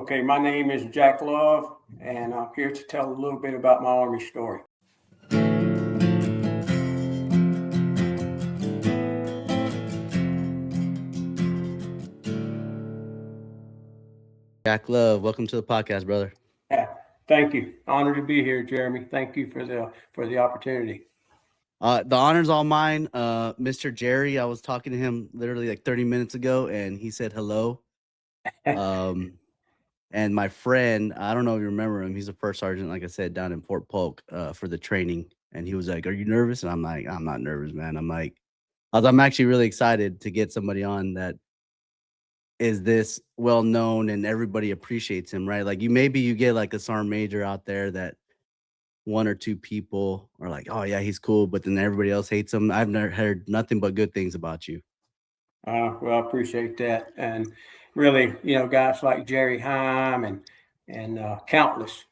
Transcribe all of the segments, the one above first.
Okay, my name is Jack Love, and I'm here to tell a little bit about my Army story. Jack Love, welcome to the podcast, brother. Yeah, thank you. Honored to be here, Jeremy. Thank you for the opportunity. The honor's all mine. Mr. Jerry, I was talking to him literally like 30 minutes ago, and he said hello. Um, and my friend, I don't know if you remember him. He's a first sergeant, like I said, down in Fort Polk for the training. And he was like, "Are you nervous?" And I'm like, "I'm not nervous, man." I'm actually really excited to get somebody on that is this well known and everybody appreciates him, right? Like you get like a sergeant major out there that one or two people are like, "Oh yeah, he's cool," but then everybody else hates him. I've never heard nothing but good things about you. Well, I appreciate that, and really, guys like Jerry Heim and countless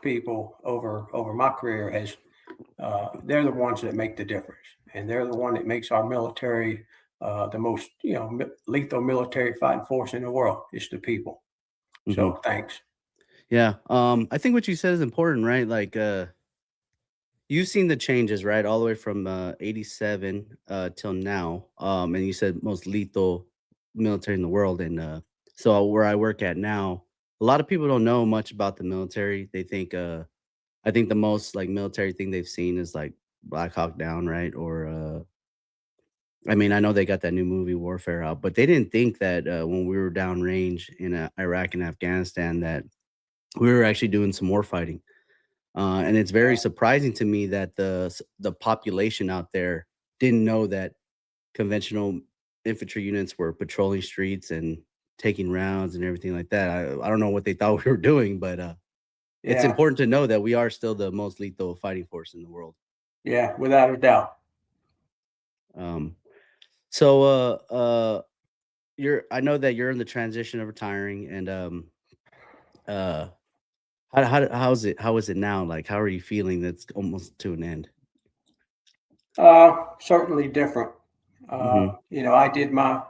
people over my career has they're the ones that make the difference, and they're the one that makes our military the most lethal military fighting force in the world. It's the people. Hmm. So thanks. Yeah, I think what you said is important, right? Like, you've seen the changes, right, all the way from '87 till now. And you said most lethal military in the world, and so where I work at now, a lot of people don't know much about the military. They think, I think the most like military thing they've seen is like Black Hawk Down, right, or I mean, I know they got that new movie Warfare out, but they didn't think that when we were downrange in Iraq and Afghanistan that we were actually doing some war fighting. And it's very Yeah, surprising to me that the population out there didn't know that conventional infantry units were patrolling streets and taking rounds and everything like that. I don't know what they thought we were doing, but it's yeah, important to know that we are still the most lethal fighting force in the world. yeah, without a doubt. Um, so you're I know that you're in the transition of retiring, and uh how is it now? Like, how are you feeling that's almost to an end? Certainly different. Hmm. I did my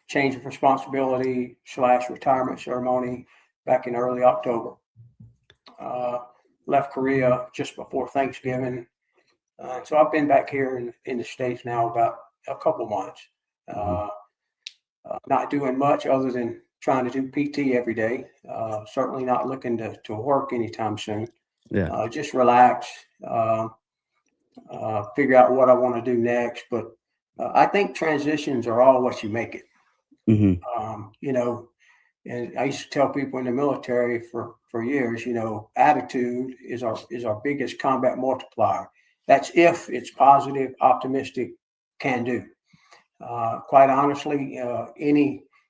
change of responsibility slash retirement ceremony back in early October. Uh, Left Korea just before Thanksgiving. So I've been back here in the States now about a couple months. Hmm. Uh, Not doing much other than trying to do PT every day. Certainly not looking to work anytime soon. Yeah. Just relax, uh, figure out what I want to do next. But I think transitions are all what you make it. Hmm. Um, you know, and I used to tell people in the military for years, attitude is our biggest combat multiplier. That's if it's positive, optimistic, can do. Quite honestly,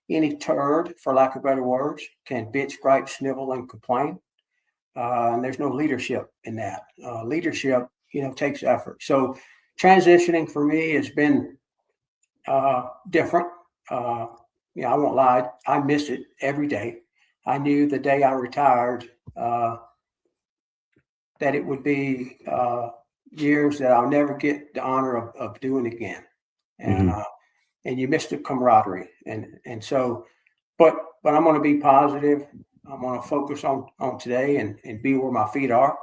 any turd, for lack of better words, can bitch, gripe, snivel, and complain. And there's no leadership in that. Leadership, takes effort. So transitioning for me has been different. Uh, I won't lie, I miss it every day. I knew the day I retired uh, that it would be years that I'll never get the honor of doing again. And Hmm. uh, and you miss the camaraderie. And so, but I'm going to be positive. I'm going to focus on today and be where my feet are,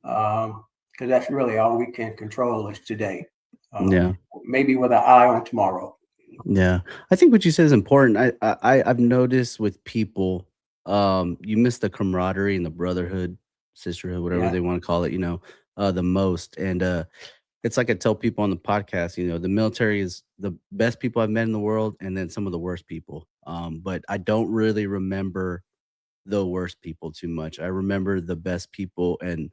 because that's really all we can control is today. Uh, Yeah. Maybe with an eye on tomorrow. Yeah. I think what you said is important. I've noticed with people, you miss the camaraderie and the brotherhood, sisterhood, whatever Yeah, they want to call it, the most. And it's like I tell people on the podcast, the military is the best people I've met in the world and then some of the worst people. But I don't really remember the worst people too much. I remember the best people and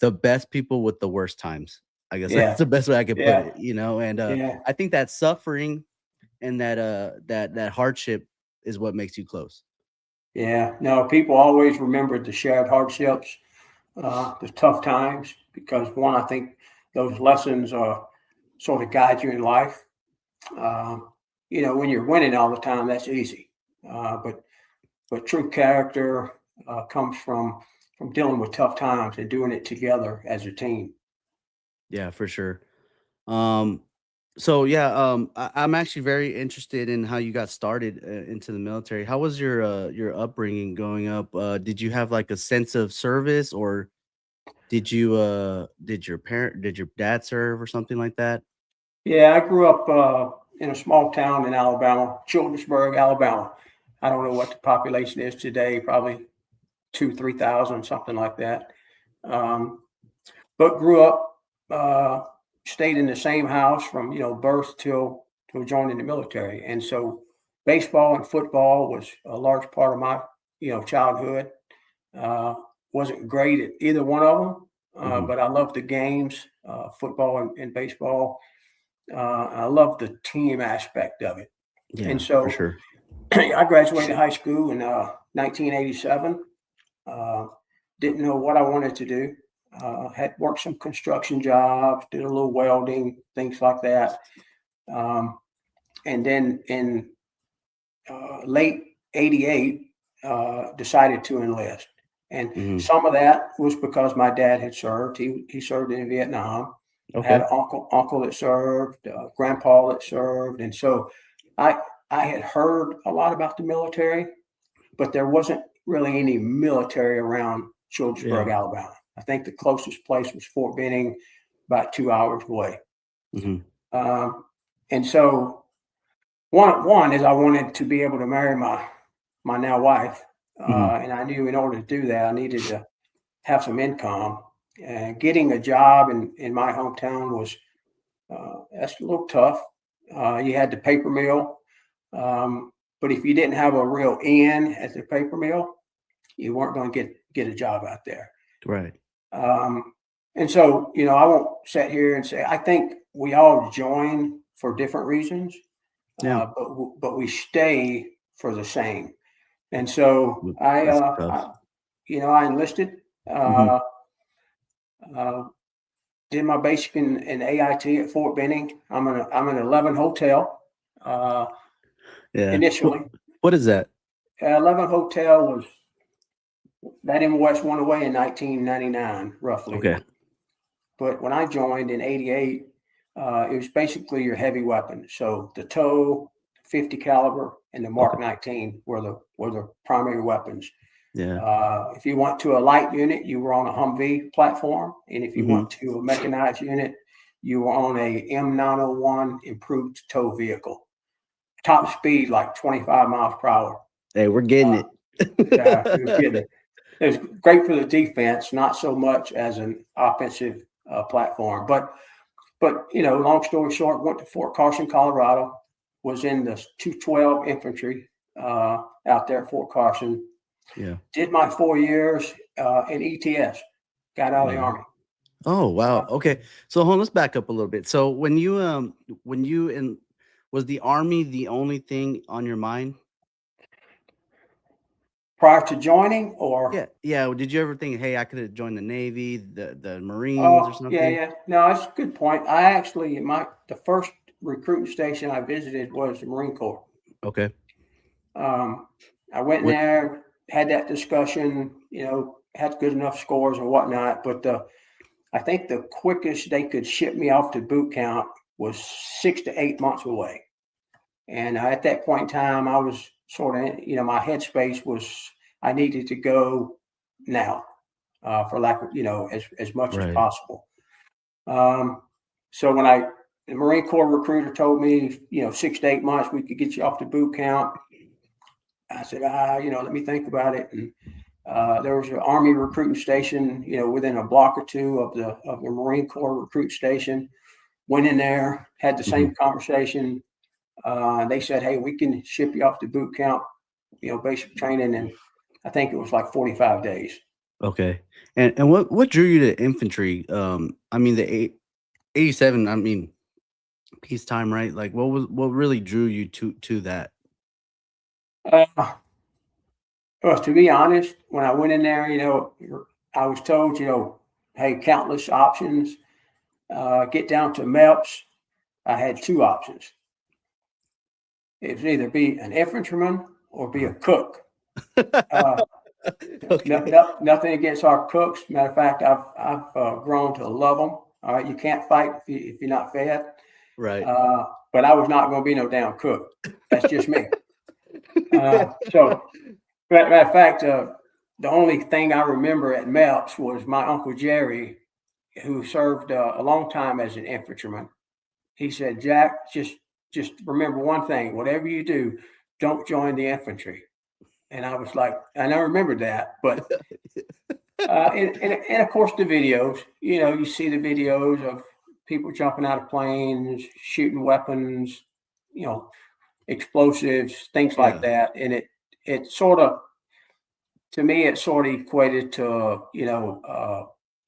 the best people with the worst times. I guess that's yeah, the best way I could put yeah, it. And yeah, I think that suffering and that hardship is what makes you close. yeah. No, people always remember the shared hardships, the tough times, because one, I think those lessons sort of guide you in life. Um, when you're winning all the time, that's easy. But true character comes from dealing with tough times and doing it together as a team. Yeah, for sure. Um, So yeah, I'm actually very interested in how you got started into the military. How was your upbringing growing up? Did you have like a sense of service, or did your dad serve or something like that? Yeah, I grew up in a small town in Alabama, Childersburg, Alabama. I don't know what the population is today, probably 3,000, something like that. Um, but grew up, uh, stayed in the same house from birth till joining the military, and so baseball and football was a large part of my childhood. Uh, wasn't great at either one of them, Hmm. but I loved the games, football and baseball. I love the team aspect of it. And Yeah, for so sure. I graduated high school in 1987. Uh, didn't know what I wanted to do. Had worked some construction jobs, did a little welding, things like that. Um, and then in late '88, decided to enlist. And Hmm. some of that was because my dad had served. He served in Vietnam. I had Okay. an uncle that served, grandpa that served, and so I I had heard a lot about the military, but there wasn't really any military around Yeah. Childersburg, Alabama. I think the closest place was Fort Benning, about 2 hours away. Hmm. Um, and so one is I wanted to be able to marry my now wife, Hmm. and I knew in order to do that I needed to have some income. And getting a job in my hometown was that's a little tough. You had the paper mill, but if you didn't have a real in at the paper mill, you weren't going to get a job out there. Right. Um, and so, I won't sit here and say I think we all join for different reasons, Yeah. but we stay for the same. And so That's tough. I enlisted, Hmm. uh, uh, did my basic in AIT at Fort Benning. I'm an 11 hotel uh, Yeah. initially. What is that? 11 hotel was that in West went away in 1999, roughly. Okay. But when I joined in '88, it was basically your heavy weapons. So the TOW, 50 caliber, and the Okay. Mark 19 were the primary weapons. Yeah. If you went to a light unit, you were on a Humvee platform, and if you Hmm. went to a mechanized unit, you were on a M901 improved tow vehicle. Top speed like 25 miles per hour. Hey, we're getting Uh, it. yeah, it was getting it was great for the defense, not so much as an offensive platform. But long story short, went to Fort Carson, Colorado. Was in the 212 infantry out there at Fort Carson. Yeah. Did my 4 years in ETS. Got out of the Yeah. army. Oh, wow. Uh, Okay. So hold on, let's back up a little bit. So when you in was the army the only thing on your mind? Prior to joining, or Yeah. Yeah. Did you ever think, hey, I could have joined the Navy, the Marines or yeah, something? yeah. No, that's a good point. I actually the first recruiting station I visited was the Marine Corps. Okay. Um, I went in What there, had that discussion, had good enough scores and whatnot. But I think the quickest they could ship me off to boot camp was 6 to 8 months away. And at that point in time, I was sort of, my headspace was I needed to go now, for lack of, as much as right. possible. Um, so the Marine Corps recruiter told me, 6 to 8 months, we could get you off to boot camp. I said, let me think about it. And there was an Army recruiting station, within a block or two of the Marine Corps recruit station. Went in there, had the Hmm. same conversation. They said, "Hey, we can ship you off to boot camp, basic training." And I think it was like 45 days. Okay. And what drew you to infantry? I mean the 87, I mean peacetime, right? Like what really drew you to that? Uh, well, to be honest, when I went in there, I was told, hey, countless options. Get down to MEPS. I had two options. It was either be an infantryman or be a cook. Uh, Okay. Nothing against our cooks. Matter of fact, I've grown to love them. All right, you can't fight if you're not fed. Right. But I was not going to be no damn cook. That's just me. So, matter of fact, the only thing I remember at MEPS was my Uncle Jerry, who served a long time as an infantryman. He said, Jack, just remember one thing, whatever you do, don't join the infantry. And I was like, and I remembered that, but and of course the videos, you see the videos of people jumping out of planes, shooting weapons, you know, explosives, things like Yeah. that. And it sort of, to me, it sort of equated to,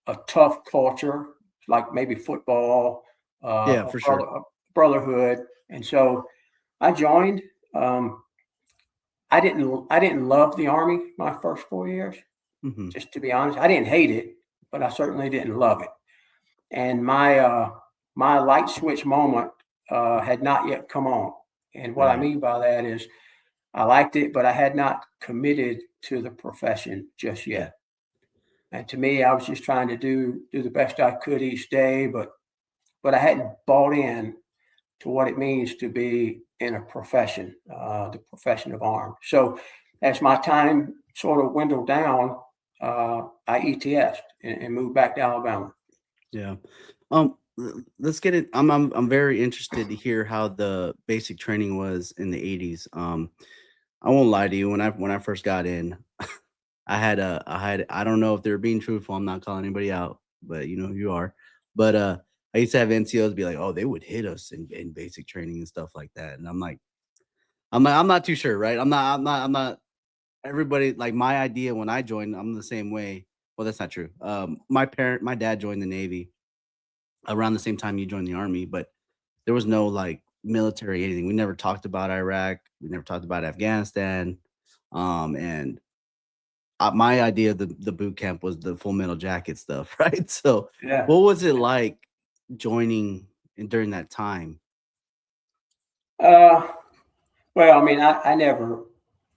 a tough culture, like maybe football, Yeah, for sure. a brotherhood. And so I joined. Um, I didn't love the Army my first 4 years. Hmm. Just to be honest, I didn't hate it, but I certainly didn't love it. And my light switch moment had not yet come on. And what I Right. mean by that is I liked it, but I had not committed to the profession just Yeah. yet. And to me, I was just trying to do the best I could each day, but I hadn't bought in to what it means to be in a profession, the profession of arms. So as my time sort of dwindled down, I ETS'd and moved back to Alabama. Yeah. Let's get it. I'm very interested to hear how the basic training was in the 80s. I won't lie to you. When I first got in, I don't know if they're being truthful. I'm not calling anybody out, but you know who you are. But I used to have NCOs be like, oh, they would hit us in basic training and stuff like that. And I'm not too sure, right? I'm not everybody like my idea when I joined, I'm the same way. Well, that's not true. My dad joined the Navy around the same time you joined the Army, but there was no like military anything. We never talked about Iraq. We never talked about Afghanistan. And my idea of the boot camp was the Full Metal Jacket stuff, right? So, Yeah. what was it like joining during that time? Uh, well, I mean, I never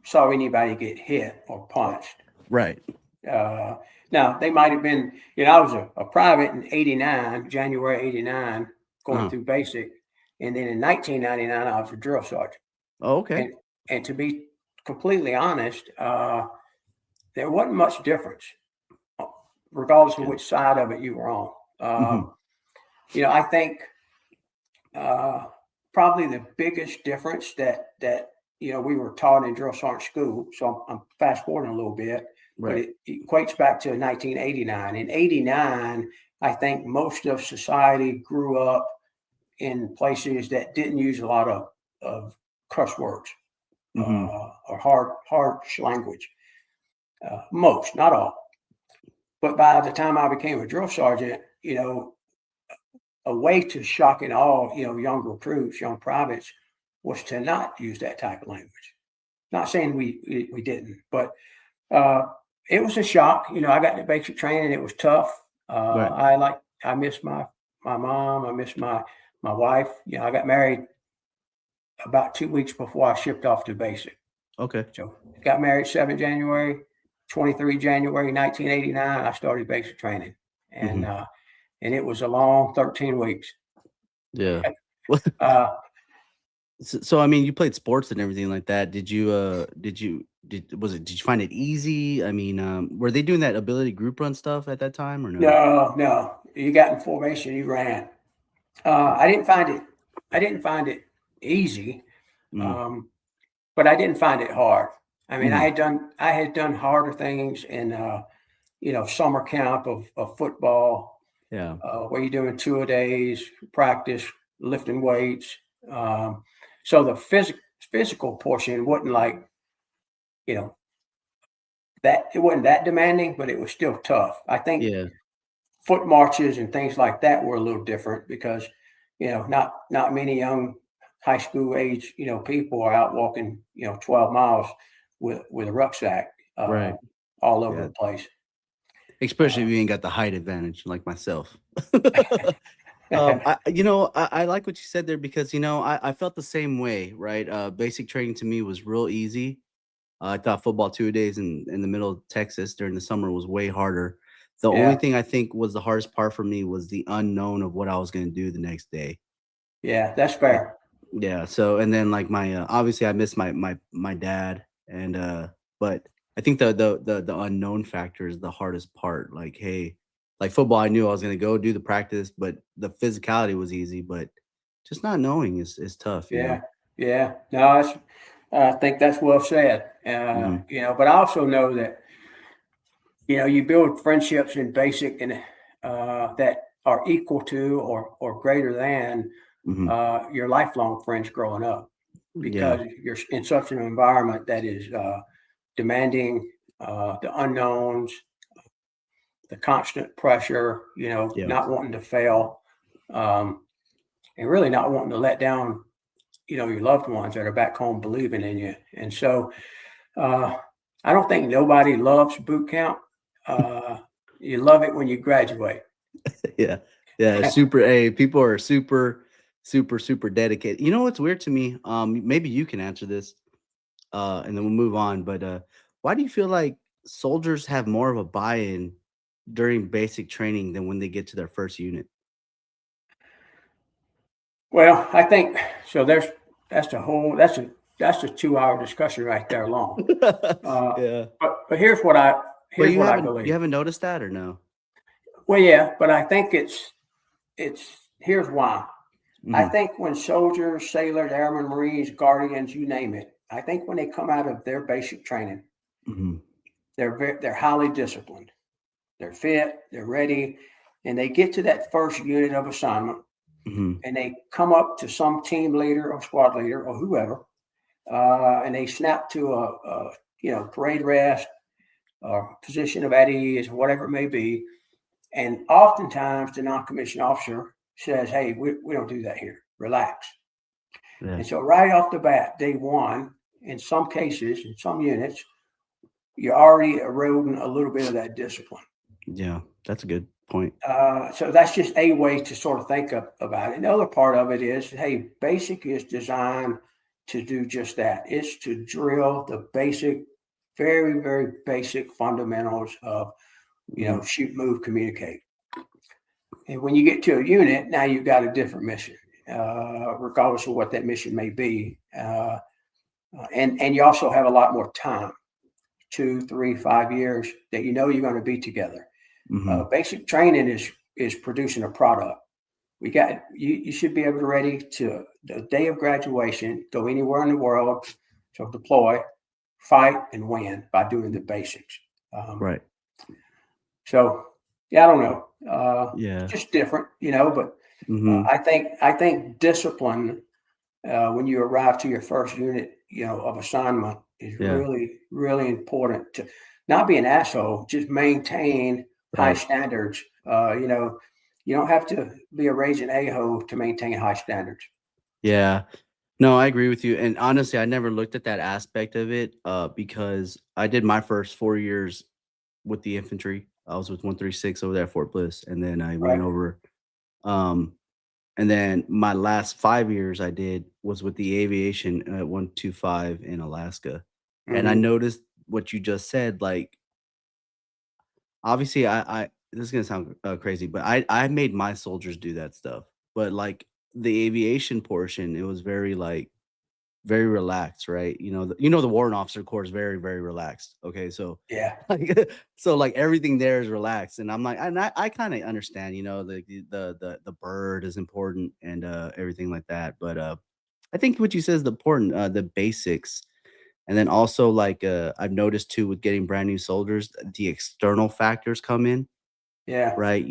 saw anybody get hit or punched. Right. Uh, Now they might have been, I was a private in '89, January '89, going Uh-huh. through basic, and then in 1999 I was a drill sergeant. Oh, okay. And to be completely honest, there wasn't much difference, uh, That's regardless of good. which side of it you were on. Mhm. I think uh, probably the biggest difference that we were taught in drill sergeant school. So I'm fast forwarding a little bit, but Right. it equates back to 1989. In '89, I think most of society grew up in places that didn't use a lot of cuss words, Mhm. or harsh language. Most, not all. But by the time I became a drill sergeant, a way to shock and awe, young recruits, young privates, was to not use that type of language. Not saying we didn't, but uh, it was a shock. I got the basic training. It was tough. Right. I miss my mom. I miss my wife. I got married about 2 weeks before I shipped off to basic. Okay. So got married 7 January, 23 January 1989. I started basic training, and Mhm. uh, and it was a long 13 weeks. Yeah. Uh, So, I mean, you played sports and everything like that. Did you find it easy? I mean, were they doing that ability group run stuff at that time or no? no, no, you got in formation, you ran. I didn't find it. I didn't find it easy, Mhm. um, but I didn't find it hard. I mean, Mhm. I had done harder things in summer camp of football, Yeah. where you're doing 2 a days practice, lifting weights. So the physical portion wasn't like you know that it wasn't that demanding, but it was still tough. I think Yeah. foot marches and things like that were a little different because not many young high school age people are out walking 12 miles with a rucksack Right. all over Yeah. the place. Especially Uh, if you ain't got the height advantage like myself. I like what you said there because I felt the same way, right? Basic training to me was real easy. I thought football 2 days in the middle of Texas during the summer was way harder. The only yeah, thing I think was the hardest part for me was the unknown of what I was going to do the next day. Yeah, that's fair. Yeah. So, and then like my obviously I miss my dad, and but I think the unknown factor is the hardest part. Like, hey, like football, I knew I was gonna go do the practice, but the physicality was easy, but just not knowing is tough, you Yeah, know. yeah. No, I think that's well said. Hmm. But I also know that you build friendships in basic and that are equal to or greater than Hmm. your lifelong friends growing up, Yeah. because you're in such an environment that is demanding, the unknowns, the constant pressure, Yeah. not wanting to fail, um, and really not wanting to let down, your loved ones that are back home believing in you. And so, uh, I don't think nobody loves boot camp. Uh, you love it when you graduate. Yeah. Yeah. Super. A People are super dedicated. You know what's weird to me? Maybe you can answer this, and then we'll move on. But why do you feel like soldiers have more of a buy-in during basic training than when they get to their first unit? Well, I think so. That's a 2 hour discussion right there long. Uh, Yeah. but But here's what I you believe. haven't noticed that or no? Well, yeah, but I think it's here's why. I Mhm. think when soldiers, sailors, airmen, Marines, guardians, you name it, I think when they come out of their basic training, Mhm. they're highly disciplined. They're fit, they're ready, and they get to that first unit of assignment, Mhm. and they come up to some team leader or squad leader or whoever, and they snap to a parade rest or position of at ease, whatever it may be. And oftentimes the non-commissioned officer says, "Hey, we don't do that here. Relax." Yeah. And so right off the bat, day one, in some cases, in some units, you're already eroding a little bit of that discipline. Yeah. That's a good point. So that's just a way to sort of think about it. The other part of it is, hey, basic is designed to do just that. It's to drill the basic, very, very basic fundamentals of, Mhm. shoot, move, communicate. And when you get to a unit, now you've got a different mission, regardless of what that mission may be. And you also have a lot more time, 2, 3, 5 years that you're going to be together. Mhm. Basic training is producing a product. You should be able to ready to the day of graduation, go anywhere in the world, to deploy, fight, and win by doing the basics. Um, Right. so yeah, I don't know. It's Yeah. just different, but Mhm. I think discipline, when you arrive to your first unit, of assignment, is Yeah. really, really important to not be an asshole, just maintain high Right. standards. You don't have to be a raging a-hole to maintain high standards. Yeah. No, I agree with you. And honestly, I never looked at that aspect of it because I did my first 4 years with the infantry. I was with 136 over there at Fort Bliss. And then I went Right. over. Um, and then my last 5 years I did was with the aviation at 125 in Alaska. And I Hmm. noticed what you just said. Like, obviously, I this is gonna sound crazy, but I made my soldiers do that stuff. But like the aviation portion, it was very like very relaxed, right? The warrant officer corps is very, very relaxed. Okay, so Yeah. like like everything there is relaxed, and I'm like, and I kind of understand, the bird is important and everything like that, but I think what you said is the important, the basics, and then also like I've noticed too with getting brand new soldiers, the external factors come in, Yeah. right?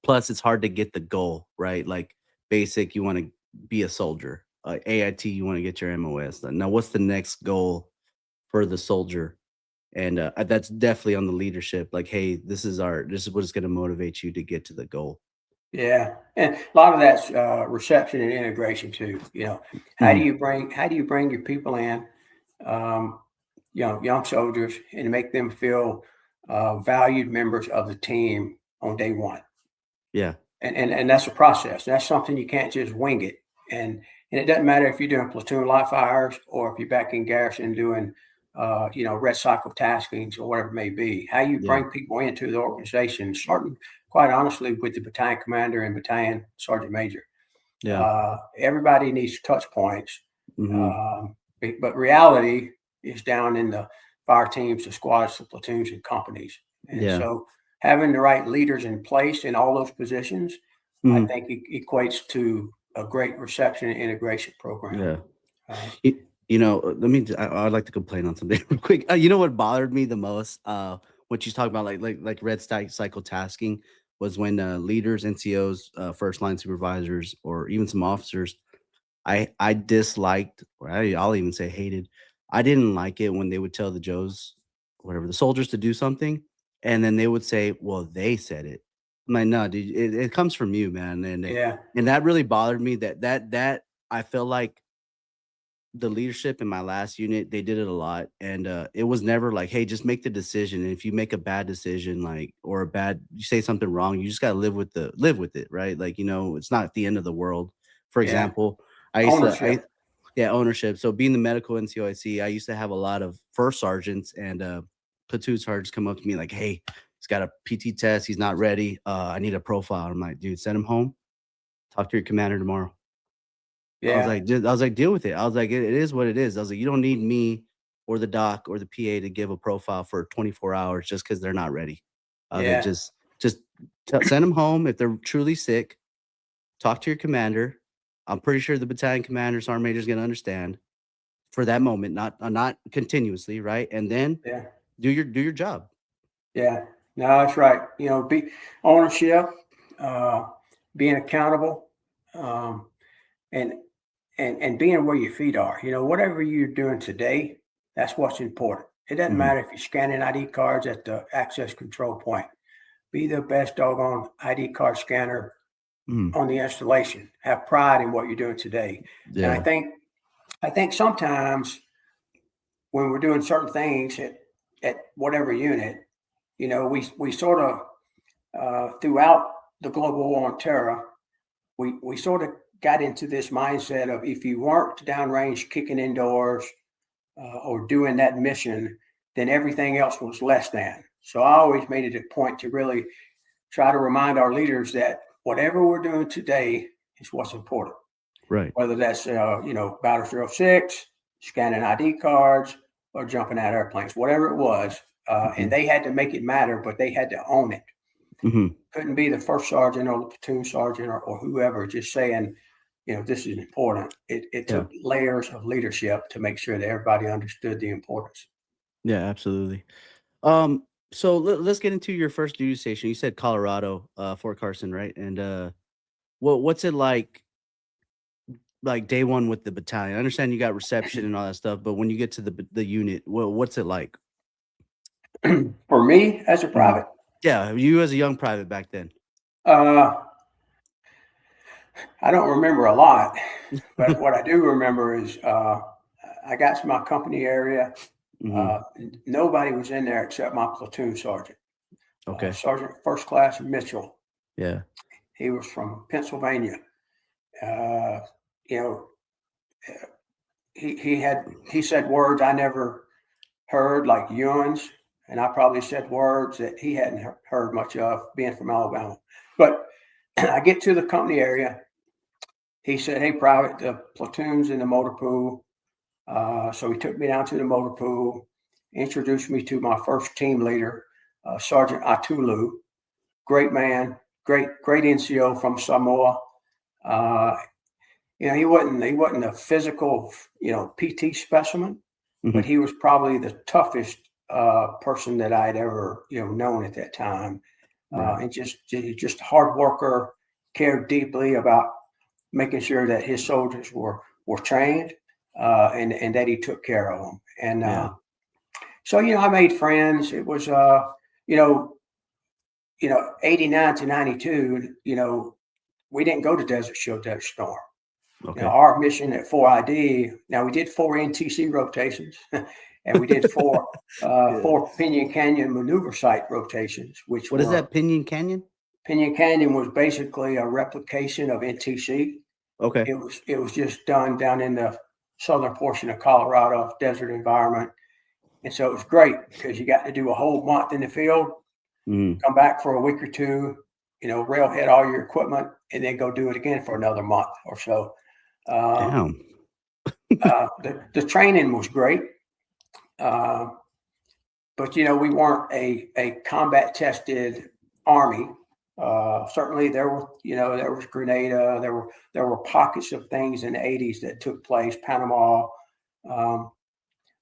Plus, it's hard to get the goal, right? Like basic, you want to be a soldier. AIT, you want to get your MOS done. Now, what's the next goal for the soldier? And that's definitely on the leadership. Like, hey, this is what is going to motivate you to get to the goal. Yeah, and a lot of that's reception and integration too. Mhm. How do you bring your people in, um, young soldiers, and make them feel valued members of the team on day one? Yeah. And that's a process. That's something you can't just wing it. And it doesn't matter if you're doing platoon live fires or if you're back in garrison doing red cycle taskings or whatever it may be. How you Yeah. bring people into the organization, starting quite honestly, with the battalion commander and battalion sergeant major. Yeah. Everybody needs touch points, Mm-hmm. but reality is down in the fire teams, the squads, the platoons, and companies. And Yeah. so having the right leaders in place in all those positions, I Mm-hmm. think it equates to a great reception and integration program. Yeah. Uh, You know, I'd like to complain on something real quick. You know what bothered me the most? What you talk about, like red cycle tasking, was when leaders, NCOs, first line supervisors, or even some officers, I disliked, or I'll even say hated. I didn't like it when they would tell the Joes, whatever, the soldiers to do something, and then they would say, "Well, they said it." I'm like, no, dude, it comes from you, man, yeah, and that really bothered me. That I felt like the leadership in my last unit, they did it a lot, and it was never like, hey, just make the decision, and if you make a bad decision, like, or you say something wrong, you just got to live with it, right? Like, it's not the end of the world. For yeah. example, I used to I Ownership. yeah, ownership. So being the medical NCOIC, I used to have a lot of first sergeants and platoon sergeants come up to me like, hey, he's got a PT test, he's not ready, I need a profile. I'm like, dude, send him home, talk to your commander tomorrow. Yeah, I was like, deal with it. I was like, it is what it is. I was like, you don't need me or the doc or the PA to give a profile for 24 hours just because they're not ready. I was like, yeah, just send them home if they're truly sick. Talk to your commander. I'm pretty sure the battalion commander, sergeant major is going to understand for that moment, not continuously, right? And then yeah, do your job. yeah. No, that's right. Be ownership, uh, being accountable, um, and and being where your feet are. Whatever you're doing today, that's what's important. It doesn't Hmm. matter if you're scanning ID cards at the access control point. Be the best doggone ID card scanner Hmm. on the installation. Have pride in what you're doing today. And Yeah. I think sometimes when we're doing certain things at whatever unit, we sort of throughout the global war on terror, we sort of got into this mindset of if you weren't downrange kicking indoors or doing that mission, then everything else was less than. So I always made it a point to really try to remind our leaders that whatever we're doing today is what's important. Right. Whether that's Battle 06, scanning ID cards, or jumping out airplanes, whatever it was, and Hmm. they had to make it matter, but they had to own it. Hmm. Couldn't be the first sergeant or the platoon sergeant or whoever just saying, this is important. It Yeah. took layers of leadership to make sure that everybody understood the importance. Yeah. Absolutely. So let's get into your first duty station. You said Colorado, Fort Carson, right? And what's it like day one with the battalion? I understand you got reception and all that stuff, but when you get to the unit, what's it like? For me as a Mhm. private, Yeah, you as a young private back then. uh, I don't remember a lot, but what I do remember is I got to my company area. Hmm. Uh, Nobody was in there except my platoon sergeant, Okay. Sergeant First Class Mitchell. Yeah. He was from Pennsylvania. Uh, you know, he said words I never heard, like yawns, and I probably said words that he hadn't heard much of, being from Alabama. But I get to the company area. He said, "Hey, Private, the platoon's in the motor pool." So he took me down to the motor pool, introduced me to my first team leader, Sergeant Atulu. Great man, great NCO from Samoa. Uh, he wasn't a physical, PT specimen, but Hmm. he was probably the toughest person that I'd ever, known at that time. Right. And just a hard worker, cared deeply about making sure that his soldiers were trained and that he took care of them. And Yeah. so I made friends. It was you know 89 to 92. We didn't go to Desert Shield, Desert Storm. Okay. Our mission at 4ID, now we did 4 NTC rotations and we did Yeah. 4 Pinion Canyon maneuver site rotations, which What is were that, Pinion Canyon? Pinion Canyon was basically a replication of NTC. Okay. It was just done down in the southern portion of Colorado, desert environment. And so it was great because you got to do a whole month in the field, Hmm. come back for a week or two, railhead all your equipment and then go do it again for another month or so. Damn. The training was great. But we weren't a combat tested army. Certainly there was Grenada, there were pockets of things in the 80s that took place, Panama.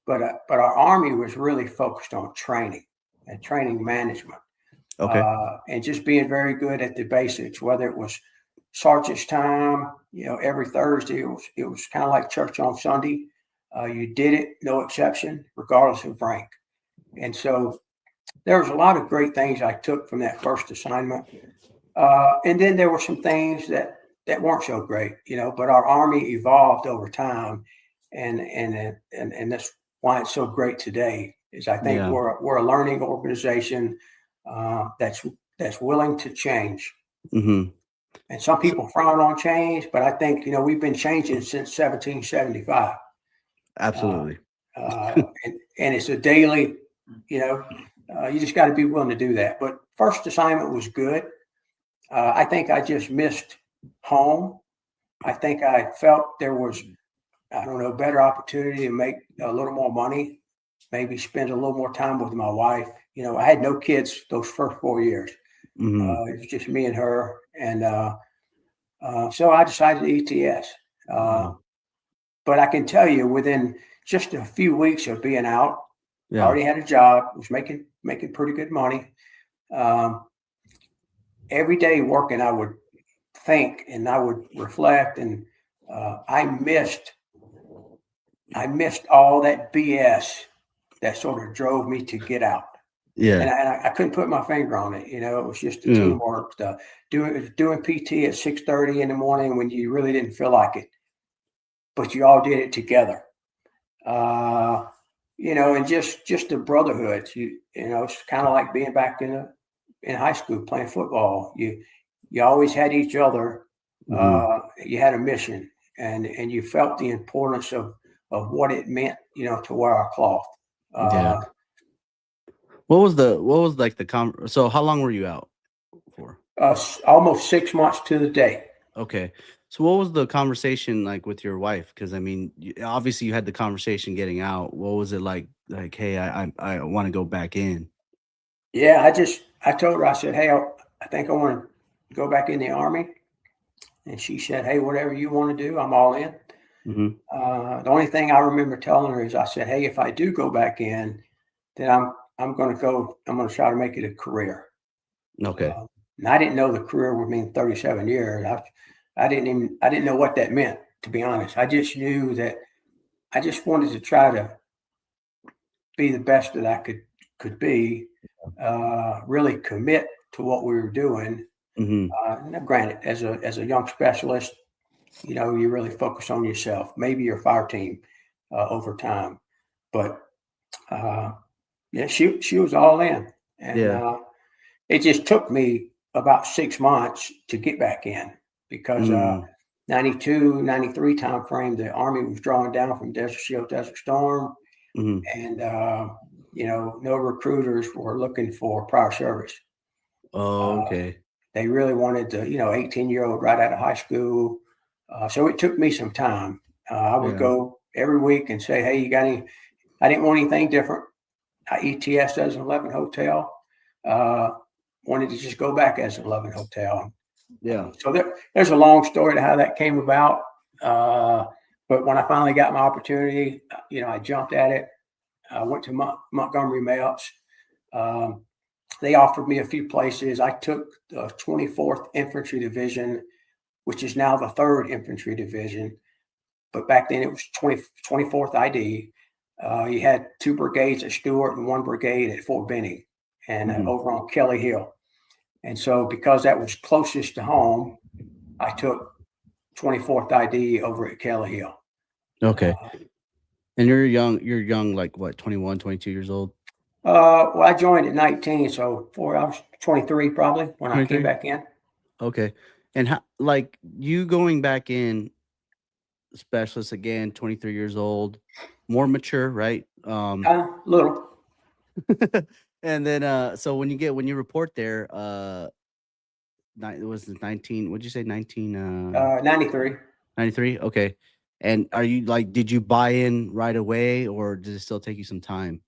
But our army was really focused on training and training management. Okay. And just being very good at the basics, whether it was sergeant's time, every Thursday, it was kind of like church on Sunday. You did it, no exception, regardless of rank. And so there was a lot of great things I took from that first assignment. And then there were some things that weren't so great, but our army evolved over time. And that's why it's so great today is I think we're a learning organization that's willing to change. Mm-hmm. And some people frown on change, but I think, we've been changing since 1775. Absolutely. And it's a daily, you just got to be willing to do that. But first assignment was good. I think I just missed home. I think I felt there was, better opportunity to make a little more money, maybe spend a little more time with my wife. I had no kids those first 4 years. Mm-hmm. It was just me and her. And so I decided ETS. But I can tell you within just a few weeks of being out, I already had a job, was making pretty good money. Every day working, I would think and I would reflect, and I missed all that BS that sort of drove me to get out. Yeah. And I couldn't put my finger on it. It was just the teamwork, doing PT at 6:30 in the morning when you really didn't feel like it, but you all did it together. And just the brotherhood. It's kind of like being back in high school playing football. You always had each other. You had a mission, and you felt the importance of what it meant, to wear a cloth. What was like so how long were you out for? Almost 6 months to the day. Okay. So what was the conversation like with your wife? Because I mean, obviously you had the conversation getting out. What was it like? Like, hey, I want to go back in. Yeah, I told her, I said, hey, I think I want to go back in the Army. And she said, hey, whatever you want to do, I'm all in. Mm-hmm. The only thing I remember telling her is I said, hey, if I do go back in, then I'm going to try to make it a career. Okay. And I didn't know the career would mean 37 years. I didn't know what that meant, to be honest. I just knew that I just wanted to try to be the best that I could be, really commit to what we were doing. Mm-hmm. Now granted, as a young specialist, you really focus on yourself, maybe your fire team over time. But she was all in. And it just took me about 6 months to get back in because 92, 93 time frame, the Army was drawing down from Desert Shield, Desert Storm. And, no recruiters were looking for prior service. Oh, okay. They really wanted the, 18-year-old right out of high school. So it took me some time. I would go every week and say, hey, you got any? I didn't want anything different. I ETS as an 11 hotel. Wanted to just go back as an 11 hotel. Yeah. So there's a long story to how that came about. But when I finally got my opportunity, I jumped at it. I went to Montgomery Melts. They offered me a few places. I took the 24th Infantry Division, which is now the 3rd Infantry Division. But back then it was 24th ID. You had 2 brigades at Stewart and 1 brigade at Fort Benning and over on Kelly Hill. And so because that was closest to home, I took 24th ID over at Kelly Hill. Okay. And you're young, like what, 21, 22 years old? Well, I joined at 19, so I was 23 probably when 23? I came back in. Okay. And how, like you going back in specialist again, 23 years old, more mature, right? Little. And then so when you report there, it was 19. What'd you say? 93. 93. Okay. And are you like, did you buy in right away, or did it still take you some time?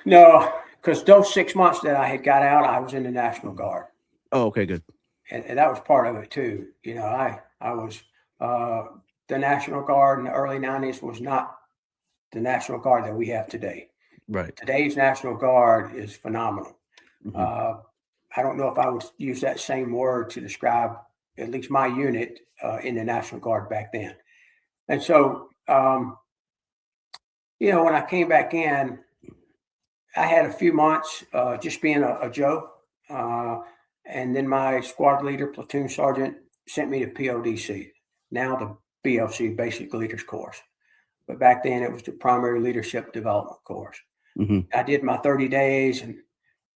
No, because those 6 months that I had got out, I was in the National Guard. Oh, okay, good. And that was part of it too. I was the National Guard in the early 90s was not the National Guard that we have today. Right. Today's National Guard is phenomenal. Mhm. I don't know if I would use that same word to describe at least my unit in the National Guard back then. And so, when I came back in, I had a few months just being a Joe. And then my squad leader, platoon sergeant, sent me to PODC, now the BLC, Basic Leaders Course. But back then it was the Primary Leadership Development Course. Mhm. I did my 30 days, and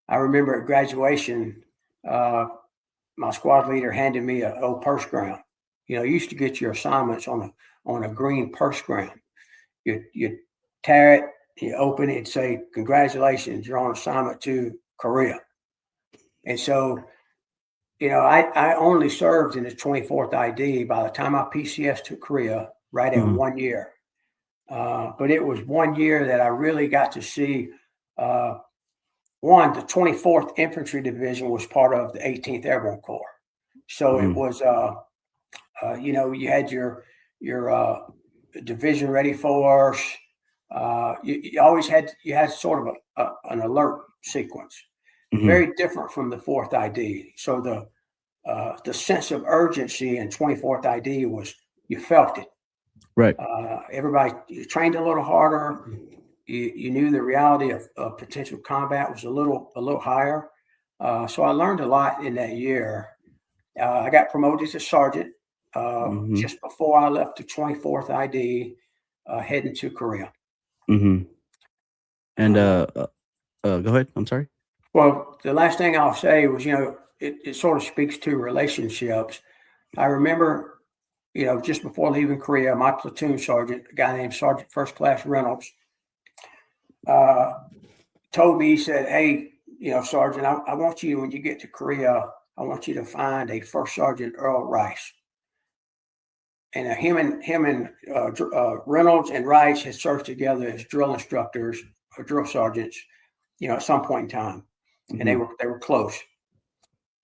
I remember at graduation, my squad leader handed me an old purse ground. You used to get your assignments on a green purse ground. You tear it, you open it, and say, "Congratulations, you're on assignment to Korea." And so, I only served in the 24th ID by the time I PCS to Korea, right at Mhm. 1 year. But it was 1 year that I really got to see. The 24th Infantry Division was part of the 18th Airborne Corps. So it Mhm. was, you had your division ready force. You always had sort of an alert sequence, Mhm. very different from the 4th ID. So the sense of urgency in 24th ID was, you felt it. Right. Everybody, you trained a little harder. You knew the reality of potential combat was a little higher. So I learned a lot in that year. I got promoted to sergeant Mhm. just before I left the 24th ID, heading to Korea. Mhm. And Uh, go ahead. I'm sorry. well, the last thing I'll say was, it sort of speaks to relationships. I remember, just before leaving Korea, my platoon sergeant, a guy named Sergeant First Class Reynolds, told me, he said, "Hey, Sergeant, I want you, when you get to Korea, I want you to find a First Sergeant Earl Rice." And him and Reynolds and Rice had served together as drill instructors or drill sergeants, at some point in time, and they Mhm. were close.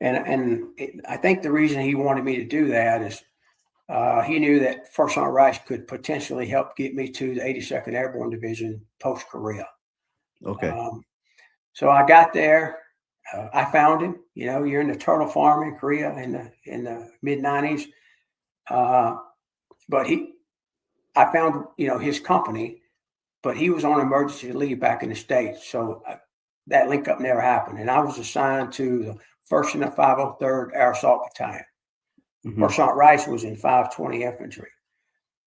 I think the reason he wanted me to do that is he knew that First Sergeant Rice could potentially help get me to the 82nd Airborne Division post Korea. Okay. So I got there. I found him. You're in the turtle farm in Korea in the mid '90s, but I found his company, but he was on emergency leave back in the States, so that link up never happened. And I was assigned to the 1st and the 503rd Air Assault Battalion. Mhm. First Sergeant Rice was in 520 Infantry.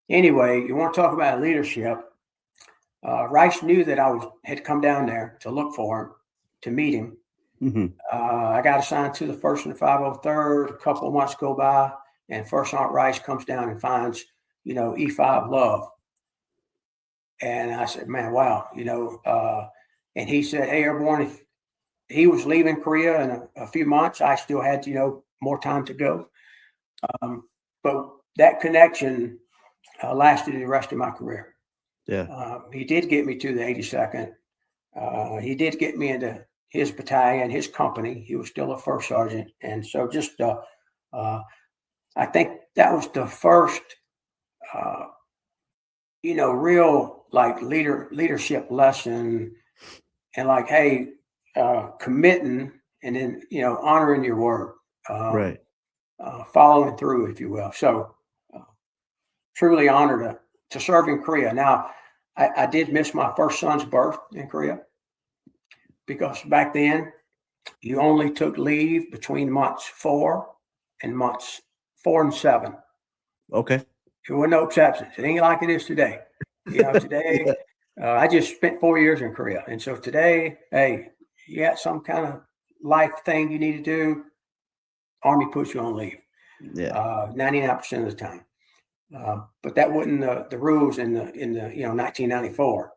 Anyway, you want to talk about leadership? Rice knew that I had come down there to look for him, to meet him. Mhm. I got assigned to the 1st and the 503rd. A couple of months go by, and First Sergeant Rice comes down and finds, E5 Love. And I said, "Man, wow," and he said, "Hey, Airborne, if he was leaving Korea in a few months, I still had, more time to go." But that connection lasted the rest of my career. Yeah. He did get me to the 82nd. He did get me into his battalion, his company. He was still a first sergeant. And so just, I think that was the first, uh, real like leadership lesson, and like, hey, committing, and then, honoring your word, Right. following through, if you will. So uh, truly honored to serve in Korea. Now, I did miss my first son's birth in Korea, because back then you only took leave between months 4 and 7. Okay. There were no exceptions. It ain't like it is today. Today, Yeah. I just spent 4 years in Korea. And so today, hey, you got some kind of life thing you need to do, Army puts you on leave Yeah. 99% of the time. But that wasn't the rules in the 1994.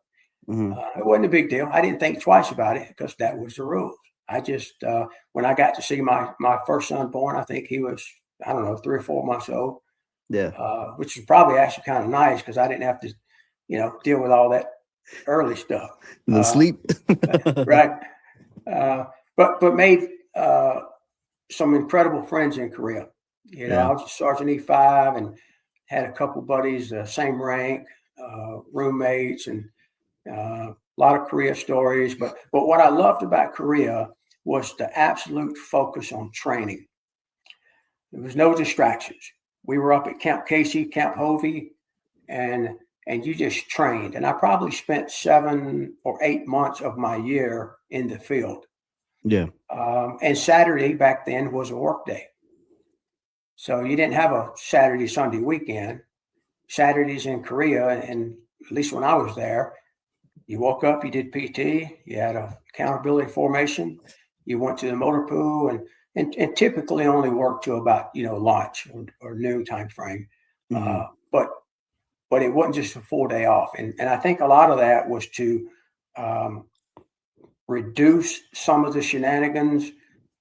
Mhm. It wasn't a big deal. I didn't think twice about it because that was the rules. I just when I got to see my first son born, I think he was, I don't know, 3 or 4 months old, Yeah. which was probably actually kind of nice because I didn't have to, deal with all that early stuff. The sleep. Right. But made some incredible friends in Korea. Yeah. I was a Sergeant E5 and had a couple buddies, same rank, roommates, and a lot of Korea stories. But what I loved about Korea was the absolute focus on training. There was no distractions. We were up at Camp Casey, Camp Hovey, and you just trained. And I probably spent 7 or 8 months of my year in the field. Yeah. And Saturday back then was a work day. So you didn't have a Saturday, Sunday weekend. Saturdays in Korea, and at least when I was there, you woke up, you did PT, you had a accountability formation, you went to the motor pool, and typically only worked to about lunch or noon time frame. Mhm. But it wasn't just a full day off, and I think a lot of that was to reduce some of the shenanigans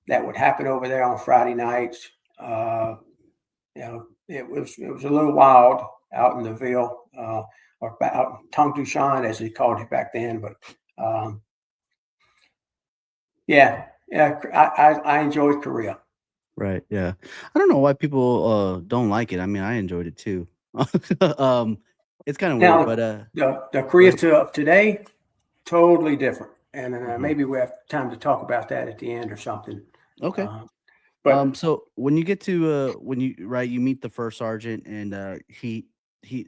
that would happen over there on Friday nights. It was a little wild out in the Ville, or out in Tongdushan, as they called it back then. But yeah, I enjoyed Korea. Right. Yeah. I don't know why people don't like it. I mean, I enjoyed it too. It's kind of weird, Now, but the go Korea ahead. of today, totally different. And Mhm. maybe we have time to talk about that at the end or something. Okay. Uh, but So when you get to when you right, you meet the first sergeant and he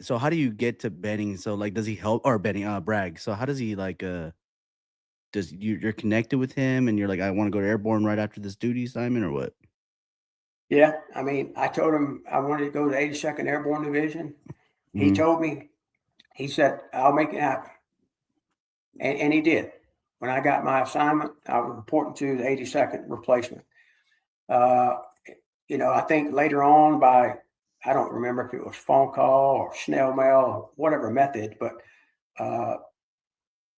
so how do you get to Benning? So like does he help or Benning Bragg? So how does he like does you're connected with him and you're like I want to go to airborne right after this duty assignment or what? yeah, I mean, I told him I wanted to go to 82nd Airborne Division. He Mhm. told me, he said, I'll make it happen. And he did. When I got my assignment, I was reporting to the 82nd replacement. Uh, I think later on I don't remember if it was phone call or snail mail or whatever method, but uh,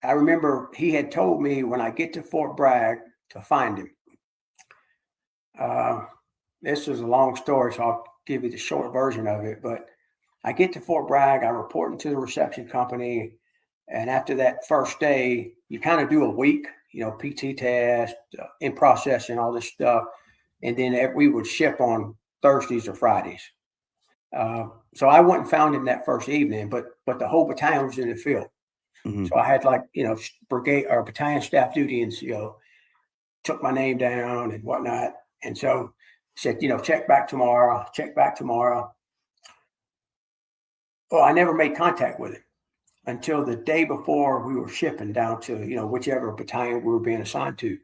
I remember he had told me when I get to Fort Bragg to find him. Uh, this is a long story, so I'll give you the short version of it. But I get to Fort Bragg, I report into the reception company, and after that first day, you kind of do a week, PT test, in processing, all this stuff, and then we would ship on Thursdays or Fridays. So I went and found him that first evening, but the whole battalion was in the field. Mhm. So I had brigade or battalion staff duty NCO, took my name down and whatnot, and so said, check back tomorrow, check back tomorrow. Well, I never made contact with him until the day before we were shipping down to, whichever battalion we were being assigned to.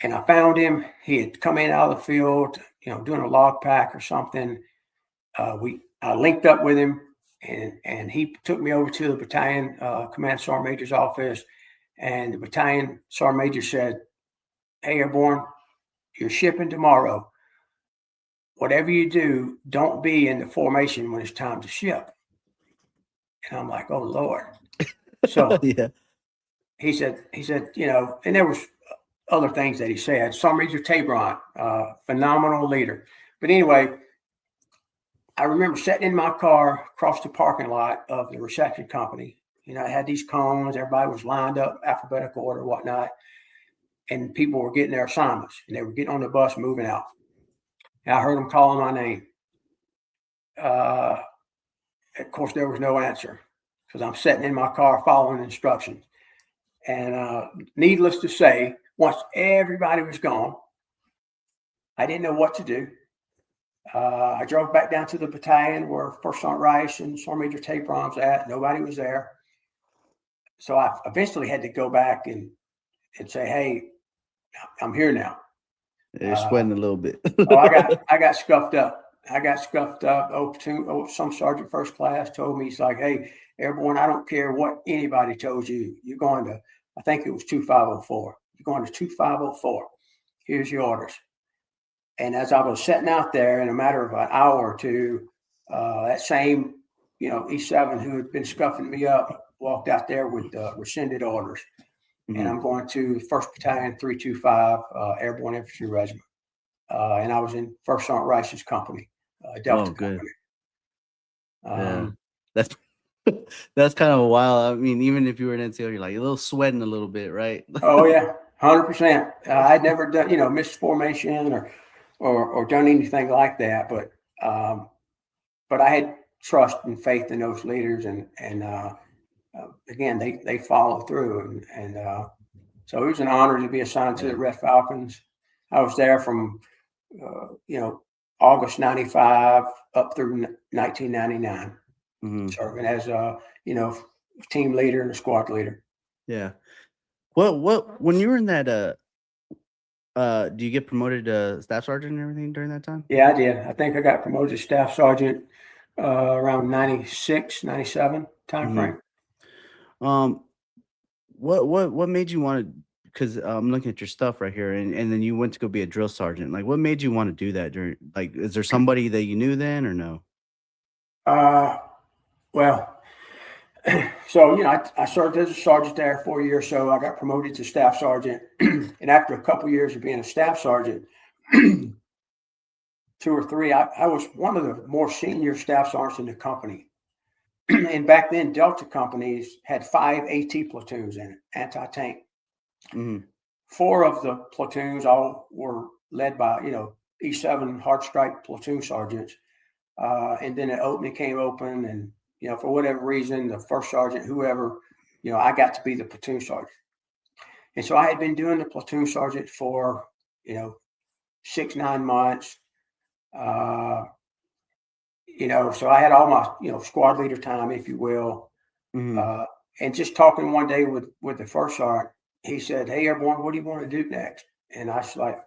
And I found him. He had come in out of the field, doing a log pack or something. I linked up with him, and he took me over to the battalion command sergeant major's office. And the battalion sergeant major said, "Hey, Airborne, you're shipping tomorrow. Whatever you do, don't be in the formation when it's time to ship." And I'm like, "Oh Lord." So Yeah. he said, and there was other things that he said. Sergeant Major Tabron, phenomenal leader. But anyway, I remember sitting in my car across the parking lot of the reception company. I had these cones, everybody was lined up, alphabetical order, whatnot, and people were getting their assignments, and they were getting on the bus, moving out. And I heard them calling my name. Of course, there was no answer because I'm sitting in my car following instructions. And needless to say, once everybody was gone, I didn't know what to do. I drove back down to the battalion where First Sergeant Rice and Sergeant Major Tabron's at. Nobody was there. So I eventually had to go back and say, "Hey, I'm here now." You're sweating a little bit. Oh, I got scuffed up. I got scuffed up. Some sergeant first class told me, he's like, "Hey, Airborne, I don't care what anybody told you. You're going to, I think it was 2504. You're going to 2504. Here's your orders." And as I was sitting out there in a matter of an hour or two, that same, E7 who had been scuffing me up walked out there with rescinded orders. and I'm going to 1st Battalion 325 Airborne Infantry Regiment. And I was in First Sergeant Rice's company, Delta good. Company. That's that's kind of wild. I mean, even if you were in NCO, you're like a little sweating a little bit, right? Oh yeah, 100%. I'd never done, missed formation or done anything like that, but I had trust and faith in those leaders, and again, they follow through, and so it was an honor to be assigned to the Red Falcons. I was there from August '95 up through 1999, serving as a team leader and a squad leader. Yeah. What when you were in that do you get promoted to staff sergeant and everything during that time? Yeah, I did. I think I got promoted to staff sergeant around 96, 97 time frame. What made you want to, because I'm looking at your stuff right here, and then you went to go be a drill sergeant. Like, what made you want to do that during, like, is there somebody that you knew then or no? Well, so, I served as a sergeant there for a year or so. I got promoted to staff sergeant. And after a couple of years of being a staff sergeant, 2 or 3, I was one of the more senior staff sergeants in the company. And back then, Delta companies had 5 AT platoons in it, anti-tank. 4 of the platoons all were led by, E7 hard strike platoon sergeants. And then an opening came open, and for whatever reason, the first sergeant, whoever, I got to be the platoon sergeant. And so I had been doing the platoon sergeant for 6-9 months. So I had all my squad leader time, if you will. And just talking one day with the first sergeant, he said, "Hey, Airborne, what do you want to do next?" And I was like,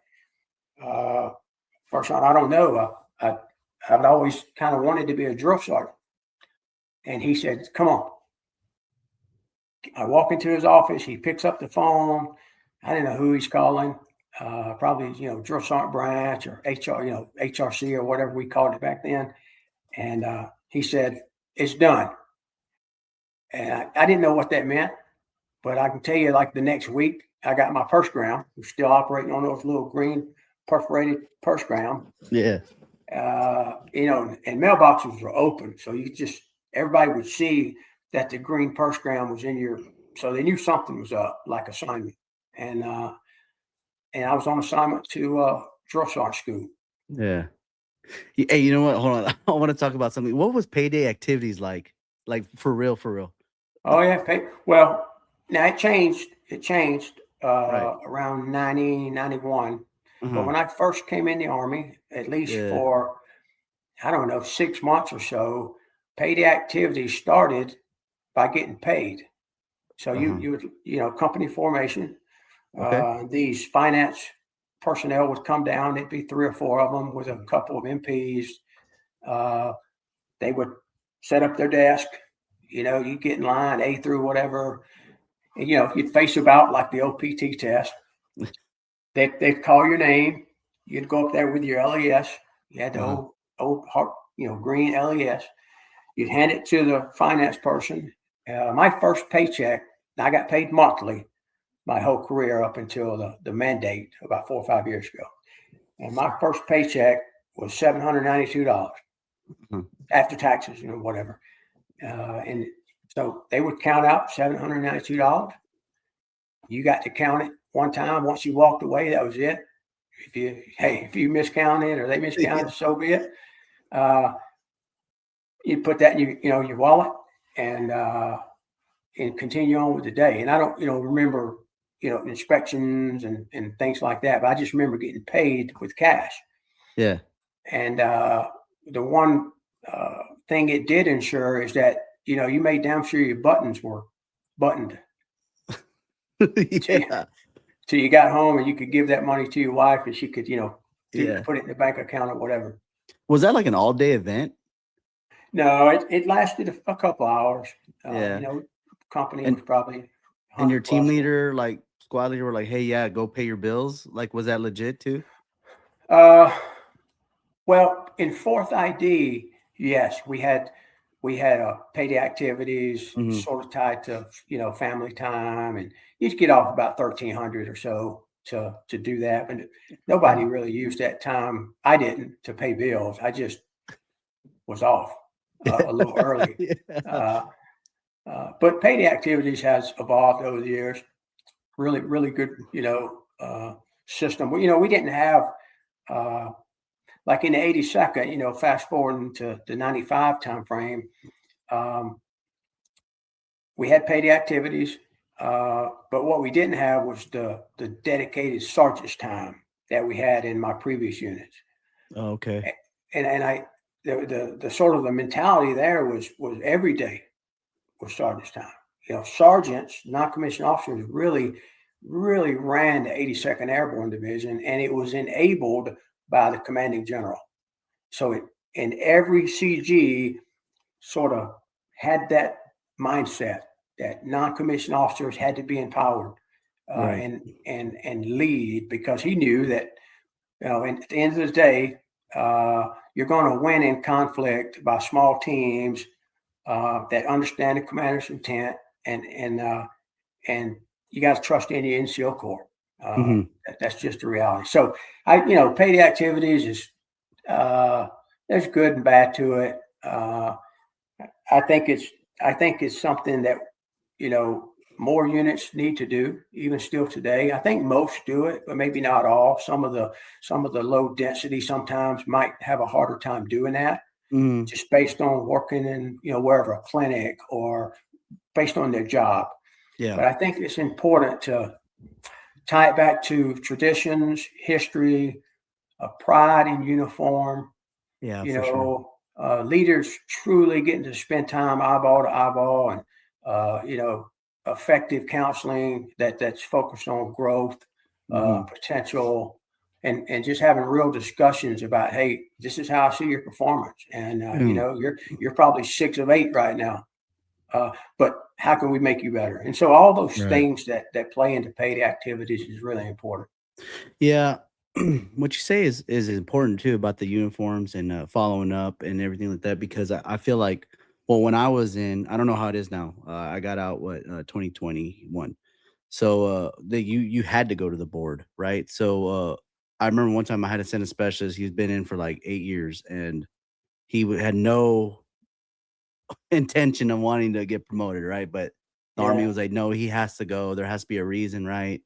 "First sergeant, I don't know. I've always kind of wanted to be a drill sergeant." And he said, "Come on." I walk into his office. He picks up the phone. I didn't know who he's calling. Probably, Drill Sergeant Branch or HR, HRC or whatever we called it back then. And he said, "It's done." And I didn't know what that meant, but I can tell you, like the next week, I got my purse ground. We're still operating on those little green perforated purse ground. Yeah. And mailboxes were open. So everybody would see that the green purse ground was in your, so they knew something was up, like assignment. And I was on assignment to drill sergeant school. Yeah. Hey, you know what? Hold on. I want to talk about something. What was payday activities like? Like for real, for real? Oh yeah. Well, now it changed. Right. Around 90, 91. But when I first came in the Army, at least for, I don't know, 6 months or so, payday activities started by getting paid. So you would, company formation, these finance personnel would come down. It'd be 3 or 4 of them with a couple of MPs. They would set up their desk. You get in line, A through whatever. And, you'd face about like the OPT test. They'd call your name. You'd go up there with your LES. You had the old green LES. You'd hand it to the finance person. My first paycheck, I got paid monthly my whole career up until the mandate about 4 or 5 years ago. And my first paycheck was $792 after taxes, whatever. And so they would count out $792. You got to count it one time. Once you walked away, that was it. If you miscounted or they miscounted, so be it. You put that in your wallet and continue on with the day. And I don't remember inspections and things like that, but I just remember getting paid with cash. Yeah. And the one thing it did ensure is that you made damn sure your buttons were buttoned. Yeah. Till you got home and you could give that money to your wife and she could put it in the bank account or whatever. Was that like an all-day event? No, it lasted a couple hours. Company was probably. And your team leader, like squad leader, were like, "Hey, yeah, go pay your bills." Like, was that legit too? Well, in 4th ID, yes, we had we had payday activities Mhm. sort of tied to, family time, and you'd get off about 1,300 or so to do that. But nobody really used that time. I didn't, to pay bills. I just was off a little early. Yeah. Uh, but payday activities has evolved over the years. Really, really good, system. We didn't have, uh, like in the 82nd, fast forwarding to the 95 timeframe, we had payday activities, but what we didn't have was the dedicated sergeant's time that we had in my previous units. Okay. And I the sort of the mentality there was every day was sergeant's time. Sergeants, non-commissioned officers, really ran the 82nd Airborne Division, and it was enabled by the commanding general. So in every CG sort of had that mindset that non-commissioned officers had to be empowered, Right. and lead, because he knew that, at the end of the day, you're going to win in conflict by small teams that understand the commander's intent, and you got to trust in the NCO Corps. Mhm. That's just the reality. So payday activities is, there's good and bad to it. I think it's something that more units need to do, even still today. I think most do it, but maybe not all. Some of the low density sometimes might have a harder time doing that, Mhm. just based on working in wherever, a clinic, or based on their job. Yeah. But I think it's important to tie it back to traditions, history, pride in uniform. Yeah, for sure. Leaders truly getting to spend time eyeball to eyeball, and effective counseling that's focused on growth, Mhm. potential, and just having real discussions about, hey, this is how I see your performance, and Mm. you're probably 6 of 8 right now, but how can we make you better? And so all those Right. things that play into paid activities is really important. Yeah. What you say is important too about the uniforms and following up and everything like that, because I feel like, well, when I was in, I don't know how it is now. I got out 2021. So you had to go to the board, right? So I remember one time I had to send a specialist. He's been in for like 8 years, and had no intention of wanting to get promoted, right? But the army Yeah, was like, no, he has to go. There has to be a reason, right?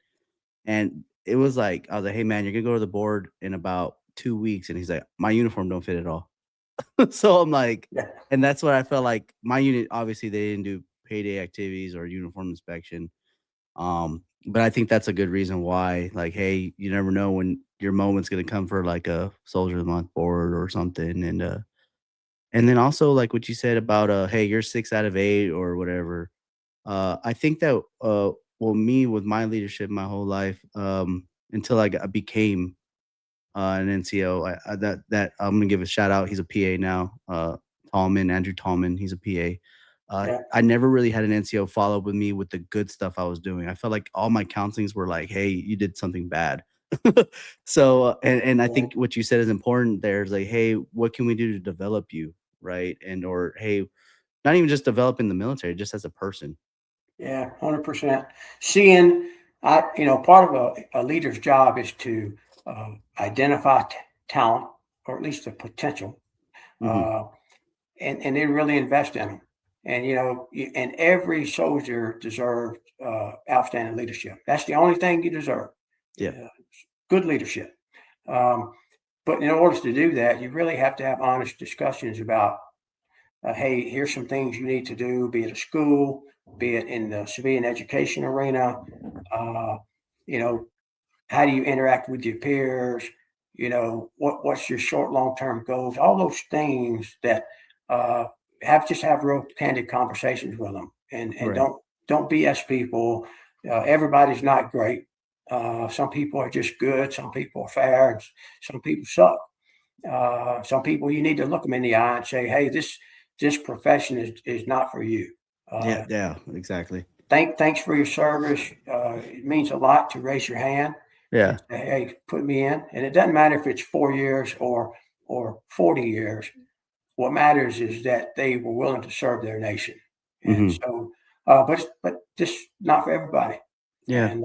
And it was like, I was like, hey man, you're gonna go to the board in about 2 weeks. And he's like, my uniform don't fit at all. So I'm like, yeah, and that's what I felt like. My unit, obviously, they didn't do payday activities or uniform inspection. But I think that's a good reason why, like, hey, you never know when your moment's gonna come for like a soldier of the month board or something. And then also like what you said about hey, you're 6 out of 8 or whatever. I think that well, me with my leadership my whole life, until became an NCO, that I'm gonna give a shout out. He's a PA now. Andrew Tallman, he's a PA. yeah, I never really had an NCO follow up with me with the good stuff I was doing. I felt like all my counselings were like, "Hey, you did something bad." So, and I yeah. think what you said is important. There's like, "Hey, what can we do to develop you?" Right? And or hey, not even just develop in the military, just as a person. Yeah, 100%. Seeing, part of a leader's job is to identify talent, or at least the potential, Hmm. uh, and then really invest in them. And and every soldier deserves outstanding leadership. That's the only thing you deserve. Yeah. Yeah, good leadership. Um, but in order to do that, you really have to have honest discussions about, hey, here's some things you need to do, be it a school, be it in the civilian education arena. Uh, you know, how do you interact with your peers? What's your short, long term goals? All those things that uh, have real candid conversations with them, and Right. don't BS people. Everybody's not great. Some people are just good. Some people are fair, and some people suck. Some people you need to look them in the eye and say, "Hey, this profession is not for you." Yeah. Uh, Yeah. Exactly. thanks for your service. It means a lot to raise your hand and Yeah. say, "Hey, put me in." And it doesn't matter if it's 4 years or 40 years. what matters is that they were willing to serve their nation. And Mhm. so, but just not for everybody. Yeah. And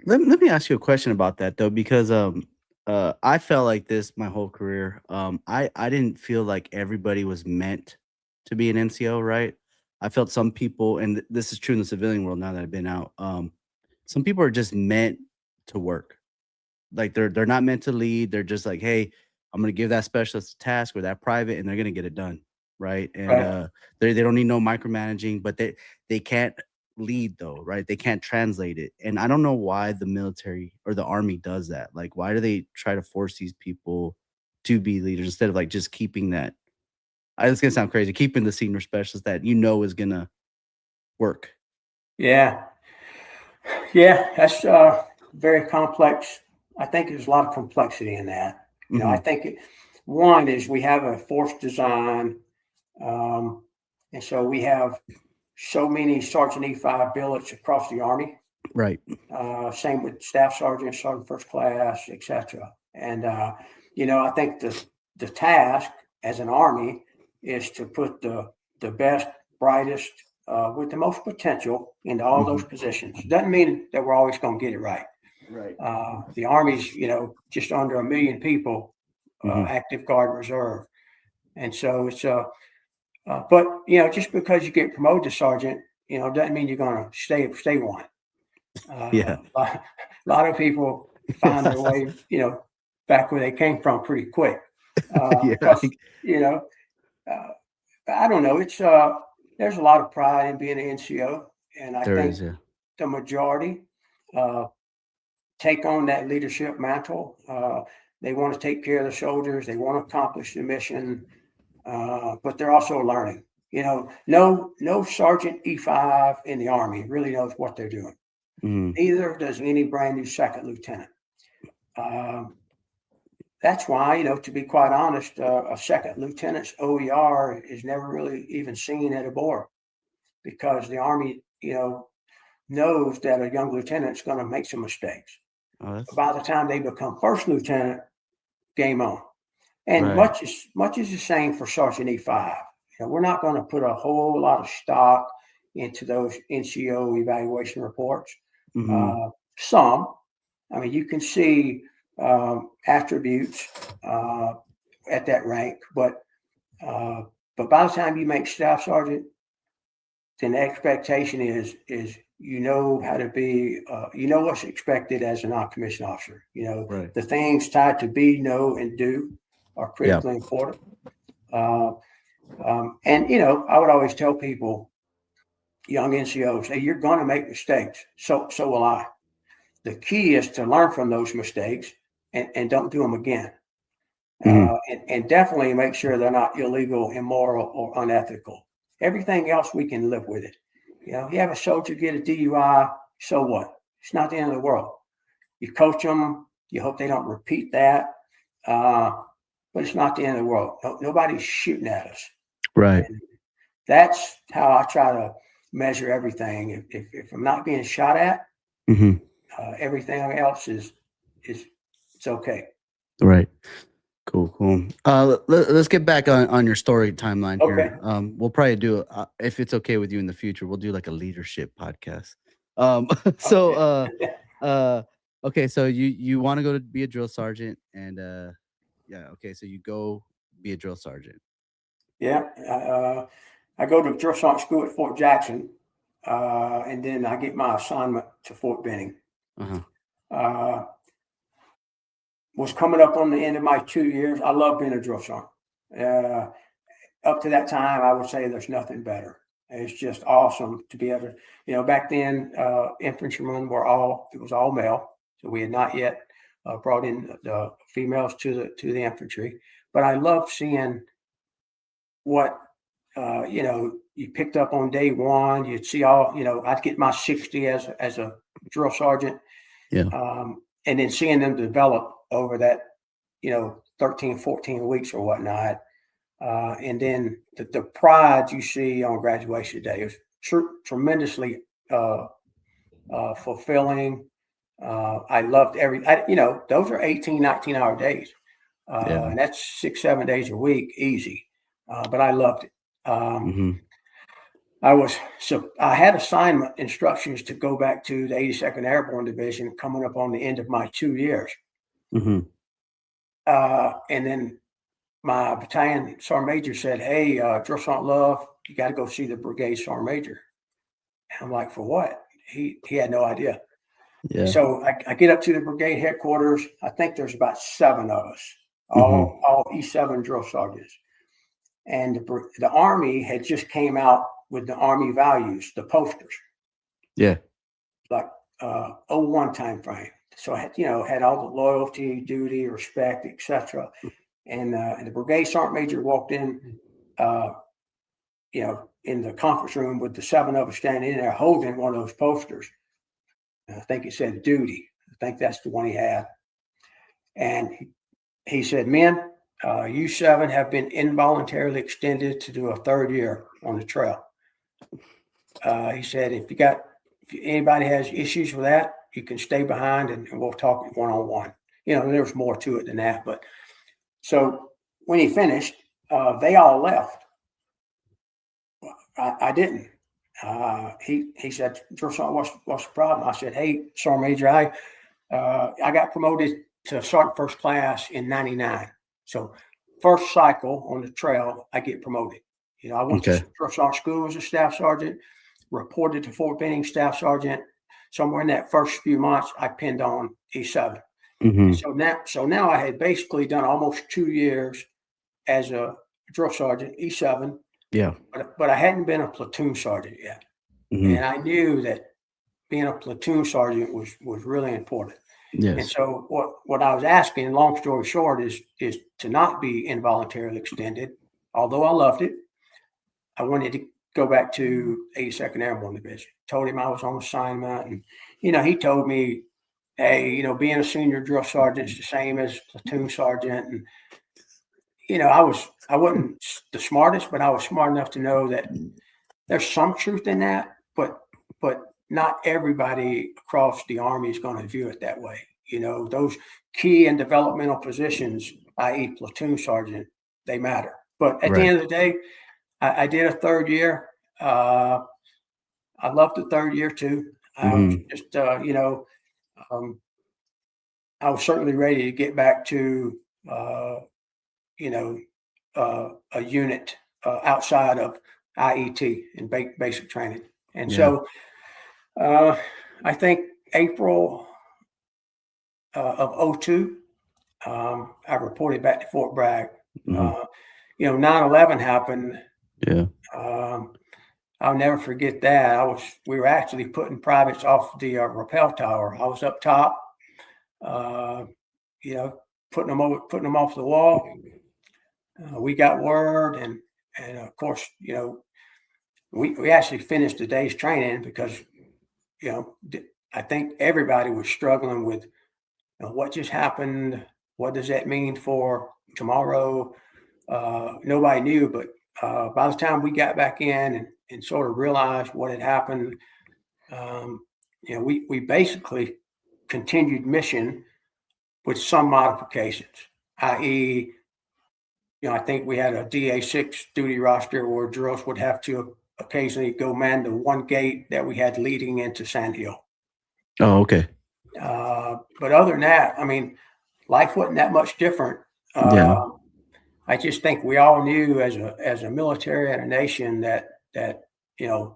Let me ask you a question about that though, because I felt like this my whole career. I didn't feel like everybody was meant to be an NCO, right? I felt some people, and this is true in the civilian world now that I've been out. Some people are just meant to work. Like they're not meant to lead. They're just like, hey, I'm gonna give that specialist a task or that private, and they're gonna get it done, right? And right, they don't need no micromanaging, but they can't lead though, right? They can't translate it, and I don't know why the military or the army does that. Like, why do they try to force these people to be leaders instead of like just keeping that? It's gonna sound crazy, keeping the senior specialist that is gonna work. yeah, yeah, that's very complex. I think there's a lot of complexity in that. I Hmm. think one is we have a force design, um, and so we have so many Sergeant E5 billets across the Army. Right. Same with staff sergeant, sergeant first class, etc. And I think the task as an Army is to put the best, brightest, with the most potential into all those Hmm. positions. Doesn't mean that we're always going to get it right. Right. The Army's, just under 1 million people, Hmm. active guard reserve, and so it's but just because you get promoted to sergeant, doesn't mean you're going to stay one. Yeah. A lot of people find their way, back where they came from pretty quick. Yeah. Because, you know, uh, I don't know. There's a lot of pride in being an NCO, and I There think is. Yeah. the majority uh, take on that leadership mantle. They want to take care of the soldiers. They want to accomplish the mission, but they're also learning. No Sergeant E5 in the Army really knows what they're doing. Hmm. Neither does any brand new second lieutenant. Um, that's why, to be quite honest, a second lieutenant's OER is never really even seen at a board because the Army, knows that a young lieutenant's going to make some mistakes. Oh, that's By the time they become first lieutenant, game on. And right. much is the same for Sergeant E5. We're not going to put a whole lot of stock into those NCO evaluation reports. Mhm. Uh, some, I mean, you can see attributes at that rank, uh, but by the time you make staff sergeant, then the expectation is how to be, what's expected as a non-commissioned officer. Right. The things tied to be, know, and do are Yeah. critically important. Uh, and I would always tell people, young NCOs, hey, you're going to make mistakes. So will I. The key is to learn from those mistakes and don't do them again. Mhm. And definitely make sure they're not illegal, immoral, or unethical. Everything else we can live with it. You have a soldier get a DUI, so what? It's not the end of the world. You coach them. You hope they don't repeat that. Uh, but it's not the end of the world. Nobody's shooting at us. Right. And that's how I try to measure everything. If I'm not being shot at, Mhm. everything else is it's okay. Right. Cool, cool. Let's get back on your story timeline Okay. here. We'll probably do, if it's okay with you in the future, we'll do like a leadership podcast. So, Okay. uh, okay, so you wanna go to be a drill sergeant and, yeah, okay, so you go be a drill sergeant. Yeah. I go to drill sergeant school at Fort Jackson, and then I get my assignment to Fort Benning. Uh-huh. Uh, was coming up on the end of my 2 years. I love being a drill sergeant. Uh, Up to that time, I would say there's nothing better. It's just awesome to be able to, back then, infantrymen it was all male. So we had not yet brought in the females to the infantry. But I loved seeing what, you picked up on day one. You'd see I'd get my 60 as a drill sergeant, Yeah. and then seeing them develop over that, 13, 14 weeks or whatnot. And then the pride you see on graduation day is tremendously fulfilling. I loved those are 18, 19-hour days. Yeah. And that's 6-7 days a week, easy. But I loved it. Mm-hmm. I had assignment instructions to go back to the 82nd Airborne Division coming up on the end of my 2 years. Mm-hmm. And then my battalion sergeant major said, "Hey, Drill Sergeant Love, you got to go see the brigade sergeant major." And I'm like, "For what?" He had no idea. Yeah. So I get up to the brigade headquarters. I think there's about 7 of us, Mm-hmm. all E7 drill sergeants. And the Army had just came out with the Army values, the posters, Yeah. like 01 time frame. So I had all the loyalty, duty, respect, etc. And the brigade sergeant major walked in, in the conference room with the 7 of us standing in there holding one of those posters. And I think it said duty. I think that's the one he had. And he said, "Men, you 7 have been involuntarily extended to do a 3rd year on the trail." He said, if anybody has issues with that, you can stay behind and we'll talk one-on-one. There's more to it than that. But so when he finished, they all left. I didn't. He said, "Drill Sergeant, what's the problem?" I said, "Hey, Sergeant Major, I got promoted to Sergeant First Class in '99. So first cycle on the trail, I get promoted. I went to Drill Sergeant School as a staff sergeant, reported to Fort Benning staff sergeant. Somewhere in that first few months, I pinned on E7. Mm-hmm. So now I had basically done almost 2 years as a drill sergeant, E7. Yeah. But I hadn't been a platoon sergeant yet. Mm-hmm. And I knew that being a platoon sergeant was really important. Yes. And so what I was asking, long story short, is to not be involuntarily extended. Although I loved it, I wanted to go back to 82nd Airborne Division. Told him I was on assignment, and he told me, "Hey, being a senior drill sergeant is the same as platoon sergeant." And I wasn't the smartest, but I was smart enough to know that there's some truth in that, but not everybody across the Army is going to view it that way. Those key and developmental positions, i.e. platoon sergeant, they matter. But at the end of the day, I did a 3rd year. I loved the 3rd year too. I was just, I was certainly ready to get back to, a unit outside of IET and basic training. And so I think April of 02, I reported back to Fort Bragg. 9/11 happened. Yeah. I'll never forget that. We were actually putting privates off the rappel tower. I was up top, putting them off the wall. We got word, and of course, we actually finished the day's training because, I think everybody was struggling with what just happened. What does that mean for tomorrow? Nobody knew, but by the time we got back in and sort of realized what had happened, we basically continued mission with some modifications, i.e., I think we had a DA6 duty roster where drills would have to occasionally go man the one gate that we had leading into Sand Hill. Oh, okay. But other than that, I mean, life wasn't that much different. I just think we all knew as a military and a nation that you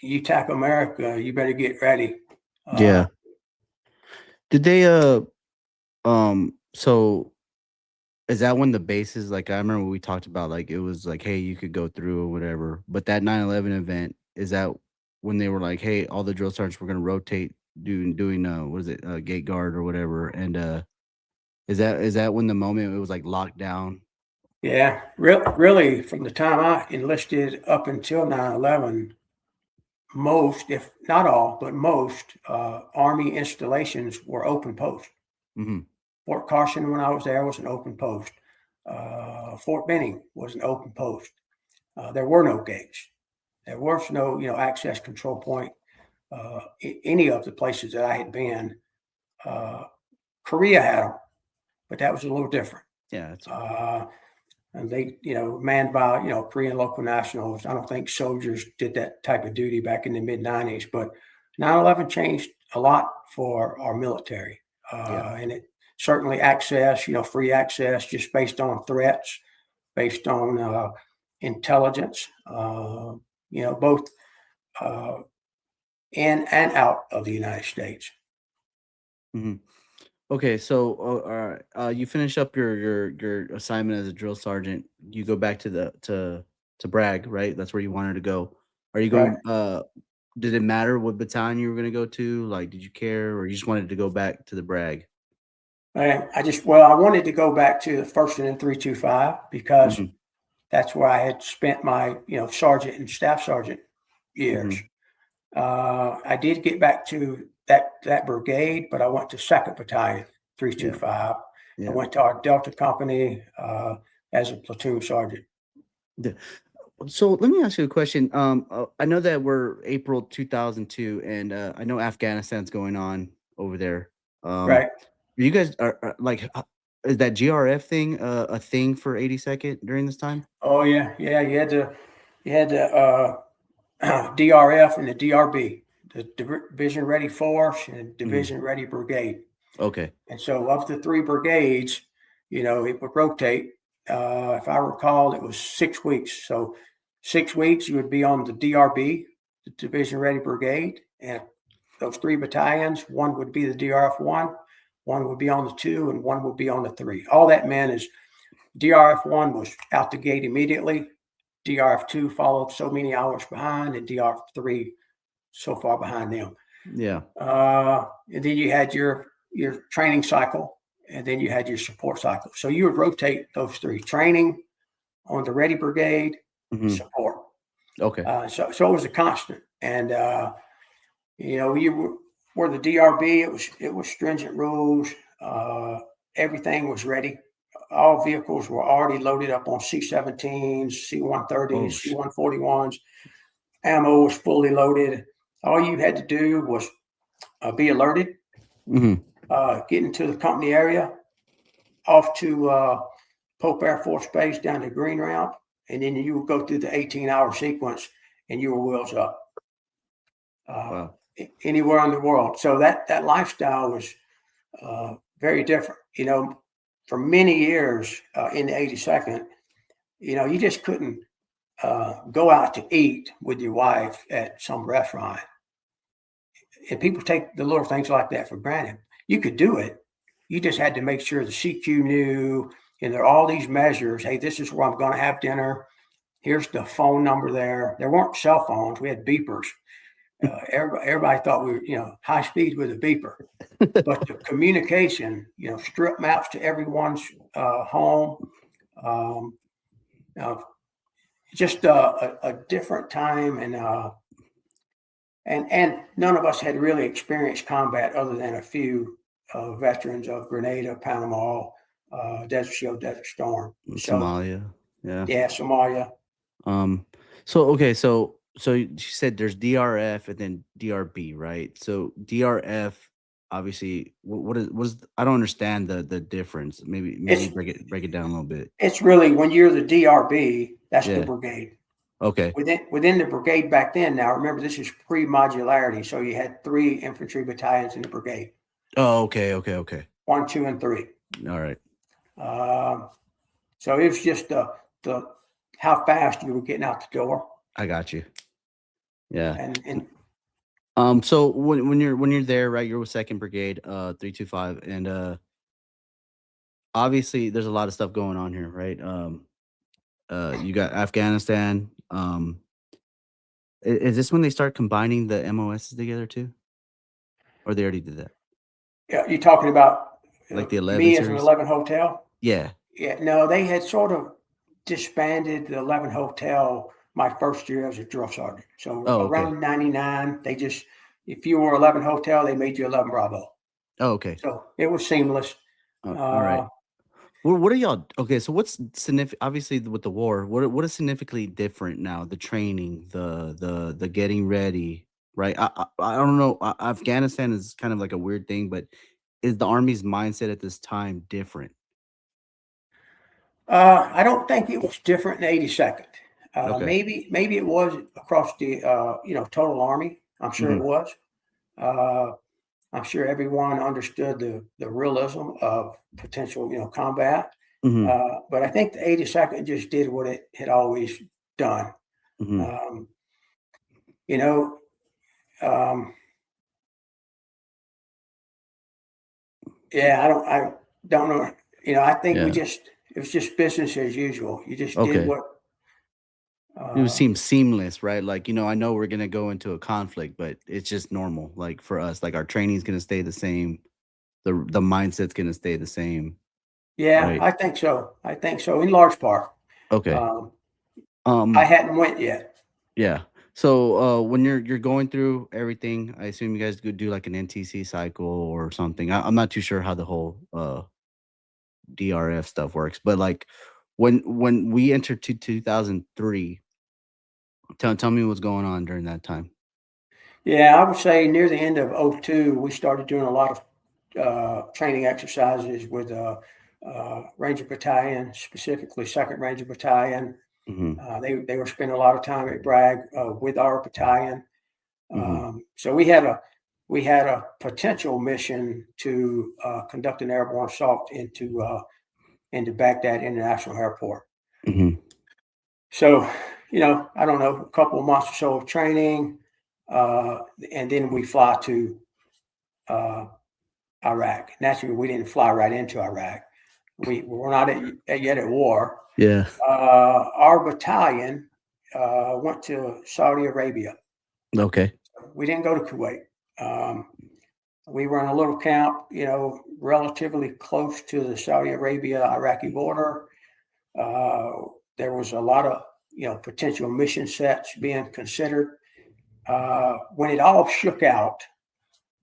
attack America, you better get ready. Did they so is that when the bases, like, I remember we talked about, like, it was like, hey, you could go through or whatever, but that 9/11 event, is that when they were like, hey, all the drill sergeants were going to rotate doing what is it, gate guard or whatever, and is that when the moment it was like locked down? Yeah, really, from the time I enlisted up until 9/11, most, if not all, but most Army installations were open post. Mm-hmm. Fort Carson, when I was there, was an open post. Fort Benning was an open post. There were no gates. There was no, access control point. Any of the places that I had been, Korea had them. but that was a little different. Yeah, that's And they, manned by, Korean local nationals. I don't think soldiers did that type of duty back in the mid 90s, but 9/11 changed a lot for our military. yeah. And it certainly access, free access just based on threats, based on intelligence, both uh, in and out of the United States. hmm Okay, so you finish up your assignment as a drill sergeant. You go back to to Bragg, right? That's where you wanted to go. Are you Right. going? Did it matter what battalion you were going to go to? Like, did you care, or you just wanted to go back to the Bragg? I wanted to go back to the first and then 325 because hmm that's where I had spent my, sergeant and staff sergeant years. hmm I did get back to that brigade, but I went to Second Battalion, Yeah, 325. I yeah. went to our Delta Company as a platoon sergeant. Yeah. So let me ask you a question. I know that we're April 2002, and I know Afghanistan's going on over there. Right. You guys are like, is that GRF thing a thing for 82nd during this time? Oh yeah, yeah. You had the DRF and the DRB, the Division Ready Force and hmm Division Ready Brigade. Okay. And so of the three brigades, it would rotate. If I recall, it was 6 weeks. So 6 weeks, you would be on the DRB, the Division Ready Brigade, and those three battalions, one would be the DRF one would be on the two, and one would be on the three. All that meant is DRF one was out the gate immediately. DRF two followed so many hours behind, and DRF three so far behind them. Yeah. And then you had your training cycle, and then you had your support cycle. So you would rotate those three: training on the Ready Brigade, hmm support. Okay. So it was a constant, and you were the DRB. It was stringent rules. Everything was ready. All vehicles were already loaded up on C-17s, C-130s, Oh, C-141s. Ammo was fully loaded. All you had to do was be alerted, hmm get into the company area, off to Pope Air Force Base down to Green Route, and then you would go through the 18-hour sequence, and you were wheels up uh, wow. anywhere in the world. So that lifestyle was very different. For many years in the 82nd, you just couldn't go out to eat with your wife at some restaurant. And people take the little things like that for granted. You could do it. You just had to make sure the CQ knew, and there are all these measures. Hey, this is where I'm going to have dinner. Here's the phone number there. There weren't cell phones. We had beepers. Everybody thought we were, high speed with a beeper. But the communication, strip maps to everyone's home. Um, just a different time, and none of us had really experienced combat other than a few veterans of Grenada, Panama, Desert Shield, Desert Storm. So Somalia. Yeah. yeah, Somalia. Um, so okay, so you said there's DRF and then DRB, right? So DRF, obviously, what is I don't understand the difference. Maybe It's break it down a little bit. it's really when you're the DRB, that's the Yeah. brigade. Okay. Within the brigade back then. Now remember, this is pre-modularity, so you had three infantry battalions in the brigade: Oh, okay. 1, 2, and 3. All right. Um, so it was just the how fast you were getting out the door, I got you. Yeah. and So when you're there, right, you're with Second Brigade, 325, and obviously there's a lot of stuff going on here, right? You got Afghanistan. Is this when they start combining the MOSs together too? Or they already did that? yeah, you're talking about Like the 11 me as an series? 11 Hotel. Yeah. Yeah, no, they had sort of disbanded the 11 Hotel my first year as a drill sergeant. So Oh, okay. around 99, they just, if you were 11 Hotel, they made you 11 Bravo. Oh, okay. So it was seamless. All right. Uh, What are y'all okay, so what's significant obviously with the war, what is significantly different now? The training, the getting ready, right? I don't know. Afghanistan is kind of like a weird thing, but is the Army's mindset at this time different? I don't think it was different in 82nd. Okay. Maybe it was across the total Army. I'm sure it was. I'm sure everyone understood the realism of potential combat. But I think the 82nd just did what it had always done. You know, yeah, I don't know. I think it was just business as usual. You just did what. It would seem seamless, right? Like, I know we're gonna go into a conflict, but it's just normal. Like for us, like our training's gonna stay the same. The mindset's gonna stay the same. Yeah, right? I think so. I think so in large part. Okay. I hadn't went yet. Yeah. So when you're going through everything, I assume you guys could do like an NTC cycle or something. I'm not too sure how the whole DRF stuff works, but like when we entered to 2003, tell me what's going on during that time. Yeah, I would say near the end of '02, we started doing a lot of training exercises with Ranger Battalion, specifically 2nd Ranger Battalion. They were spending a lot of time at Bragg with our battalion. So we had a potential mission to conduct an airborne assault into Baghdad International Airport. So, I don't know, a couple of months or so of training, and then we fly to Iraq. Naturally, we didn't fly right into Iraq. We were not yet at war. Yeah. Our battalion went to Saudi Arabia. Okay. We didn't go to Kuwait. We were in a little camp, relatively close to the Saudi Arabia-Iraqi border. There was a lot of, potential mission sets being considered. When it all shook out,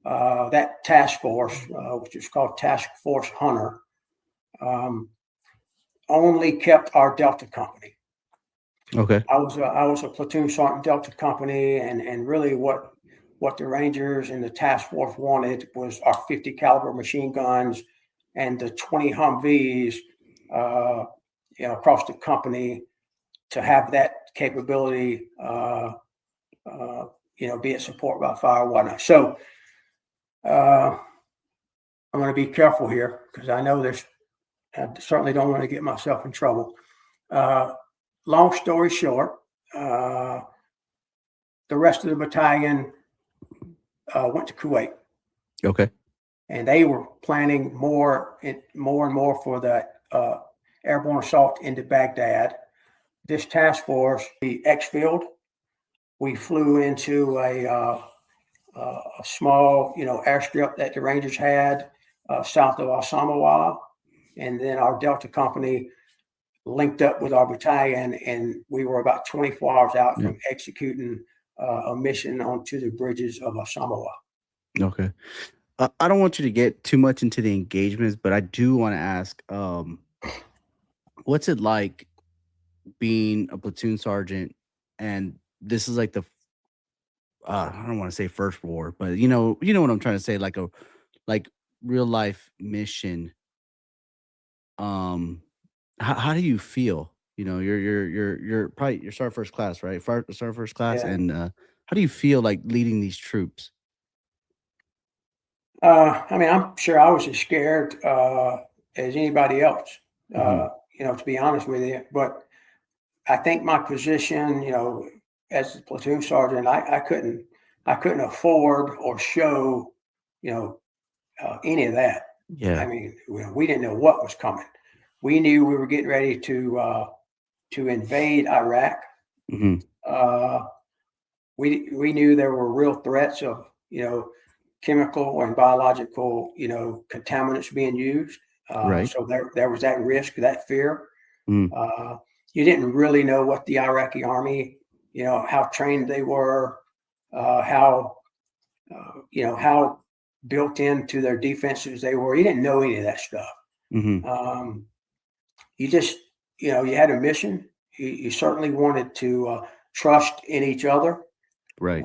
that task force, which is called Task Force Hunter, only kept our Delta Company. Okay. I was a platoon sergeant Delta Company, and really what the Rangers and the task force wanted was our 50 caliber machine guns and the 20 Humvees, across the company to have that capability, be it support by fire or whatnot. So I'm going to be careful here because I know I certainly don't want to get myself in trouble. Long story short, the rest of the battalion went to Kuwait. Okay. And they were planning more and more for the airborne assault into Baghdad. This task force, the X-Field, we flew into a small, airstrip that the Rangers had south of Osamawa, and then our Delta Company linked up with our battalion, and we were about 24 hours out from executing a mission onto the bridges of Osamawa. Okay. I don't want you to get too much into the engagements, but I do want to ask, what's it like being a platoon sergeant? And this is like the, I don't want to say first war, but you know what I'm trying to say, like real life mission. How do you feel? You're probably you're sergeant first class, right? Sergeant first class, Yeah. and how do you feel like leading these troops? I'm sure I was as scared as anybody else, to be honest with you. But I think my position, as a platoon sergeant, I couldn't afford or show, any of that. Yeah. I mean, we didn't know what was coming. We knew we were getting ready to invade Iraq. We knew there were real threats of, chemical and biological, contaminants being used. Right. So there was that risk, that fear. You didn't really know what the Iraqi army, how trained they were, how built into their defenses they were. You didn't know any of that stuff. You just, you had a mission. You certainly wanted to trust in each other. Right.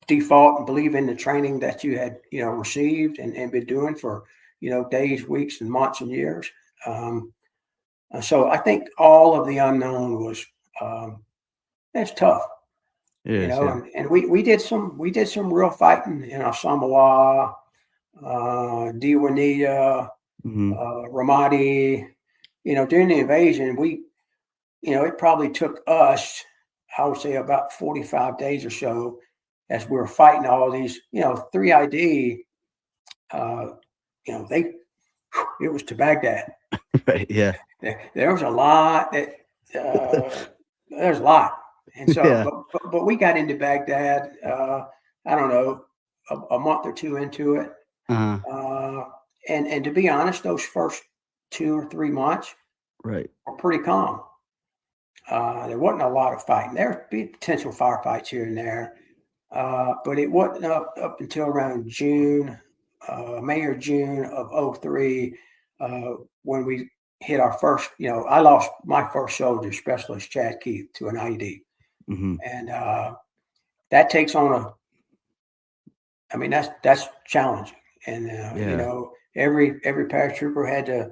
default and believe in the training that you had, received and been doing for, days, weeks, and months and years. So I think all of the unknown was it's tough, It is, yeah. and we did some real fighting in our Samoa, Diwania, Ramadi. During the invasion, it probably took us, I would say, about 45 days or so as we were fighting all these, 3ID. It was to Baghdad. Right, yeah. There was a lot there's a lot. And so, Yeah. but we got into Baghdad, I don't know, a month or two into it. And to be honest, those first 2 or 3 months Right. were pretty calm. There wasn't a lot of fighting. There would be potential firefights here and there, but it wasn't up until around May or June of 2003, when we hit our first, I lost my first soldier, Specialist Chad Keith, to an IED. And that takes on that's challenging. And, every paratrooper had to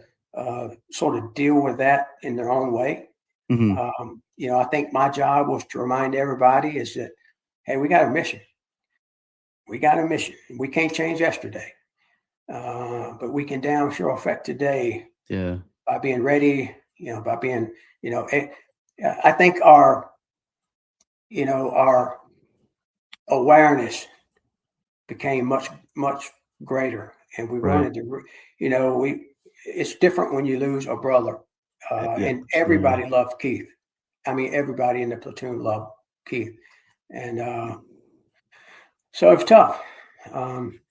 sort of deal with that in their own way. I think my job was to remind everybody is that, hey, we got a mission. We got a mission. We can't change yesterday, but we can damn sure affect today. Yeah. By being ready, by being, I think our awareness became much, much greater, and we wanted to, it's different when you lose a brother, and everybody loved Keith. I mean, everybody in the platoon loved Keith, and so it's tough.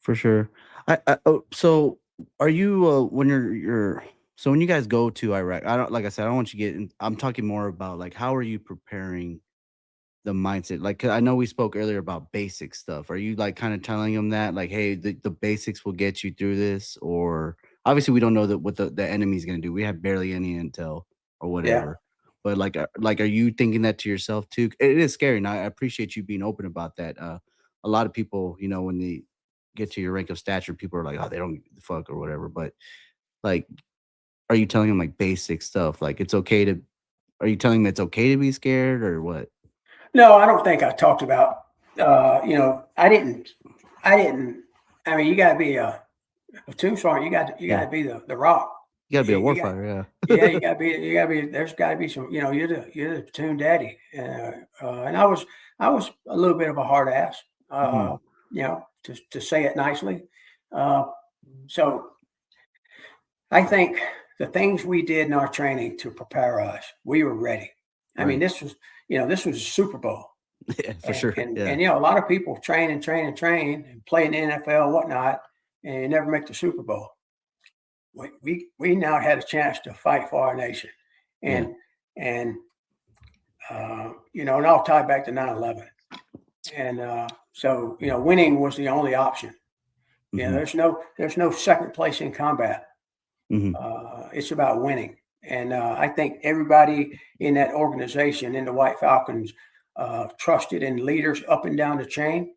For sure. So are you when so when you guys go to Iraq, like I said, I don't want you to get in, I'm talking more about like how are you preparing the mindset? Like 'cause I know we spoke earlier about basic stuff. Are you like kind of telling them that like, hey, the basics will get you through this? Or obviously we don't know what the enemy's gonna do. We have barely any intel or Yeah. whatever. But like are you thinking that to yourself too? It is scary, and I appreciate you being open about that. A lot of people, when they get to your rank of stature, people are like, oh, they don't give a fuck or whatever. But like, are you telling them like basic stuff? Like are you telling them it's okay to be scared or what? No, I don't think I talked about. I didn't. I mean, you got to be a platoon sergeant. You got to be the rock. You gotta be a You got, warfighter, yeah, you got to be. There's got to be some. You're the platoon daddy. And I was a little bit of a hard ass. To say it nicely. So I think the things we did in our training to prepare us, we were ready. I mean, this was a Super Bowl. Yeah, for sure. And Yeah. a lot of people train and play in the NFL and whatnot, and never make the Super Bowl. We now had a chance to fight for our nation, and and I'll tie back to 9/11, and so winning was the only option. There's no second place in combat. It's about winning. And I think everybody in that organization, in the White Falcons, trusted in leaders up and down the chain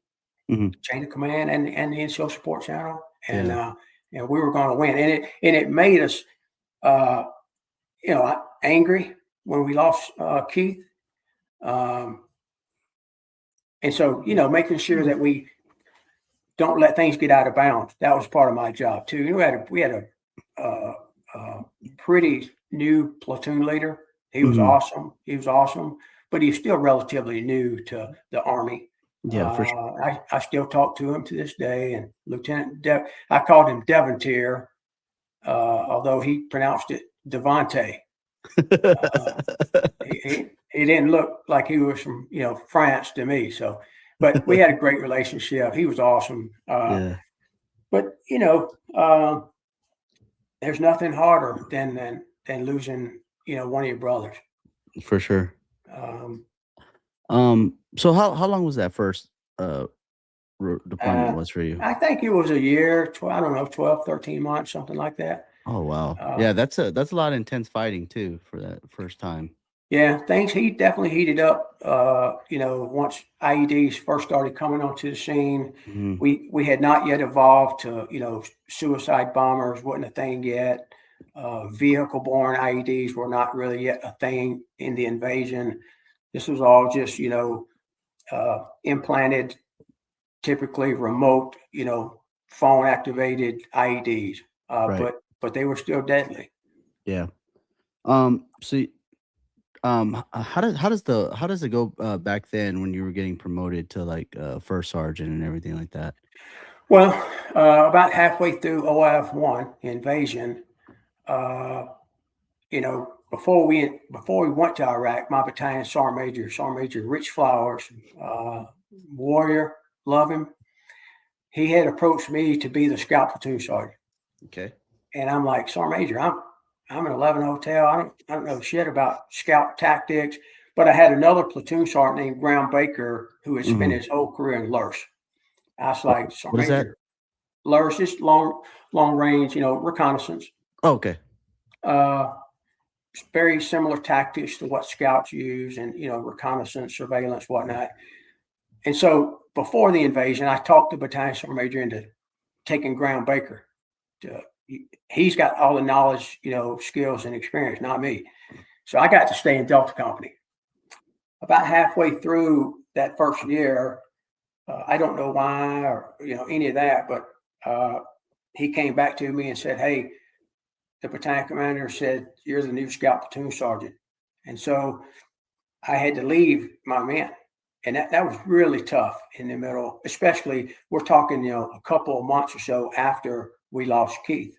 of command, and the NCO support channel, and we were going to win. And it made us, angry when we lost Keith, and so making sure that we don't let things get out of bounds. That was part of my job too. We had a pretty new platoon leader. He was awesome. But he's still relatively new to the Army. Yeah, for sure. I still talk to him to this day. And I called him Devontier, although he pronounced it Devante. He didn't look like he was from France to me. So, but we had a great relationship. He was awesome. But there's nothing harder than losing one of your brothers. For sure. So how long was that first deployment was for you? I think it was a year, 12, 13 months, something like that. Oh wow. Yeah, that's a lot of intense fighting too for that first time. Yeah, things definitely heated up. Once IEDs first started coming onto the scene, Mhm. we had not yet evolved to, suicide bombers wasn't a thing yet. Vehicle-borne IEDs were not really yet a thing in the invasion. This was all just, implanted, typically remote, phone-activated IEDs, Right. but they were still deadly. Yeah. So how does it go back then when you were getting promoted to like first sergeant and everything like that? Well, about halfway through OF1 invasion, uh, before we went to Iraq, my battalion Sergeant Major Rich Flowers, uh, warrior, love him. He had approached me to be the scout platoon sergeant, Okay. and I'm like, Sergeant Major, I'm in 11 Hotel. I don't know shit about scout tactics, but I had another platoon sergeant named Graham Baker who had spent Hmm. his whole career in LURS. I was What like, what Sergeant is that? Major, LURS is long range, reconnaissance. Oh, okay. Uh, very similar tactics to what scouts use and, reconnaissance, surveillance, whatnot. And so before the invasion, I talked the battalion sergeant major into taking Graham Baker. To, he's got all the knowledge, skills and experience, not me. So I got to stay in Delta Company. About halfway through that first year, I don't know why or, any of that, but he came back to me and said, hey, the battalion commander said, you're the new scout platoon sergeant. And so I had to leave my men. And that was really tough in the middle, especially we're talking, a couple of months or so after we lost Keith.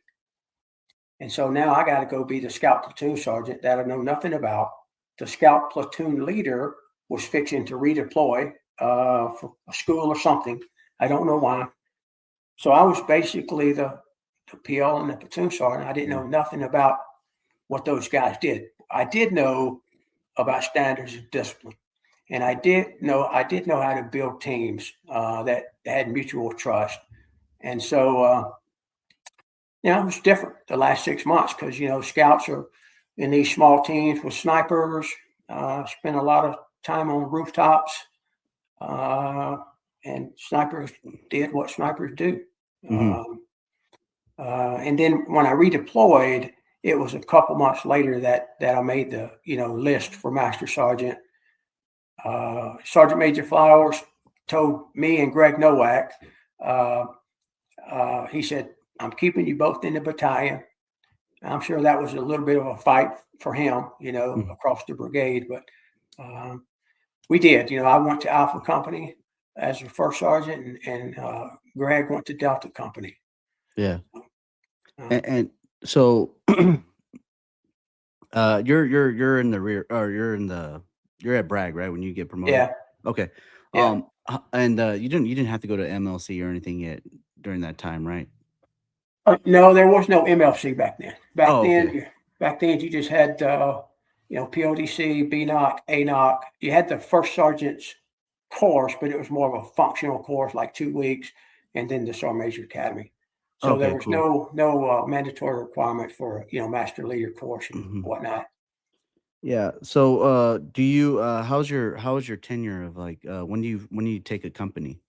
And so now I got to go be the scout platoon sergeant that I know nothing about. The scout platoon leader was fixing to redeploy for a school or something. I don't know why. So I was basically the PL and the platoon sergeant. I didn't know nothing about what those guys did. I did know about standards of discipline. And I did know how to build teams that had mutual trust. And so, it was different the last 6 months because, scouts are in these small teams with snipers, spend a lot of time on rooftops, uh, and snipers did what snipers do. Hmm. Um, and then when I redeployed, it was a couple months later that I made the, list for Master Sergeant. Sergeant Major Flowers told me and Greg Nowak, uh, he said, I'm keeping you both in the battalion. I'm sure that was a little bit of a fight for him, across the brigade, but um, we did. I went to Alpha Company as a first sergeant, and Greg went to Delta Company. Yeah. Uh, And so you're in the rear, or you're at Bragg, right? When you get promoted. yeah, Okay. yeah. And you didn't have to go to MLC or anything yet during that time, right? No, there was no MLC back then. Oh, okay. Back then you just had, PODC, BNOC, ANOC. You had the first sergeant's course, but it was more of a functional course, like 2 weeks, and then the Sergeant Major Academy. So there Okay, was cool. no mandatory requirement for master leader course and Mhm. whatnot. Yeah. So, do you how's your tenure of like when do you take a company?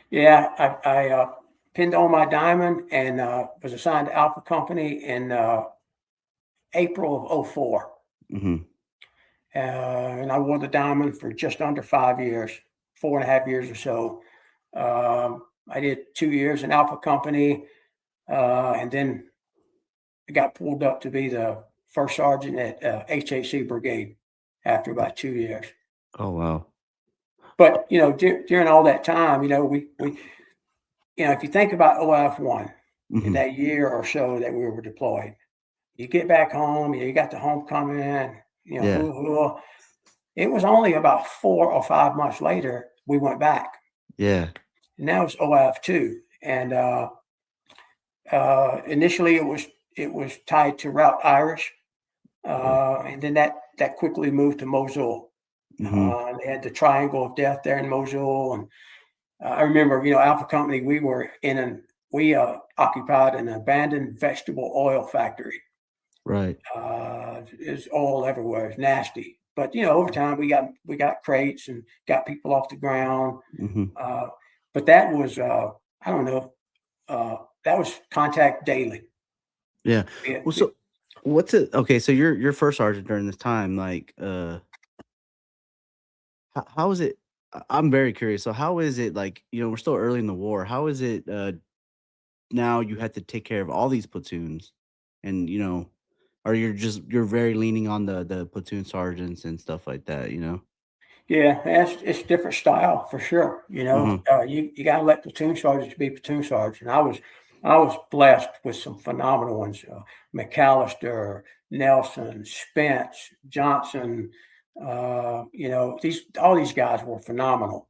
Yeah, I pinned on my diamond and was assigned to Alpha Company in April of '04. Hmm. And I wore the diamond for just under 5 years, 4.5 years or so. I did 2 years in Alpha Company, and then I got pulled up to be the first sergeant at HAC Brigade after about 2 years. Oh wow. But during all that time, we if you think about OF1 in Hmm. that year or so that we were deployed, you get back home, you got the homecoming, Yeah. hoo. It was only about 4 or 5 months later we went back, Yeah. and now it's OF2. And initially it was tied to Route Irish, Right. and then that quickly moved to Mosul. Hmm. They had the Triangle of Death there in Mosul, and I remember, Alpha Company. We occupied an abandoned vegetable oil factory. Right. There's oil everywhere. It's nasty. But over time we got crates and got people off the ground. Mm-hmm. But that was I don't know. That was contact daily. Yeah. Yeah, Well, so what's it? Okay, so you're first sergeant during this time. Like, how is it? I'm very curious. So how is it like? We're still early in the war. How is it now? You have to take care of all these platoons, and or you're very leaning on the platoon sergeants and stuff like that. yeah, it's different style for sure. Mm-hmm. You got to let platoon sergeants be platoon sergeants. I was blessed with some phenomenal ones: McAllister, Nelson, Spence, Johnson. All these guys were phenomenal.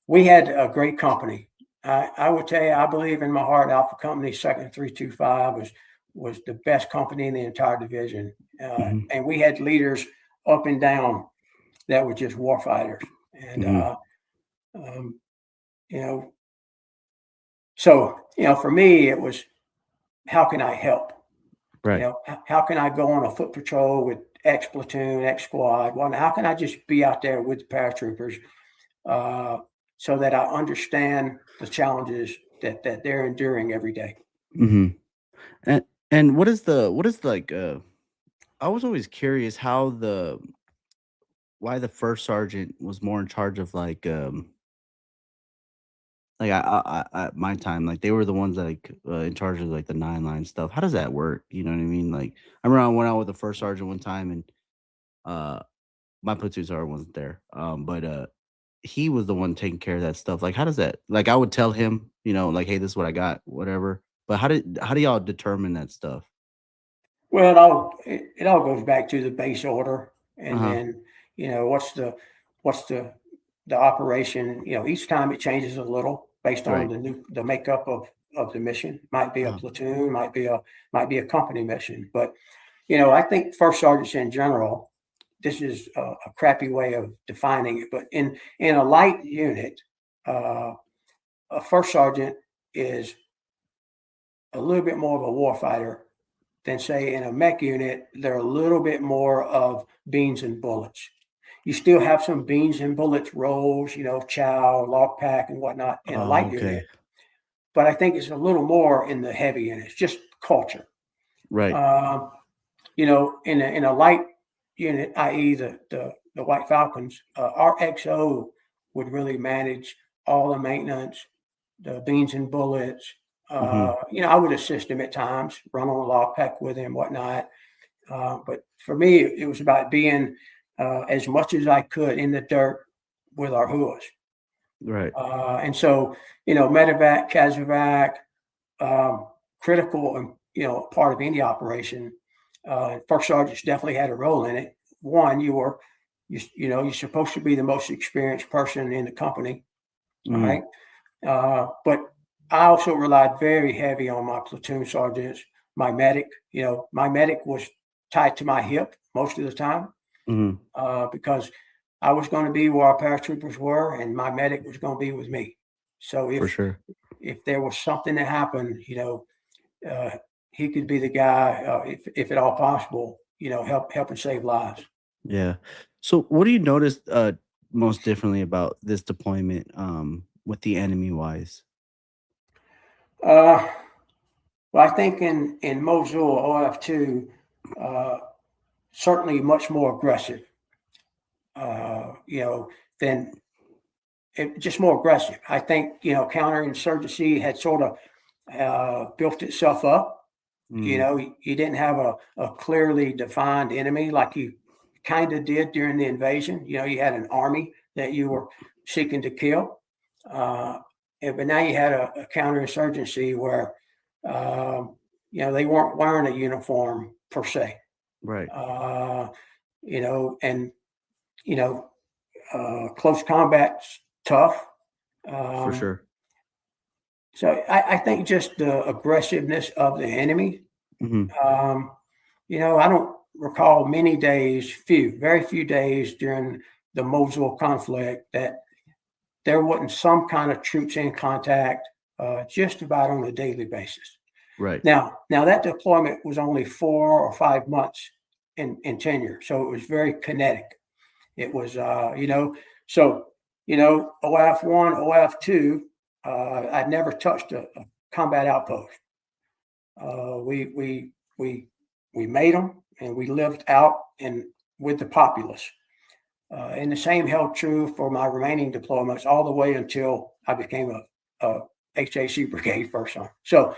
We had a great company. I would tell you, I believe in my heart, Alpha Company Second 325 was the best company in the entire division, Mm-hmm. and we had leaders up and down that were just war fighters. And, Mm-hmm. um, you know, so, for me, it was, how can I help? Right. How can I go on a foot patrol with X platoon, X squad? Well, how can I just be out there with the paratroopers so that I understand the challenges that they're enduring every day? Mm-hmm. And what is like? I was always curious why the first sergeant was more in charge of like at my time, like they were the ones that in charge of like the 9 line stuff. How does that work? You know what I mean? Like I remember I went out with the first sergeant one time and uh my platoon sergeant wasn't there. But he was the one taking care of that stuff. Like how does that like I would tell him, like, hey, this is what I got, whatever. But how do y'all determine that stuff? Well, it all goes back to the base order, and Uh-huh. then what's the operation. Each time it changes a little based on Right. the makeup of the mission. Might be a Uh-huh. platoon, might be a company mission. But I think first sergeants in general. This is a crappy way of defining it, but in a light unit, uh, a first sergeant is a little bit more of a warfighter than say in a mech unit. They're a little bit more of beans and bullets. You still have some beans and bullets roles, chow, log pack, and whatnot in a Oh, light okay. unit. But I think it's a little more in the heavy units, just culture. Right. Um, in a light unit, i.e., the White Falcons, our XO would really manage all the maintenance, the beans and bullets. Mm-hmm. I would assist him at times, run on a log pack with him, whatnot. But for me, it was about being as much as I could in the dirt with our HUAs. Right. And so, medevac, casevac, critical, and part of any operation. First sergeants definitely had a role in it. One, you're supposed to be the most experienced person in the company, all Mm-hmm. right. But I also relied very heavy on my platoon sergeants, my medic. My medic was tied to my hip most of the time Mm-hmm. because I was going to be where our paratroopers were, and my medic was going to be with me. So For if sure. if there was something that happened, uh, he could be the guy, if at all possible, help and save lives. Yeah. So what do you notice most differently about this deployment with the enemy wise? Uh, well, I think in Mosul, OF2, uh, certainly much more aggressive. Than just more aggressive. I think counterinsurgency had sort of built itself up. Mm, You didn't have a clearly defined enemy like you kind of did during the invasion. You had an army that you were seeking to kill. Uh, but now you had a counterinsurgency where, they weren't wearing a uniform per se. right. Uh, and, you know, close combat's tough. For Um, sure. so I think just the aggressiveness of the enemy. Hmm. Um, I don't recall many days, very few days during the Mosul conflict that there wasn't some kind of troops in contact just about on a daily basis. Right. Now that deployment was only 4 or 5 months in tenure, so it was very kinetic. It was, so, OAF 1, OAF 2, I'd never touched a combat outpost. We made them and we lived out with the populace. And the same held true for my remaining deployments all the way until I became a HAC brigade first sergeant. So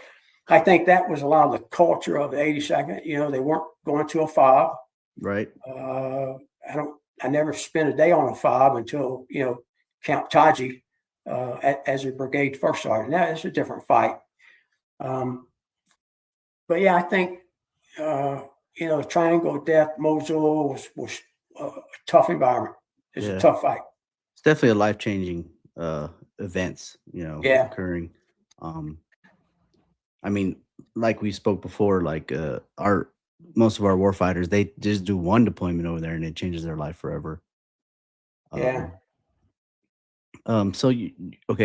I think that was a lot of the culture of the 82nd. They weren't going to a fob. Right. I never spent a day on a fob until, Camp Taji as a brigade first sergeant. Now it's a different fight. But yeah, I think, Triangle of Death, Mosul was a tough environment. It's a tough fight. It's definitely a life-changing events, occurring. I mean, like we spoke before, like most of our warfighters, they just do one deployment over there and it changes their life forever. Yeah. So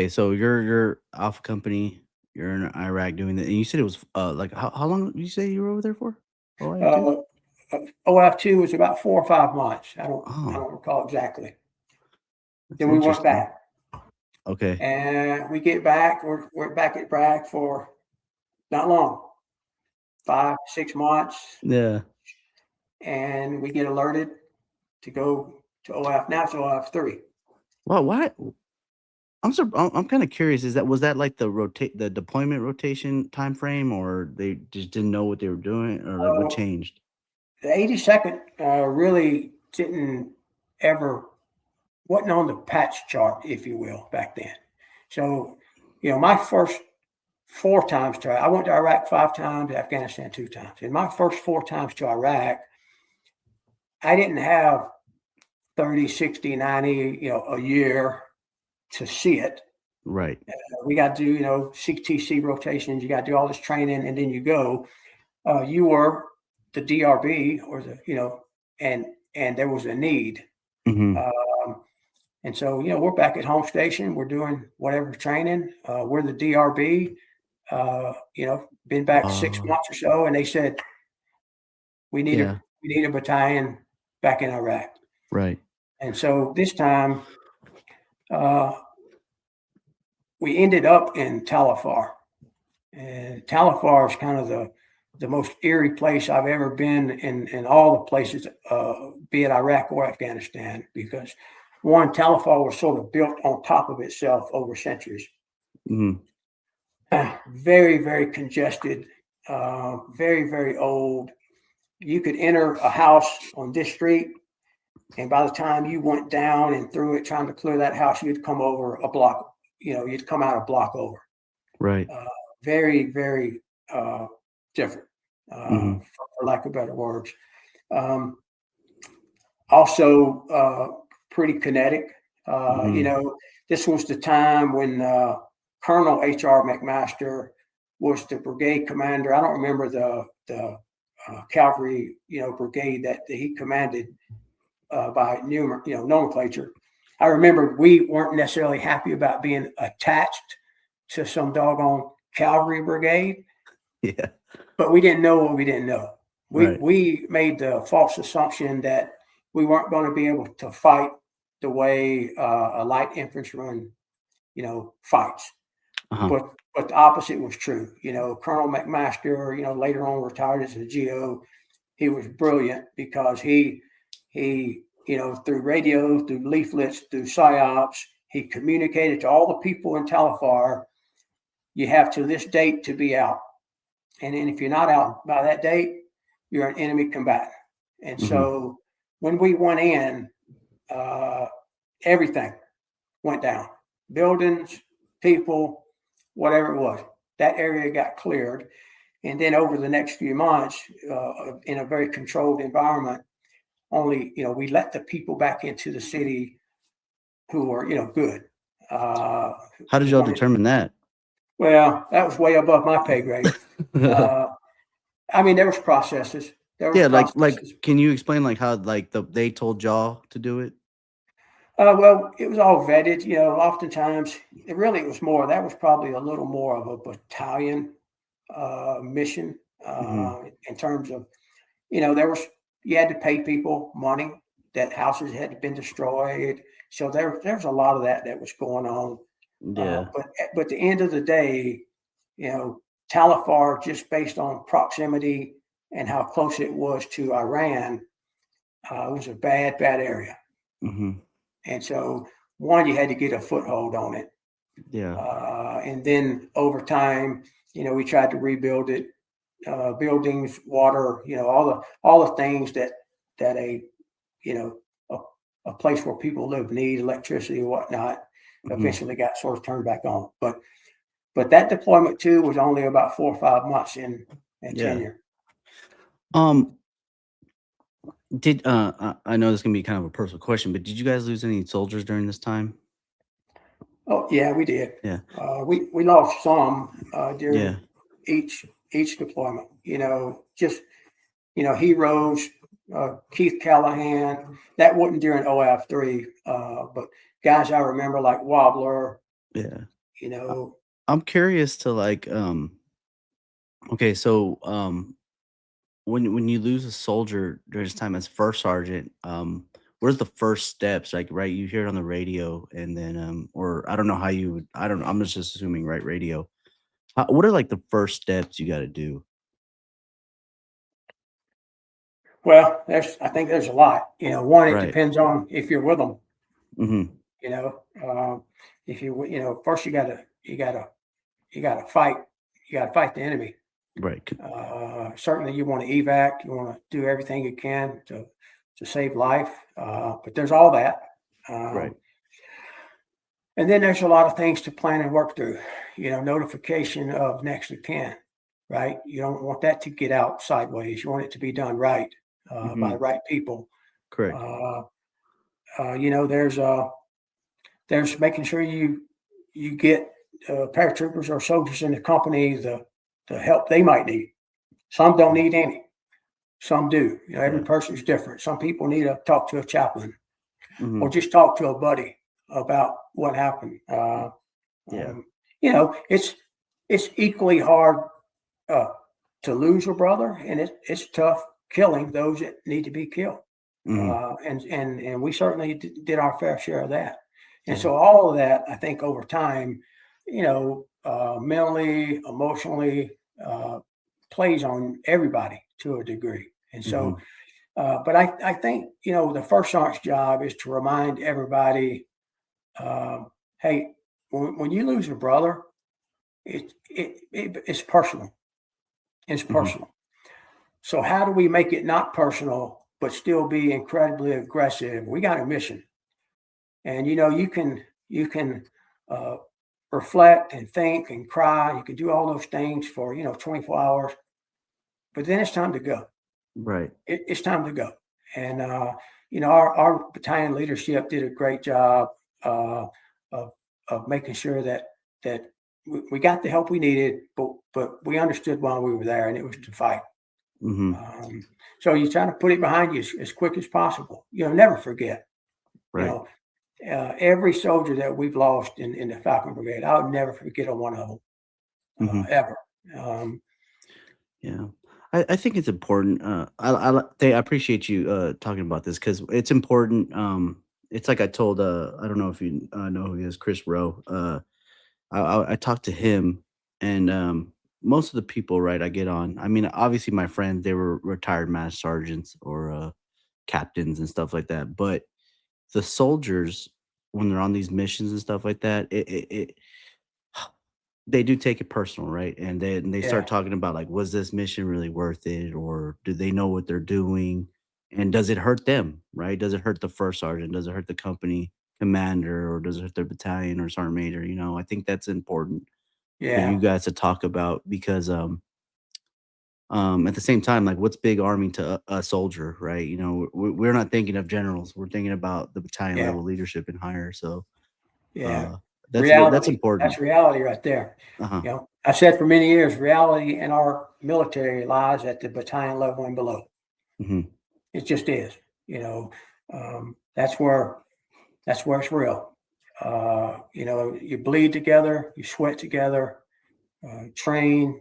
so you're Alpha Company, you're in Iraq doing that, and you said it was like how long did you say you were over there for? OF 2 was about 4 or 5 months. I don't Oh, recall exactly. that's Then we went interesting. back, Okay. and we get back. We're back at Bragg for not long, 5, 6 months, Yeah. and we get alerted to go to OF. Now it's OF 3. Well, why? I'm kind of curious. Was that like the deployment rotation time frame, or they just didn't know what they were doing, or like what changed? The 82nd really didn't ever wasn't on the patch chart, if you will, back then. So, my first 4 times I went to Iraq 5 times, Afghanistan 2 times. In my first 4 times to Iraq, I didn't have 30, 60, 90, a year to see it. Right. We got to do, CTC rotations. You got to do all this training, and then you go. You were the DRB or and there was a need. Mm-hmm. And so, we're back at home station. We're doing whatever training. We're the DRB. Been back 6 months or so, and they said we need a battalion back in Iraq. Right. And so this time, we ended up in Talafar. And Talafar is kind of the most eerie place I've ever been in all the places, be it Iraq or Afghanistan, because one, Talafar was sort of built on top of itself over centuries. Mm-hmm. Very, very congested, very, very old. You could enter a house on this street, and by the time you went down and through it trying to clear that house, you'd come over a block, you'd come out a block over. Right. Very, very different, Mm-hmm. for lack of better words. Also, pretty kinetic. Mm-hmm. This was the time when Colonel H.R. McMaster was the brigade commander. I don't remember the cavalry, brigade that he commanded by nomenclature. I remember we weren't necessarily happy about being attached to some doggone cavalry brigade. Yeah. But we didn't know what we didn't know. Right. We made the false assumption that we weren't going to be able to fight the way a light infantryman, fights. Uh-huh. But the opposite was true. Colonel McMaster, later on retired as a GO. He was brilliant because he through radio, through leaflets, through psyops, he communicated to all the people in Talafar, you have to this date to be out. And then if you're not out by that date, you're an enemy combatant. And so when we went in, everything went down. Buildings, people, whatever it was. That area got cleared. And then over the next few months, in a very controlled environment, only, we let the people back into the city who were, good. How did y'all determine that? Well, that was way above my pay grade. I mean, there was processes. Like, can you explain like how they told y'all to do it? Well, it was all vetted. Oftentimes, it was more. That was probably a little more of a battalion mission Mm-hmm. in terms of, you had to pay people money, that houses had been destroyed. So there's a lot of that was going on. Yeah. But at the end of the day, Talifar, just based on proximity and how close it was to Iran, was a bad area. Mm-hmm. And so, one, you had to get a foothold on it. Yeah. And then over time, we tried to rebuild it, buildings, water, all the things that a, a, a place where people live need, electricity and whatnot, Mm-hmm. eventually got sort of turned back on. But that deployment too was only about 4 or 5 months in Yeah. tenure. Um, I know this can be kind of a personal question, but did you guys lose any soldiers during this time? Oh yeah, we did. Yeah. We lost some Yeah. during each deployment. Just heroes. Keith Callahan. That wasn't during OF3, but guys I remember like Wobbler. Yeah. You I- know, I'm curious to like okay, so when you lose a soldier during this time as first sergeant, where's the first steps? Like, right, you hear it on the radio, and then or I don't know how you would. I don't know. I'm just assuming, right, radio. What are like the first steps you got to do? well, I think there's a lot. One, it Right. depends on if you're with them. Mm-hmm. You know, if first you gotta fight. You gotta fight the enemy. Right. Certainly, you want to evac. You want to do everything you can to save life. But there's all that. Right. Um, And then there's a lot of things to plan and work through. Notification of next of kin, right? You don't want that to get out sideways. You want it to be done right by the Mm-hmm. right people. Correct. Uh, there's making sure you get paratroopers or soldiers in the company the help they might need. Some don't need any. Some do. Every Yeah. person's different. Some people need to talk to a chaplain Mm-hmm. or just talk to a buddy about what happened. Yeah. Um, it's equally hard uh, to lose your brother, and it's tough killing those that need to be killed. Mm-hmm. And we certainly did our fair share of that. And Yeah. so all of that, I think, over time, mentally, emotionally, plays on everybody to a degree. And so, Mm-hmm. but I think the first sergeant's job is to remind everybody, hey, when you lose a brother, it's personal. It's Mm-hmm. personal. So how do we make it not personal but still be incredibly aggressive? We got a mission, and you can uh, reflect and think and cry. You can do all those things for 24 hours, but then it's time to go. Right. It's time to go. And our battalion leadership did a great job uh, of making sure that we got the help we needed, but we understood why we were there, and it was to fight. Mm-hmm. So you try to put it behind you as quick as possible. Never forget. You Right. know, every soldier that we've lost in the Falcon Brigade, I'll never forget a one of them Mm-hmm. ever. Um, Yeah. I think it's important. I appreciate you talking about this because it's important. It's like I told I don't know if you know who he is, Chris Rowe. I talked to him, and most of the people, right, I get on. I mean, obviously, my friends, they were retired master sergeants or captains and stuff like that. But the soldiers, when they're on these missions and stuff like that, they do take it personal, right? And then they yeah, start talking about like, was this mission really worth it, or do they know what they're doing, and does it hurt them, right? Does it hurt the first sergeant? Does it hurt the company commander, or does it hurt their battalion or sergeant major? I think that's important for you yeah, guys to talk about because at the same time, like what's big army to a soldier, right? We're not thinking of generals, we're thinking about the battalion yeah, level leadership and higher. So yeah. uh that's Reality. important. That's reality right there. Uh-huh. I said for many years, reality in our military lies at the battalion level and below. Hmm. It just is. You know, that's where it's real. You bleed together, you sweat together, train.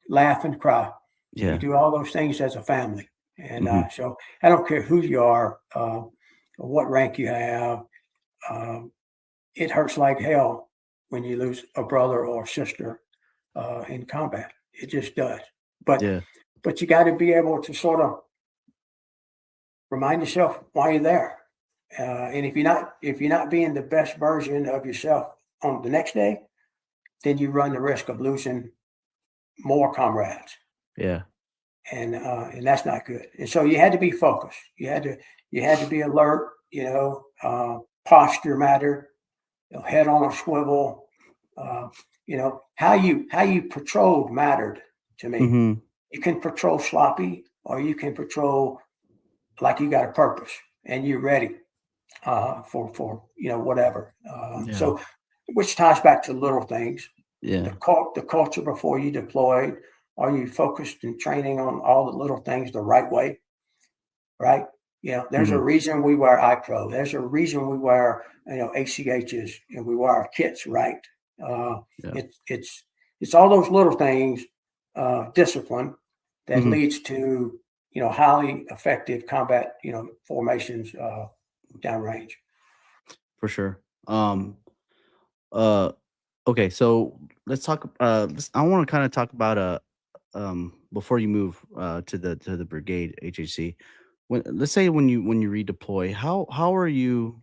laugh and cry. Yeah. You do all those things as a family. And Mhm. so I don't care who you are, or what rank you have. Um, it hurts like hell when you lose a brother or sister in combat. It just does. But Yeah. but you got to be able to sort of remind yourself why you're there. And if you're not being the best version of yourself on the next day, then you run the risk of losing more comrades, Yeah. and that's not good. And so you had to be focused. You had to be alert. Posture mattered. Head on a swivel. Uh, how you patrolled mattered to me. Mhm. You can patrol sloppy, or you can patrol like you got a purpose and you're ready for whatever. Yeah. So, which ties back to little things. Yeah. The culture before you deployed. Are you focused in training on all the little things the right way? Right? There's a Mhm. reason we wear IPRO. There's a reason we wear ACHs and we wear our kits right. Uh, Yeah. it's all those little things, discipline that Mhm. leads to highly effective combat formations downrange. For sure. Uh okay, so let's talk I want to kind of talk about before you move to the brigade HHC. When let's say when you redeploy, how are you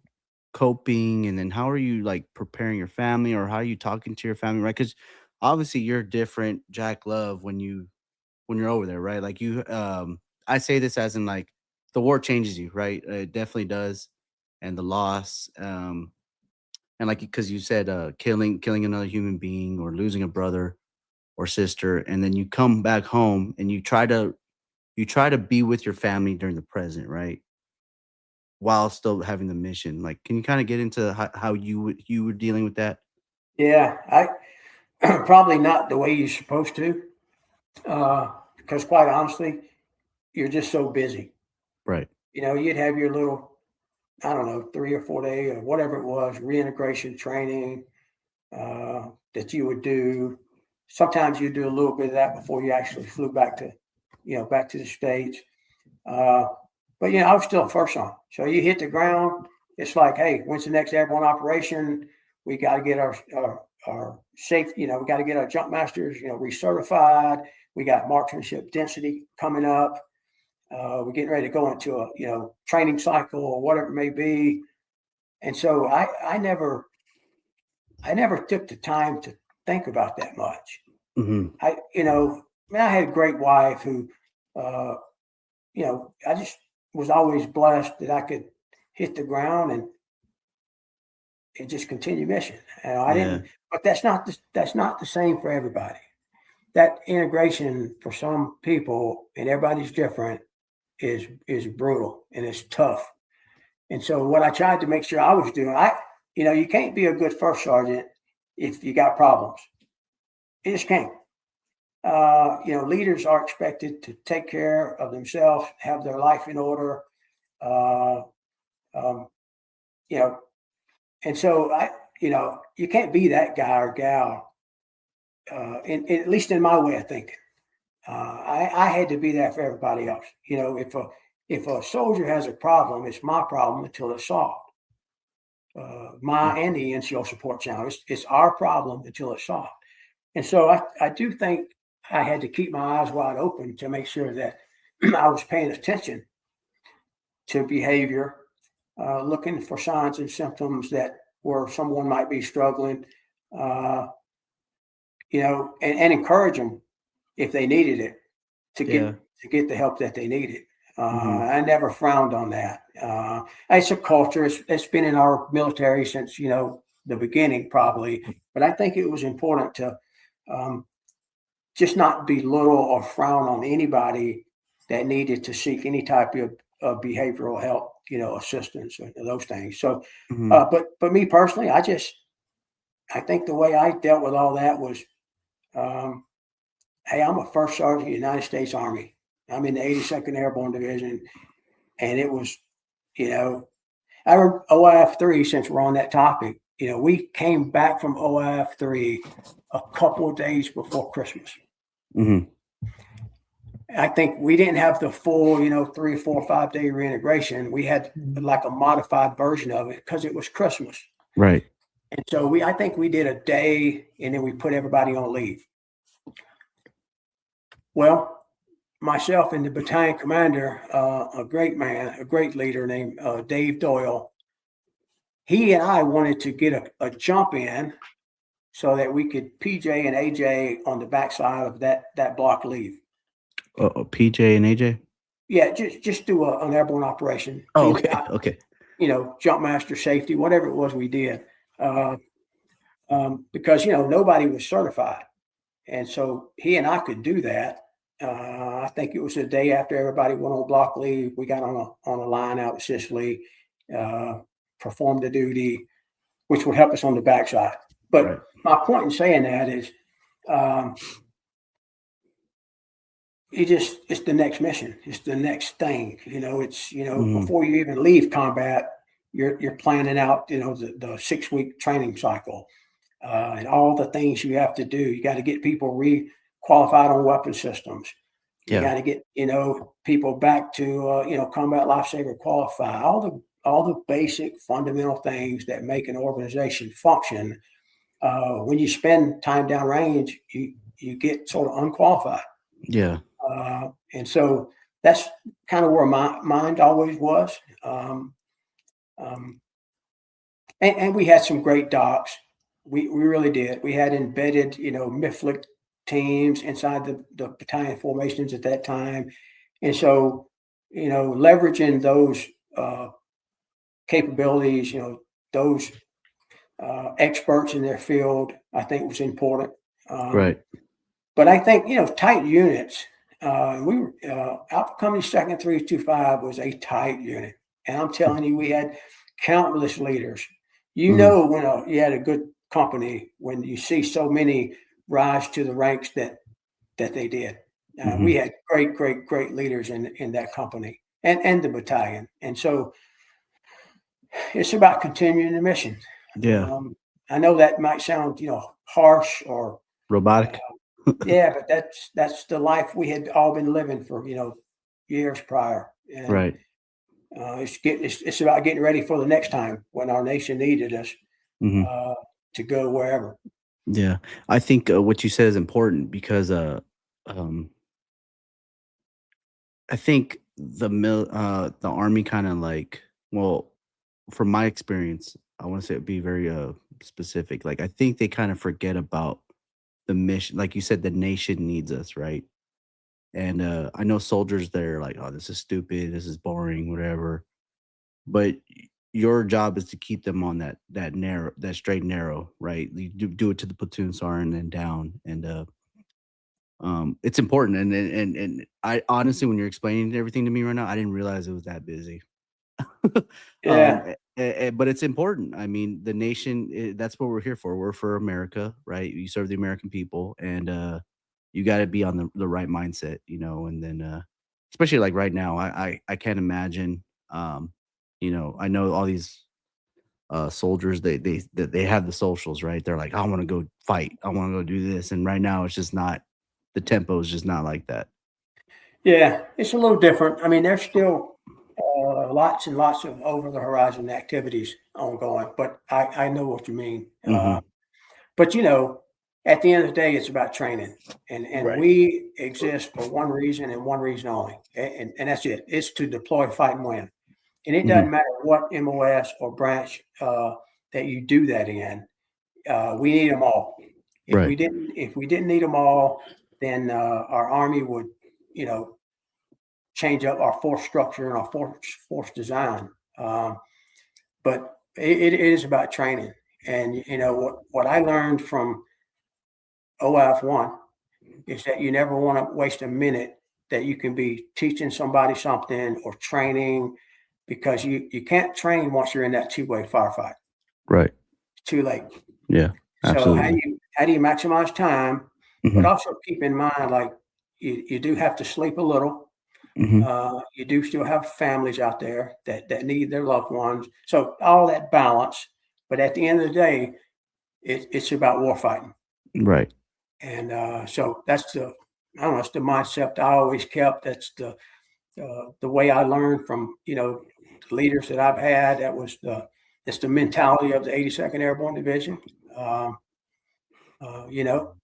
coping, and then how are you like preparing your family, or how are you talking to your family, right? Cuz obviously you're different Jack Love when you're over there, right? Like I say this as in like the war changes you, right? It definitely does. And the loss and like because you said killing another human being or losing a brother or sister, and then you come back home and you try to be with your family during the present, right? While still having the mission. Like, can you kind of get into how you were dealing with that? Yeah, I probably not the way you're supposed to, because quite honestly, you're just so busy. Right. You'd have your little, I don't know, 3 or 4 day or whatever it was, reintegration training that you would do. Sometimes you do a little bit of that before you actually flew back to the States. Uh, but I was still first on. So you hit the ground. It's like, hey, when's the next airborne operation? We got to get our safety. We got to get our jump masters, recertified. We got marksmanship density coming up. We're getting ready to go into a training cycle or whatever it may be. And so I never took the time to think about that much. Hmm. I had a great wife who, uh, I just was always blessed that I could hit the ground and just continue mission. I Yeah. didn't, but that's not the same for everybody. That integration for some people, and everybody's different, is brutal and it's tough. And so what I tried to make sure I was doing, you can't be a good first sergeant if you got problems. You just can't. Leaders are expected to take care of themselves, have their life in order. Uh, um, you know, and so you can't be that guy or gal. At least in my way of thinking, I had to be that for everybody else. If a soldier has a problem, it's my problem until it's solved. Yeah. My and the NCO support channel, it's our problem until it's solved. And so I do think I had to keep my eyes wide open to make sure that I was paying attention to behavior, looking for signs and symptoms that where someone might be struggling, uh, and encourage them if they needed it to Yeah. get the help that they needed. Hmm. I never frowned on that. It's a culture. It's been in our military since the beginning, probably. But I think it was important to um, just not belittle or frown on anybody that needed to seek any type of behavioral help, assistance or those things. So, Hmm. but me personally, I think the way I dealt with all that was, um, hey, I'm a first sergeant of the United States Army. I'm in the 82nd Airborne Division, and it was, you know, I remember OIF 3. Since we're on that topic, we came back from OIF 3 a couple of days before Christmas. Mhm. I think we didn't have the full, 3, 4, 5 day reintegration. We had like a modified version of it because it was Christmas. Right. And so I think we did a day and then we put everybody on leave. Well, myself and the battalion commander, a great man, a great leader named Dave Doyle, he and I wanted to get a jump in so that we could PJ and AJ on the backside of that block leave. PJ and AJ? Yeah, just do an airborne operation. Oh, okay. Okay. Jump master safety, whatever it was we did. Because, nobody was certified. And so he and I could do that. I think it was the day after everybody went on block leave. We got on a line out in Sicily, performed the duty, which would help us on the backside. But Right. my point in saying that is, it's the next mission. It's the next thing. Before you even leave combat, you're planning out, the 6-week training cycle. And all the things you have to do. You got to get people re-qualified on weapon systems. You got to get, people back to, combat lifesaver qualify. All the basic fundamental things that make an organization function. When you spend time downrange, you get sort of unqualified. Yeah. And so that's kind of where my mind always was. And we had some great docs. We really did. We had embedded, MIFLC teams inside the battalion formations at that time. And so, leveraging those capabilities, those experts in their field, I think was important. Right. But I think, tight units, Alpha Company 2nd 325 was a tight unit. And I'm telling you, we had countless leaders. When you had a good company, when you see so many rise to the ranks that they did. We had great leaders in that company and the battalion. And so it's about continuing the mission. Yeah. I know that might sound, harsh or robotic. Yeah, but that's the life we had all been living for, years prior. And Right. It's about getting ready for the next time when our nation needed us to go wherever. Yeah, I think what you said is important because I think the army kind of like, well, from my experience, I want to say be very specific. Like I think they kind of forget about the mission. Like you said, the nation needs us, right? And I know soldiers they're like, oh, this is stupid, this is boring, whatever. But your job is to keep them on that narrow, that straight and narrow, right? You do it to the platoon sergeant and down, and it's important. And I honestly, when you're explaining everything to me right now, I didn't realize it was that busy. Yeah. But it's important. I mean, the nation, that's what we're here for. We're for America, right? You serve the American people, and you got to be on the right mindset, and then especially like right now, I can't imagine. I know all these soldiers, they have the socials, right? They're like, I want to go fight, I want to go do this, and right now it's just not, the tempo is just not like that. Yeah, it's a little different. I mean, there's still lots and lots of over the horizon activities ongoing, but I know what you mean. But at the end of the day, it's about training, and Right. we exist for one reason and one reason only, and that's it. It's to deploy, fight, and win. And it doesn't matter what MOS or branch that you do that in. We need them all. If we Right. didn't need them all, then our Army would, change up our force structure and our force design. But it is about training. And what I learned from OF1 is that you never want to waste a minute that you can be teaching somebody something or training, because you can't train once you're in that two-way firefight. Right. It's too late. Yeah, So absolutely. how do you maximize time, but also keep in mind, like you do have to sleep a little. You do still have families out there that need their loved ones. So all that balance, but at the end of the day, it's about war fighting. Right. And so that's I don't know, it's the mindset I always kept. That's the way I learned from, the leaders that I've had. It's the mentality of the 82nd Airborne Division. Um, you know,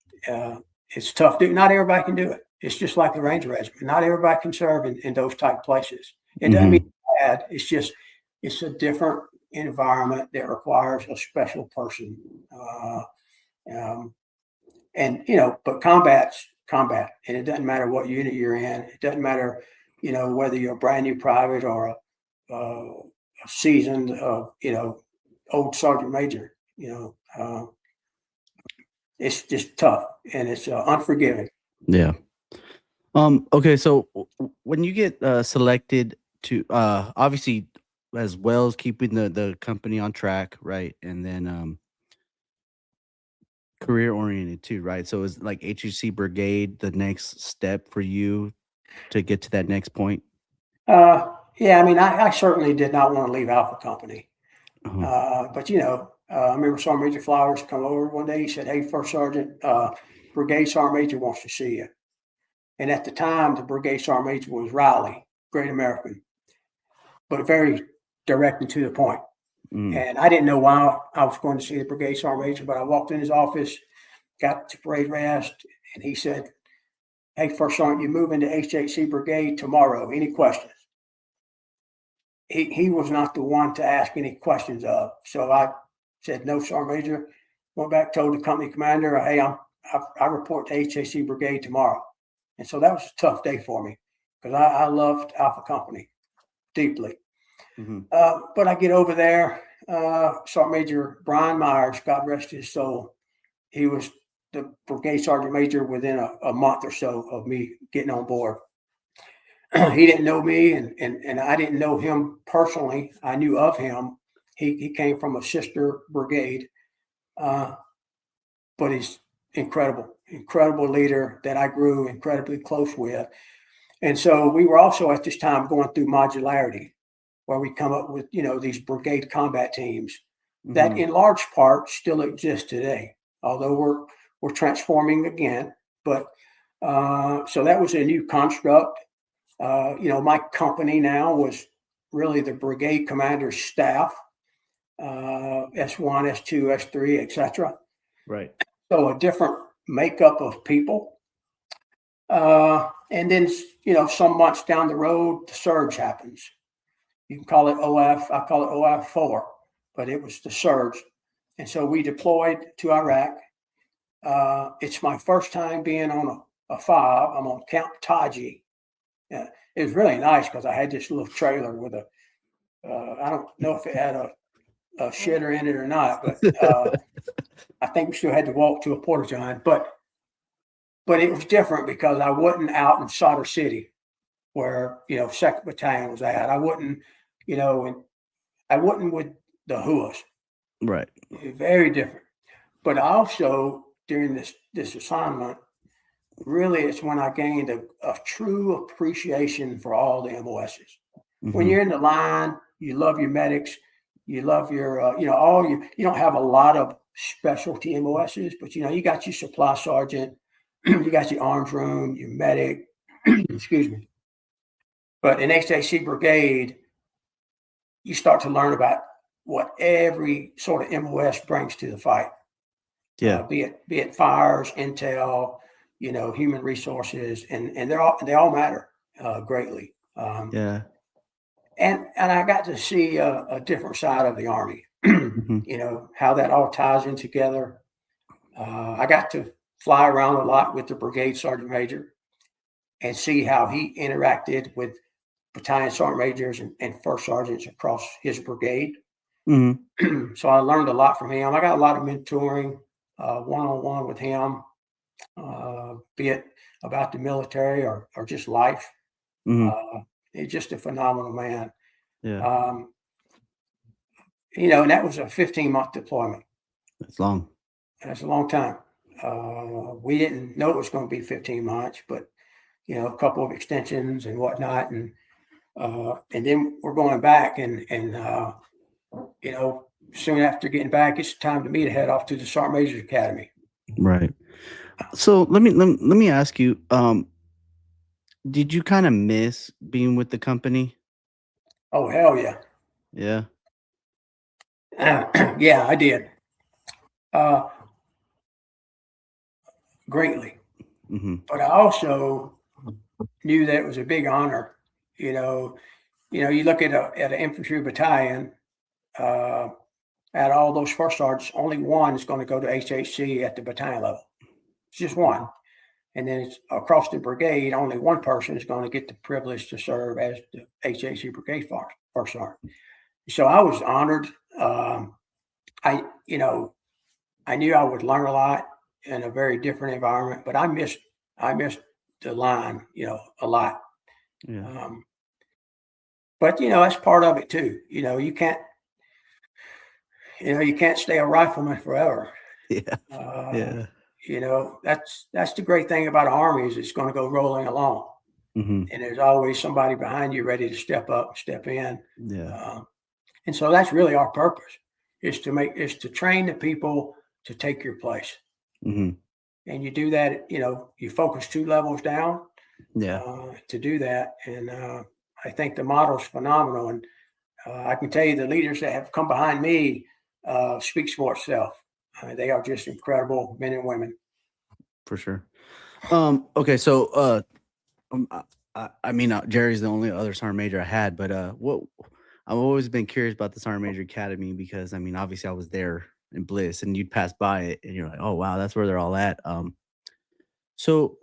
it's tough. Not everybody can do it. It's just like the Ranger Regiment. Not everybody can serve in those type places. It doesn't mean it's bad. It's just, it's a different environment that requires a special person. And, but combat's combat, and it doesn't matter what unit you're in. It doesn't matter, whether you're a brand new private or a seasoned, old sergeant major. It's just tough, and it's unforgiving. Yeah. Okay. So when you get selected to, obviously, as well as keeping the company on track, right, and then career oriented too, right? So is like HHC Brigade the next step for you to get to that next point? Yeah, I mean, I certainly did not want to leave Alpha Company. But I remember Sergeant Major Flowers come over one day. He said, "Hey, First Sergeant, Brigade Sergeant Major wants to see you." And at the time, the Brigade Sergeant Major was Riley, great American, but very direct and to the point. And I didn't know why I was going to see the Brigade Sergeant Major, but I walked in his office, got to parade rest, and he said, "Hey, First Sergeant, you move into HHC Brigade tomorrow. Any questions?" He was not the one to ask any questions of. So I said, "No, Sergeant Major." Went back, told the company commander, "Hey, I report to HHC Brigade tomorrow." And so that was a tough day for me because I loved Alpha Company deeply. But I get over there, Sergeant Major Brian Myers, God rest his soul. He was the Brigade Sergeant Major within a month or so of me getting on board. He didn't know me, and I didn't know him personally. I knew of him. He came from a sister brigade, but he's incredible leader that I grew incredibly close with. And so we were also at this time going through modularity, where we come up with these brigade combat teams that in large part still exist today, although we're transforming again. But so that was a new construct. My company now was really the brigade commander's staff, S1, S2, S3, etc. Right. So a different makeup of people. And then, some months down the road, the surge happens. You can call it OF. I call it OF4, but it was the surge. And so we deployed to Iraq. It's my first time being on a FOB. I'm on Camp Taji. Yeah, it was really nice because I had this little trailer with I don't know if it had a shitter in it or not, but I think we still had to walk to a porta john. But it was different because I wasn't out in Solder City where 2nd Battalion was at. I wasn't, and I wasn't with the Huas. Right. Very different. But also during this assignment, really, it's when I gained a true appreciation for all the MOSs. When you're in the line, you love your medics, you love your, you don't have a lot of specialty MOSs, but you got your supply sergeant, you got your arms room, your medic, excuse me. But in HHC Brigade, you start to learn about what every sort of MOS brings to the fight. Yeah. Be it fires, intel, human resources, and they all matter greatly. Yeah. And I got to see a different side of the Army, how that all ties in together. I got to fly around a lot with the Brigade Sergeant Major and see how he interacted with battalion sergeant majors and first sergeants across his brigade. So I learned a lot from him. I got a lot of mentoring one-on-one with him, be it about the military or just life. He's just a phenomenal man. Yeah. And that was a 15-month deployment. That's long. That's a long time. We didn't know it was going to be 15 months, but a couple of extensions and whatnot, and then we're going back, and soon after getting back, it's time to me to head off to the Sergeant Major's Academy. Right. So let me ask you, did you kind of miss being with the company? Oh, hell yeah. Yeah. Yeah, I did. Uh, Greatly. Mm-hmm. But I also knew that it was a big honor. You know, you look at an infantry battalion, uh, at all those first sergeants, only one is going to go to HHC at the battalion level. It's just one. And then it's across the brigade, only one person is going to get the privilege to serve as the HHC brigade first sergeant. So I was honored. I, you know, I knew I would learn a lot in a very different environment, but I missed the line, a lot. Yeah. Um, but that's part of it too. You can't stay a rifleman forever. Yeah. Uh, Yeah. that's the great thing about Army is it's going to go rolling along, Mm-hmm. and there's always somebody behind you ready to step up, step in, Yeah. uh, and so that's really our purpose is to train the people to take your place, Mm-hmm. and you do that. You focus 2 levels down Yeah. to do that, and I think the model's phenomenal, and I can tell you the leaders that have come behind me speaks for itself. They are just incredible men and women. For sure. Okay. So, I mean, Jerry's the only other sergeant major I had, but what I've always been curious about the sergeant major academy because I mean, obviously, I was there in Bliss, and you'd pass by it, and you're like, oh wow, that's where they're all at. So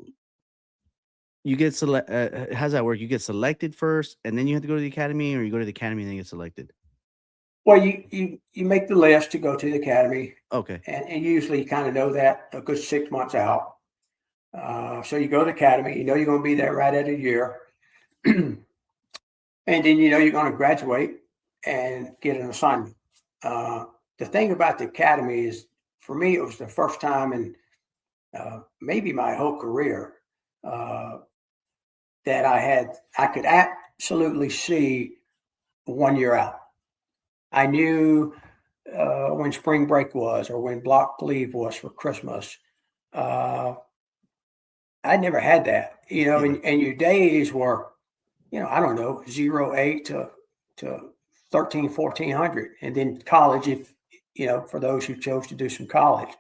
you get select. How's that work? You get selected first, and then you have to go to the academy, or you go to the academy and then get selected. Well, you make the list to go to the academy, Okay. and usually you kind of know that a good 6 months out. So you go to the academy, you're going to be there right at a year, and then you're going to graduate and get an assignment. Uh, the thing about the academy is, for me, it was the first time in maybe my whole career uh, that I could absolutely see 1 year out. I knew when spring break was or when block leave was for Christmas. Uh, I never had that, Yeah. and your days were, I don't know, 08 to 13, 1400, and then college, if, for those who chose to do some college.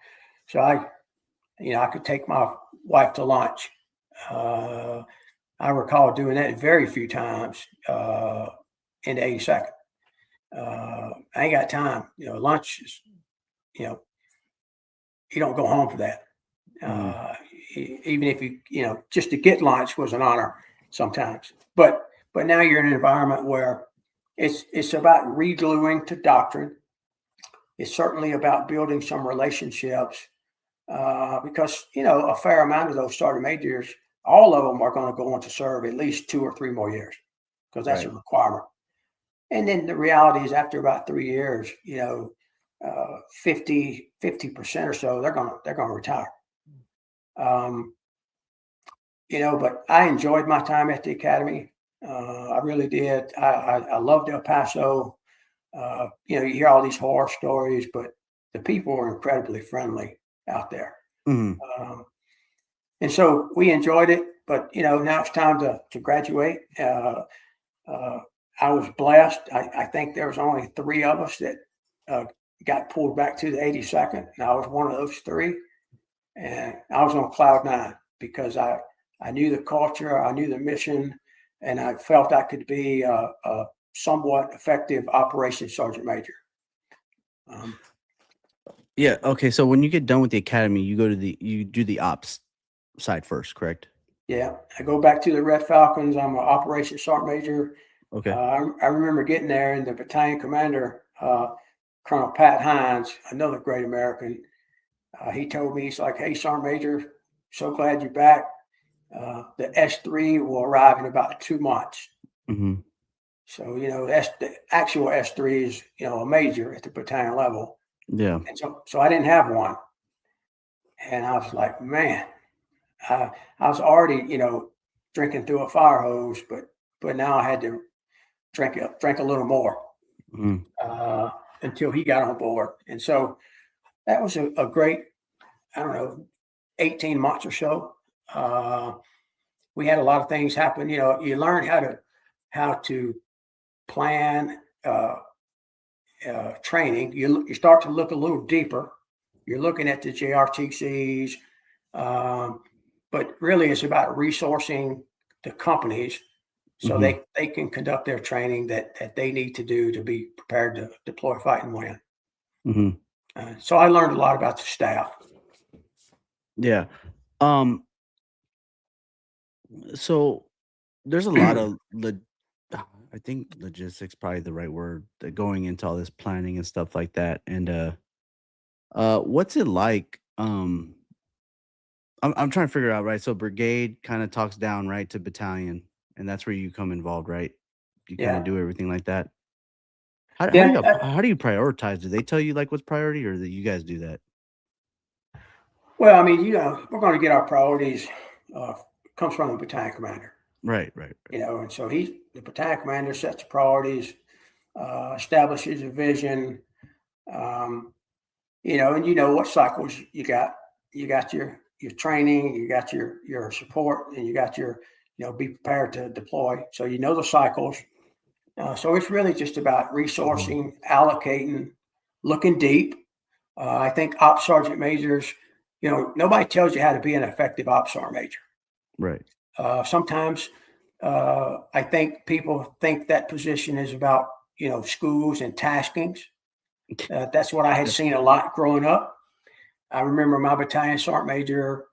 So I could take my wife to lunch. Uh, I recall doing that very few times in the 82nd. I ain't got time. Lunch is, you know, you don't go home for that. Mhm. Uh, Even if just to get lunch was an honor sometimes. But now you're in an environment where it's about regluing to doctrine. It's certainly about building some relationships because a fair amount of those sergeant majors, all of them are going to go on to serve at least 2 or 3 more years because that's a Right. requirement. And then the reality is, after about 3 years, 50% or so, they're gonna retire. Um, but I enjoyed my time at the academy. I really did. I loved El Paso. You hear all these horror stories, but the people were incredibly friendly out there. Mhm. Um, and so we enjoyed it. But now it's time to graduate. Uh, I was blessed. I think there was only 3 of us that uh, got pulled back to the 82nd, and I was one of those 3. And I was on cloud 9 because I knew the culture, I knew the mission, and I felt I could be a somewhat effective operations sergeant major. Um, Yeah. Okay. So when you get done with the academy, you do the ops side first, correct? yeah, I go back to the Red Falcons. I'm an operations sergeant major. Okay. I remember getting there, and the battalion commander, Colonel Pat Hines, another great American, he told me, he's like, "Hey, Sergeant Major, so glad you're back. The S3 will arrive in about 2 months." Mhm. So, the actual S3 is, a major at the battalion level. Yeah. And so I didn't have one. And I was like, man, I was already, drinking through a fire hose, but now I had to drink a little more Mhm. uh, until he got on board. And so that was a great, I don't know, 18 months or so. We had a lot of things happen. You know, you learn how to plan training. You start to look a little deeper. You're looking at the JRTCs, but really it's about resourcing the companies so they can conduct their training that they need to do to be prepared to deploy, fight, and win. So I learned a lot about the staff. Yeah. So there's a lot of I think logistics probably the right word going into all this planning and stuff like that. And what's it like? I'm trying to figure out, right? So brigade kind of talks down, right, to battalion, and that's where you come involved, right? You kind Yeah. of do everything like that. How Yeah. how do you prioritize? Do they tell you like what's priority, or that you guys do that? Well, I mean, you know, we're going to get our priorities comes from the battalion commander, Right. you know, and so the battalion commander sets the priorities, establishes a vision, you know, and you know what cycles you got. You got your training, you got your support, and you got your, you know, be prepared to deploy. So you know the cycles. So it's really just about resourcing, allocating, looking deep. I think ops sergeant majors, you know, nobody tells you how to be an effective ops sergeant major. Right. Sometimes I think people think that position is about, you know, schools and taskings. That's what I had seen a lot growing up. I remember my battalion sergeant major.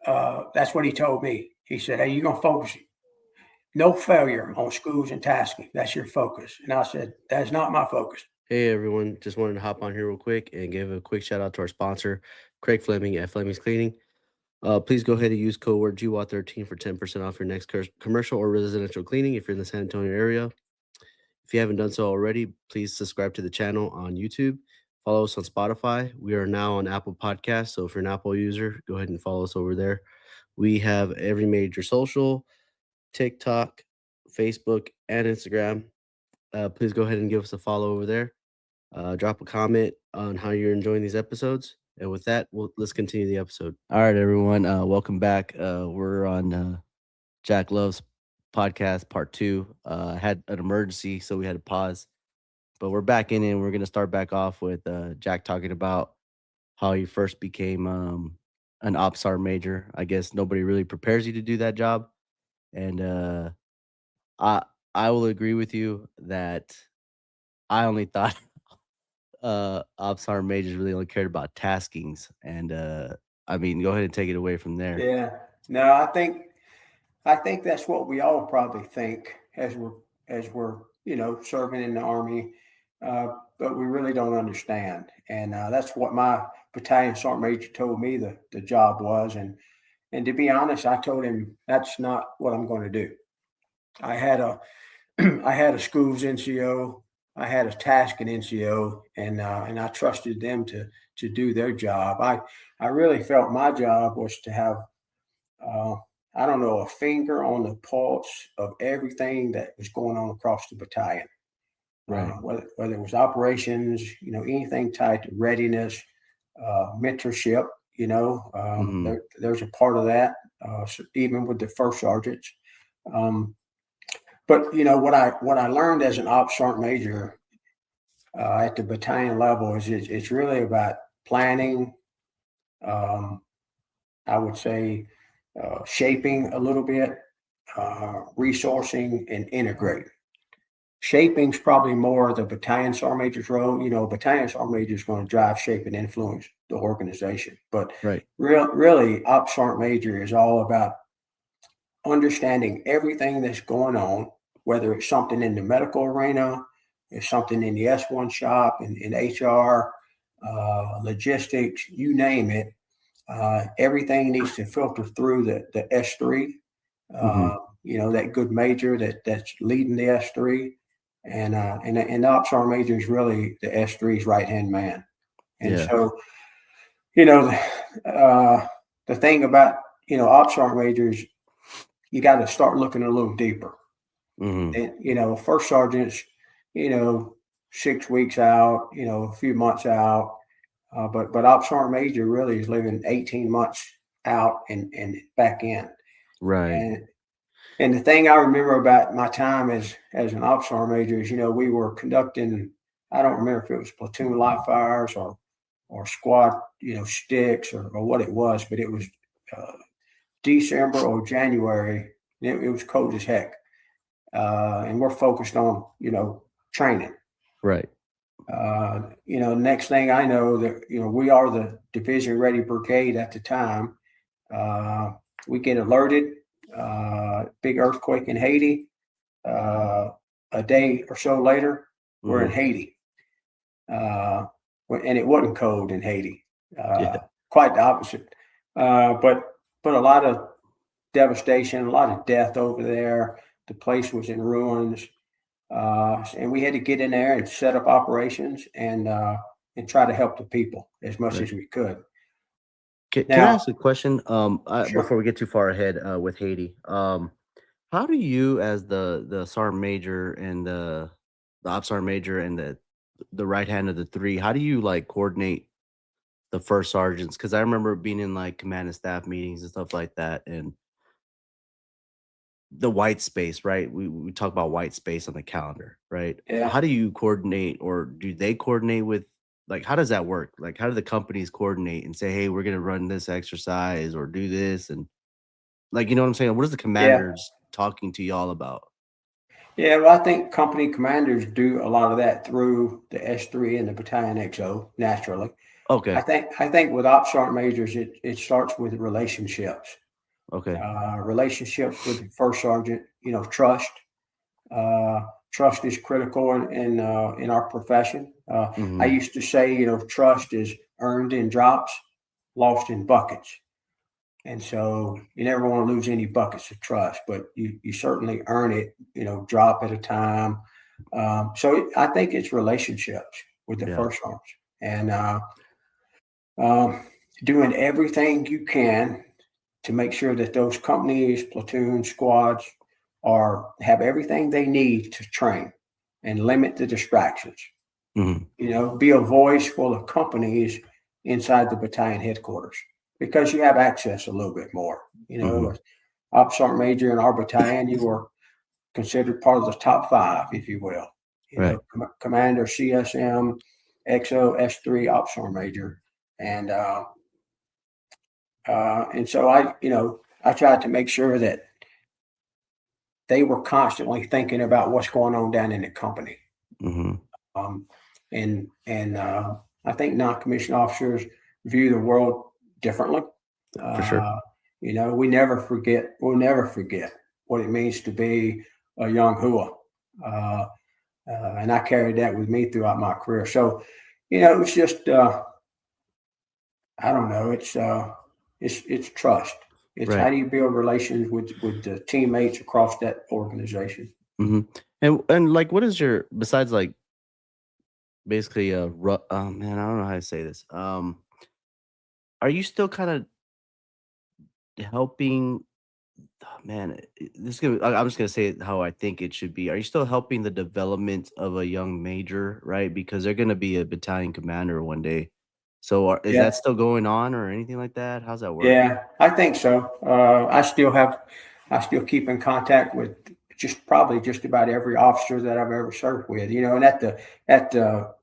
That's what he told me. He said, "Hey, you're gonna focus no failure on schools and tasking. That's your focus." And I said, "That's not my focus." Hey everyone, just wanted to hop on here real quick and give a quick shout out to our sponsor, Craig Fleming at Fleming's Cleaning. Please go ahead and use code word GWOT13 for 10% off your next commercial or residential cleaning if you're in the San Antonio area. If you haven't done so already, please subscribe to the channel on YouTube. Follow us on Spotify. We are now on Apple Podcasts, so if you're an Apple user, go ahead and follow us over there. We have every major social, TikTok, Facebook, and Instagram. Please go ahead and give us a follow over there. Drop a comment on how you're enjoying these episodes. And with that, let's continue the episode. All right, everyone. Welcome back. We're on Jack Love's podcast part 2. Had an emergency, so we had to pause. But we're back in it, and we're gonna start back off with Jack talking about how he first became an OPSAR major. I guess nobody really prepares you to do that job. And I I will agree with you that I only thought OPSAR majors really only cared about taskings. And I mean, go ahead and take it away from there. Yeah. No, I think that's what we all probably think as we're you know serving in the army, but we really don't understand. And that's what my battalion sergeant major told me the job was. And to be honest, I told him that's not what I'm going to do. I had a I had a schools NCO, I had a task in NCO, and I trusted them to do their job. I really felt my job was to have uh, I don't know, a finger on the pulse of everything that was going on across the battalion. Right. Whether it was operations, you know, anything tied to readiness, mentorship, you know, there's a part of that, even with the first sergeants. But you know what I learned as an ops sergeant major at the battalion level is it's really about planning. I would say shaping a little bit, resourcing, and integrating. Shaping's probably more the battalion sergeant major's role. You know, battalion sergeant major is going to drive, shape, and influence the organization. But Right. really, ops sergeant major is all about understanding everything that's going on, whether it's something in the medical arena, it's something in the S1 shop, in HR, logistics, you name it. Everything needs to filter through the S3. You know, that good major that's leading the S3, and the ops sergeant major is really the S3's right hand man. And Yeah. so, you know, the thing about ops sergeant majors, you got to start looking a little deeper. And you know, first sergeants, you know, 6 weeks out, you know, a few months out, but ops sergeant major really is living 18 months out and back in. Right. And the thing I remember about my time as an ops sergeant major is, we were conducting, I don't remember if it was platoon live fires or squad, sticks or what it was, but it was December or January. It was cold as heck. And we're focused on, training. Right. Next thing I know that, we are the division ready brigade at the time. We get alerted, big earthquake in Haiti. A day or so later, we're in Haiti. And it wasn't cold in Haiti. Quite the opposite. But a lot of devastation, a lot of death over there. The place was in ruins. And we had to get in there and set up operations and try to help the people as much as we could. Can I Now, ask a question? sure. Before we get too far ahead with Haiti, how do you, as the sergeant major and the ops sergeant major and the right hand of the three, how do you like coordinate the first sergeants? Because I remember being in like command and staff meetings and stuff like that, and the white space, right? We talk about white space on the calendar, right? Yeah. How do you coordinate, or do they coordinate with, like, how does that work? Like, how do the companies coordinate and say, hey, we're going to run this exercise or do this? And like, you know what I'm saying? What is the commanders talking to y'all about? Yeah, well, I think company commanders do a lot of that through the S3 and the battalion XO naturally. Okay. I think with ops sergeant majors, it starts with relationships. Okay. Relationships with the first sergeant, trust. Trust is critical in our profession. I used to say, trust is earned in drops, lost in buckets. And so you never want to lose any buckets of trust, but you certainly earn it, drop at a time. So I think it's relationships with the first sergeants and doing everything you can to make sure that those companies, platoons, squads have everything they need to train and limit the distractions. Be a voice for the companies inside the battalion headquarters because you have access a little bit more. Ops sergeant major in our battalion, you were considered part of the top 5, if you will. Commander, CSM, XO, S3, ops sergeant major, and so I tried to make sure that they were constantly thinking about what's going on down in the company. And I think non-commissioned officers view the world differently. For sure. We'll never forget what it means to be a young HUA. And I carried that with me throughout my career. So, it's just, I don't know, it's trust. It's how do you build relations with the teammates across that organization. And like, what is your, besides like basically man, I don't know how to say this. Are you still kind of helping? Man, I'm just gonna say it how I think it should be. Are you still helping the development of a young major, right? Because they're gonna be a battalion commander one day. So is that still going on or anything like that? How's that work? Yeah, I think so. I still keep in contact with probably just about every officer that I've ever served with. And at the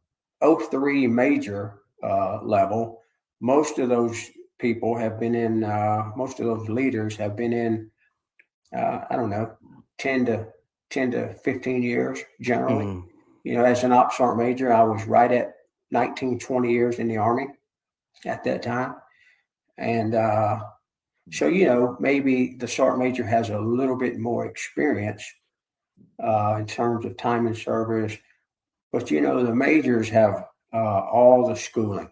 03 major level, most of those people have been in. Most of those leaders have been in. I don't know, 10 to 15 years generally. As an ops sergeant major, I was right at 19, 20 years in the Army at that time. And so, maybe the sergeant major has a little bit more experience in terms of time in service. But, the majors have all the schooling.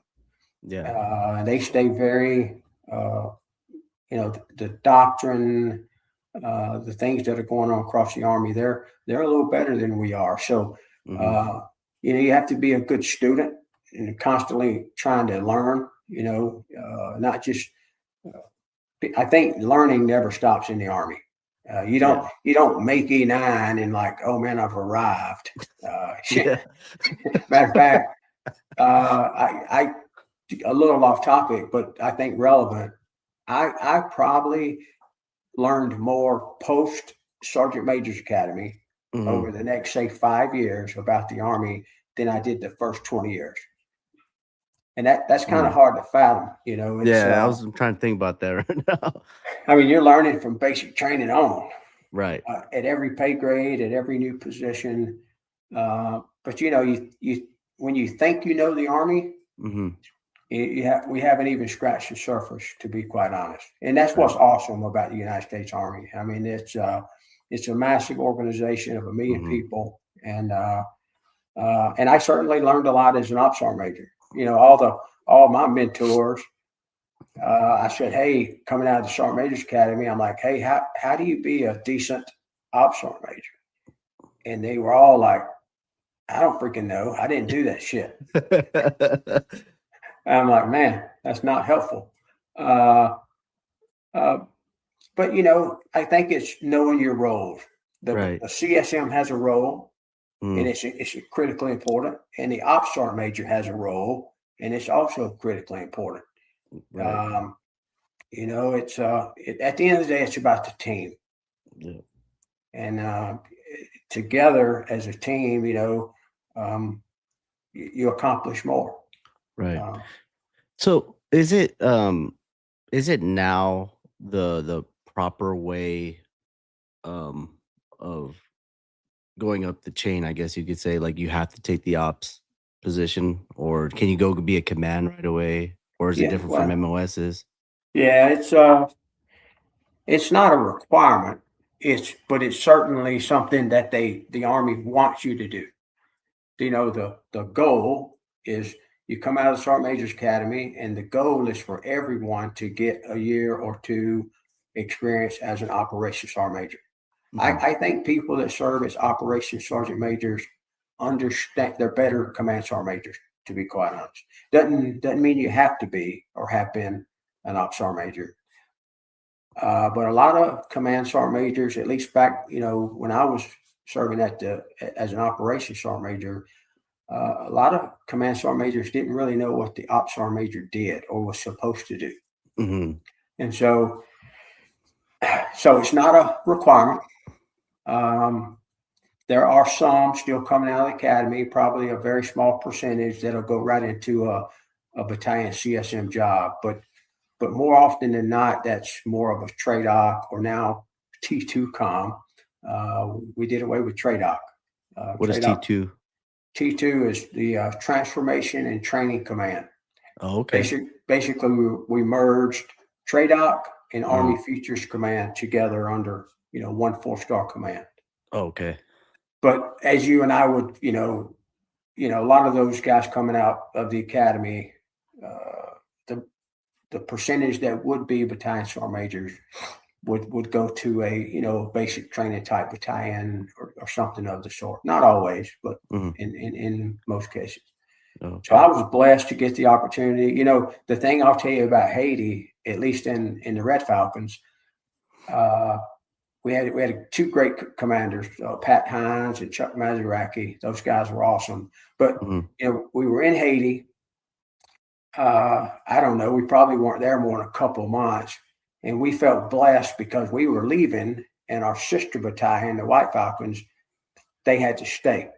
They stay very, the doctrine, the things that are going on across the Army, they're a little better than we are. So, you have to be a good student and constantly trying to learn, not just, I think learning never stops in the Army. You don't make E9 and like, oh man, I've arrived. Matter of fact, I a little off topic, but I think relevant. I probably learned more post Sergeant Major's Academy over the next, say, 5 years about the Army than I did the first 20 years. And that's kind of hard to fathom, you know. It's, I'm trying to think about that right now. I mean, you're learning from basic training on, Right. at every pay grade, at every new position. But you know, you when you think you know the Army, we haven't even scratched the surface, to be quite honest. And that's what's awesome about the United States Army. I mean, it's a massive organization of 1 million people, and I certainly learned a lot as an ops sergeant major. You know, all my mentors. I said, hey, coming out of the Sergeant Major's Academy, I'm like, hey, how do you be a decent ops sergeant major? And they were all like, I don't freaking know. I didn't do that shit. I'm like, man, that's not helpful. But you know, I think it's knowing your roles. The CSM has a role, and it's critically important. And the ops sergeant major has a role, and it's also critically important. Right. You know, it's at the end of the day, it's about the team. Yeah. And together as a team, you know, you accomplish more. Right. So is it now the proper way of going up the chain, I guess you could say, like you have to take the ops position, or can you go be a command right away, or is it Yeah, different well, from MOSs? yeah, it's not a requirement. But it's certainly something that the Army wants you to do. You know, the goal is you come out of the Sergeant Major's Academy, and the goal is for everyone to get a year or two experience as an operations sergeant major. I think people that serve as operations sergeant majors understand they're better command sergeant majors, to be quite honest. Doesn't mean you have to be or have been an ops sergeant major. But a lot of command sergeant majors, at least back, you know, when I was serving as an operations sergeant major, a lot of command sergeant majors didn't really know what the ops sergeant major did or was supposed to do. And so it's not a requirement. There are some still coming out of the academy, probably a very small percentage that'll go right into a battalion CSM job. But more often than not, that's more of a TRADOC or now T2 com. We did away with TRADOC. What is T2? T2 is the Transformation and Training Command. Oh, okay. Basically, we merged TRADOC and Army Futures Command together under, you know, one 4-star command. Oh, okay. But as you and I would, you know, a lot of those guys coming out of the academy, the percentage that would be battalion sergeant majors would go to a, you know, basic training type battalion or something of the sort. Not always, but in most cases. Okay. So I was blessed to get the opportunity. You know, the thing I'll tell you about Haiti, at least in the Red Falcons, we had two great commanders, Pat Hines and Chuck Mazuraki. Those guys were awesome. But you know, we were in Haiti. I don't know. We probably weren't there more than a couple of months, and we felt blessed because we were leaving, and our sister battalion, the White Falcons, they had to stay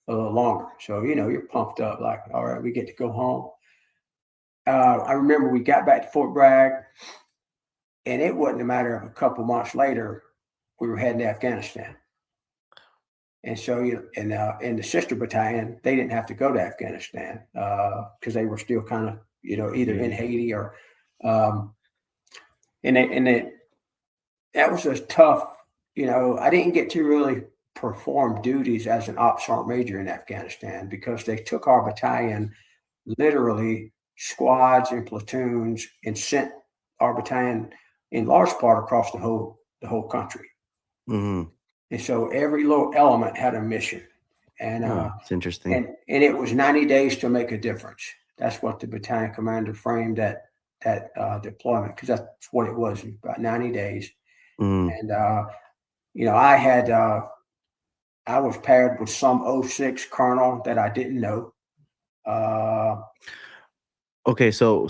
a little longer. So, you know, you're pumped up, like, all right, we get to go home. I remember we got back to Fort Bragg, and it wasn't a matter of a couple of months later, we were heading to Afghanistan. And so, in the sister battalion, they didn't have to go to Afghanistan because they were still kind of, you know, either in Haiti or, that was a tough, you know, I didn't get to really perform duties as an ops sergeant major in Afghanistan because they took our battalion, literally squads and platoons, and sent our battalion in large part across the whole country. And so every little element had a mission. And it's interesting. And it was 90 days to make a difference. That's what the battalion commander framed that deployment, because that's what it was, about 90 days. And you know, I was paired with some 06 colonel that I didn't know. Okay, so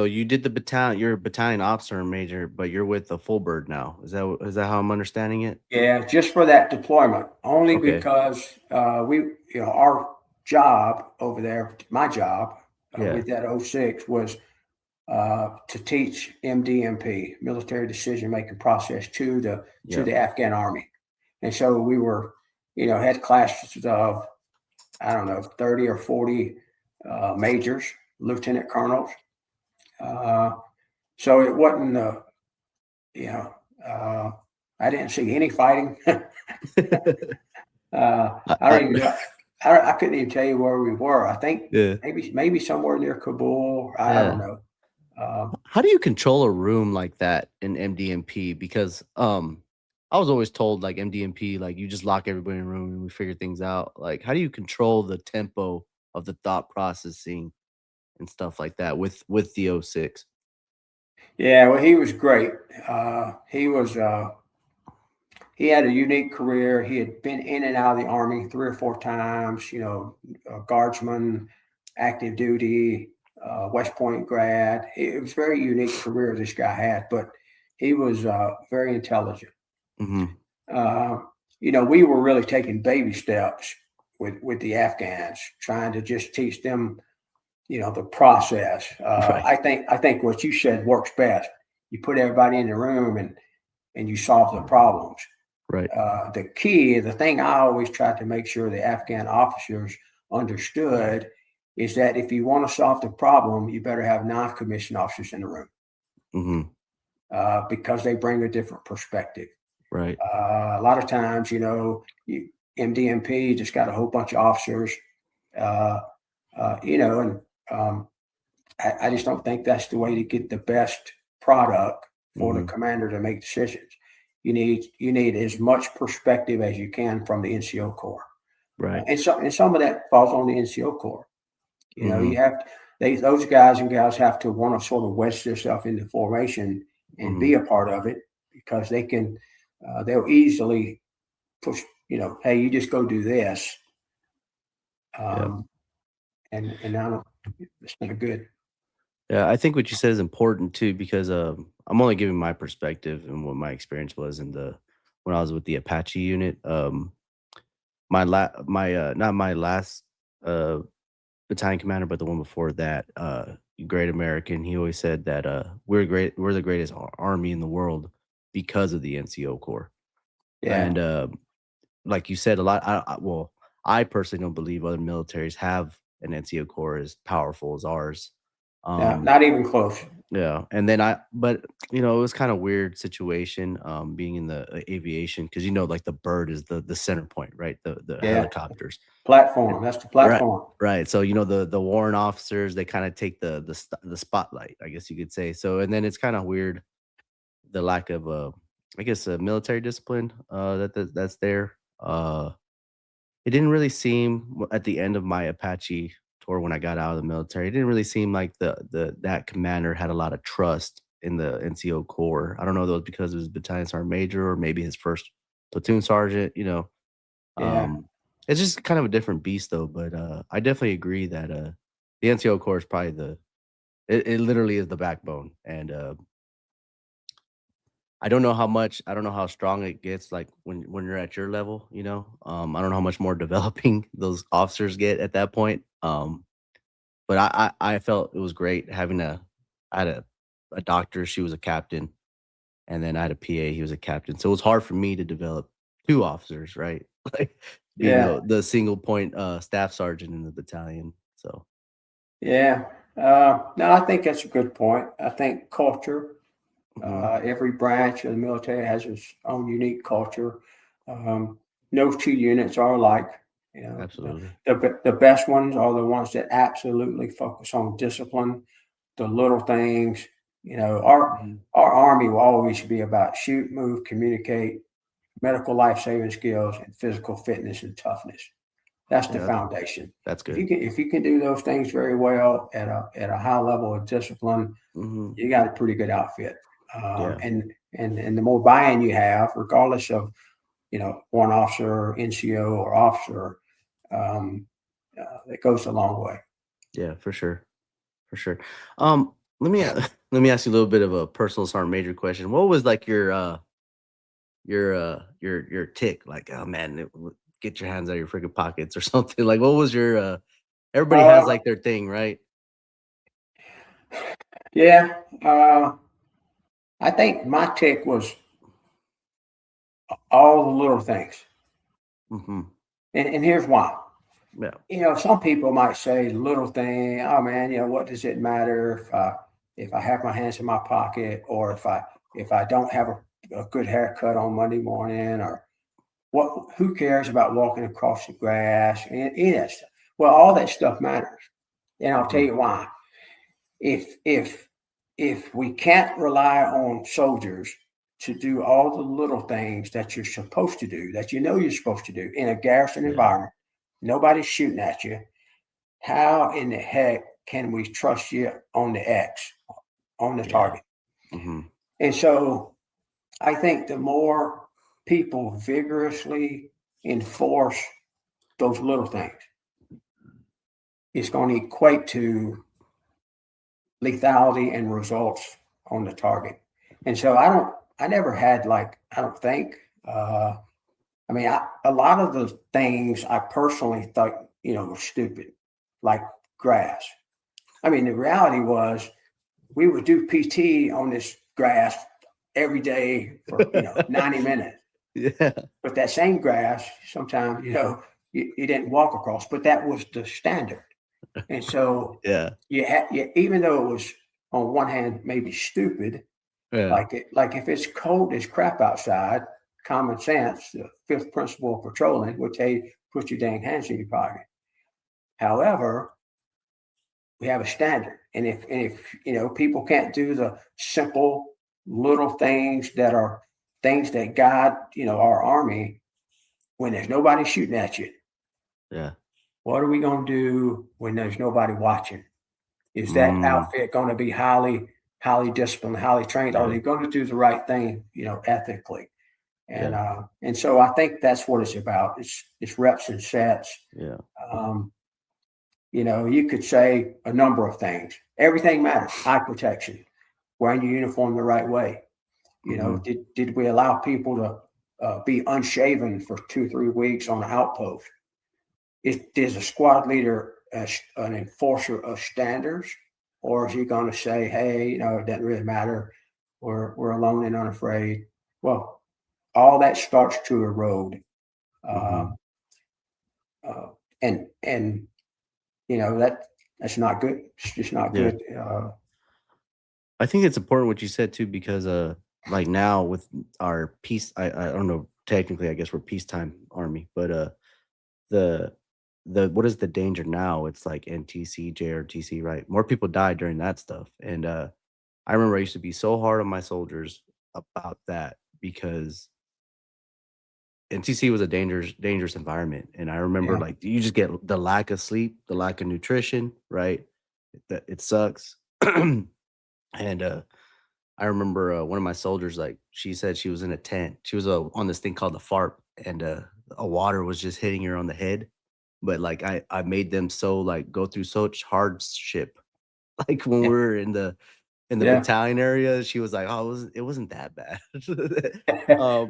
you did the battalion. You're a battalion officer and major, but you're with the full bird now. Is that how I'm understanding it? Yeah, just for that deployment, only Okay. because our job over there, my job Yeah. with that '06 was to teach MDMP, military decision making process, to Yeah. the Afghan army, and so we were, had classes of, I don't know, 30 or 40 majors, lieutenant colonels. So it wasn't, you know, uh, I didn't see any fighting. I, I I, don't even know. I couldn't even tell you where we were. I think yeah. maybe somewhere near Kabul. I don't Yeah. know. Um, How do you control a room like that in MDMP? Because I was always told like MDMP, like you just lock everybody in a room and we figure things out. Like, how do you control the tempo of the thought processing and stuff like that with the '06? yeah, well, he was great. He had a unique career. He had been in and out of the army 3 or 4 times. Guardsman, active duty, West Point grad. It was a very unique career this guy had, but he was very intelligent. Mm-hmm. Uh, we were really taking baby steps with the Afghans, trying to just teach them, the process. Right. I think what you said works best. You put everybody in the room and you solve the problems. Right. The thing I always tried to make sure the Afghan officers understood is that if you want to solve the problem, you better have non-commissioned officers in the room Mm-hmm. because they bring a different perspective. Right. A lot of times, MDMP just got a whole bunch of officers, uh, and I just don't think that's the way to get the best product for the Mm-hmm. commander to make decisions. You need as much perspective as you can from the NCO Corps, Right. and some of that falls on the NCO Corps. Mm-hmm. You have those guys and gals have to want to sort of wedge themselves into formation and Mm-hmm. be a part of it because they'll easily push. Hey, you just go do this, Yeah. um, and I don't. It's not good. Yeah, I think what you said is important too because I'm only giving my perspective and what my experience was in the when I was with the Apache unit. My not my last uh battalion commander, but the one before that, Great American. He always said that we're the greatest army in the world because of the NCO Corps. Yeah. And like you said, a lot. Well, I personally don't believe other militaries have an NCO Corps as powerful as ours. No, Um, not even close. yeah, and then but it was kind of weird situation, being in the aviation because like the bird is the center point, right? The Yeah. helicopters, Platform. That's the right, platform. right. So the warrant officers they kind of take the spotlight, I guess you could say. So and then it's kind of weird the lack of I guess military discipline that's there. It didn't really seem at the end of my Apache tour when I got out of the military, it didn't really seem like that commander had a lot of trust in the NCO Corps. I don't know if that was because of his battalion sergeant major or maybe his first platoon sergeant. Yeah. Um, it's just kind of a different beast though, but I definitely agree that the NCO Corps is probably it literally is the backbone. And I don't know how strong it gets like when you're at your level. I don't know how much more developing those officers get at that point. But I felt it was great having I had a doctor, she was a captain, and then I had a PA, he was a captain. So it was hard for me to develop two officers, right? Like being Yeah. the single point staff sergeant in the battalion. So Yeah. No, I think that's a good point. I think culture, mhm, every branch of the military has its own unique culture. Um, no two units are alike. absolutely. The best ones are the ones that absolutely focus on discipline, the little things. Mhm. Our army will always be about shoot, move, communicate, medical life saving skills, and physical fitness and toughness. That's the Yeah, foundation. that's If good. you can do those things very well at a high level of discipline, Hmm. you got a pretty good outfit. Yeah. And the more buy-in you have, regardless of one officer, NCO, or officer, it goes a long way. Yeah, for sure. For sure. Let me let me ask you a little bit of a personal sergeant major question. What was like your tick? Like, oh man, get your hands out of your freaking pockets or something. Like, what was your everybody has Uh, like their thing, right? yeah, I think my tick was all the little things. Mm-hmm. And here's why. Yeah. Some people might say little thing, oh man, what does it matter if I have my hands in my pocket, or if I don't have a good haircut on Monday morning, or who cares about walking across the grass and any of that stuff? Well, all that stuff matters. And I'll tell Mm-hmm. you why. If we can't rely on soldiers to do all the little things that you're supposed to do, that you're supposed to do in a garrison Yeah. environment, nobody's shooting at you, how in the heck can we trust you on the X, on the Yeah. target? Mm-hmm. And so I think the more people vigorously enforce those little things, it's going to equate to lethality and results on the target. And so I never had I don't think, a lot of the things I personally thought, were stupid, like grass. The reality was we would do PT on this grass every day for, 90 minutes. Yeah. But that same grass, sometimes, you didn't walk across, but that was the standard. And so Yeah. even though it was on one hand maybe stupid, Yeah. like if it's cold as crap outside, common sense, the fifth principle of patrolling would tell you put your dang hands in your pocket. However, we have a standard, and if people can't do the simple little things that are things that guide our army when there's nobody shooting at you, Yeah. what are we going to do when there's nobody watching? Is that Mm, outfit going to be highly disciplined, highly trained? Are yeah. they going to do the right thing, ethically? And Yeah. and so I think that's what it's about. It's reps and sets. Yeah. Um, you could say a number of things. Everything matters. Eye protection, wearing your uniform the right way. Mm-hmm. Did we allow people to be unshaven for 2-3 weeks on an outpost? Is a squad leader an enforcer of standards, or is he going to say, "Hey, it doesn't really matter. We're alone and unafraid"? Well, all that starts to erode, Mm-hmm. uh, uh, and that's not good. It's just not Yeah. good. I think it's important what you said too, because like now with our peace, I don't know, technically I guess we're peacetime army, but the what is the danger now? It's like NTC, JRTC, right? More people died during that stuff. And I remember I used to be so hard on my soldiers about that because NTC was a dangerous environment. And I remember Yeah, like you just get the lack of sleep, the lack of nutrition, right? That it sucks. And I remember one of my soldiers, like she said she was in a tent. She was on this thing called the FARP, and a water was just hitting her on the head. But like I made them so like go through such hardship. Like when we yeah, were in the yeah. battalion area, she was like, "Oh, it wasn't that bad."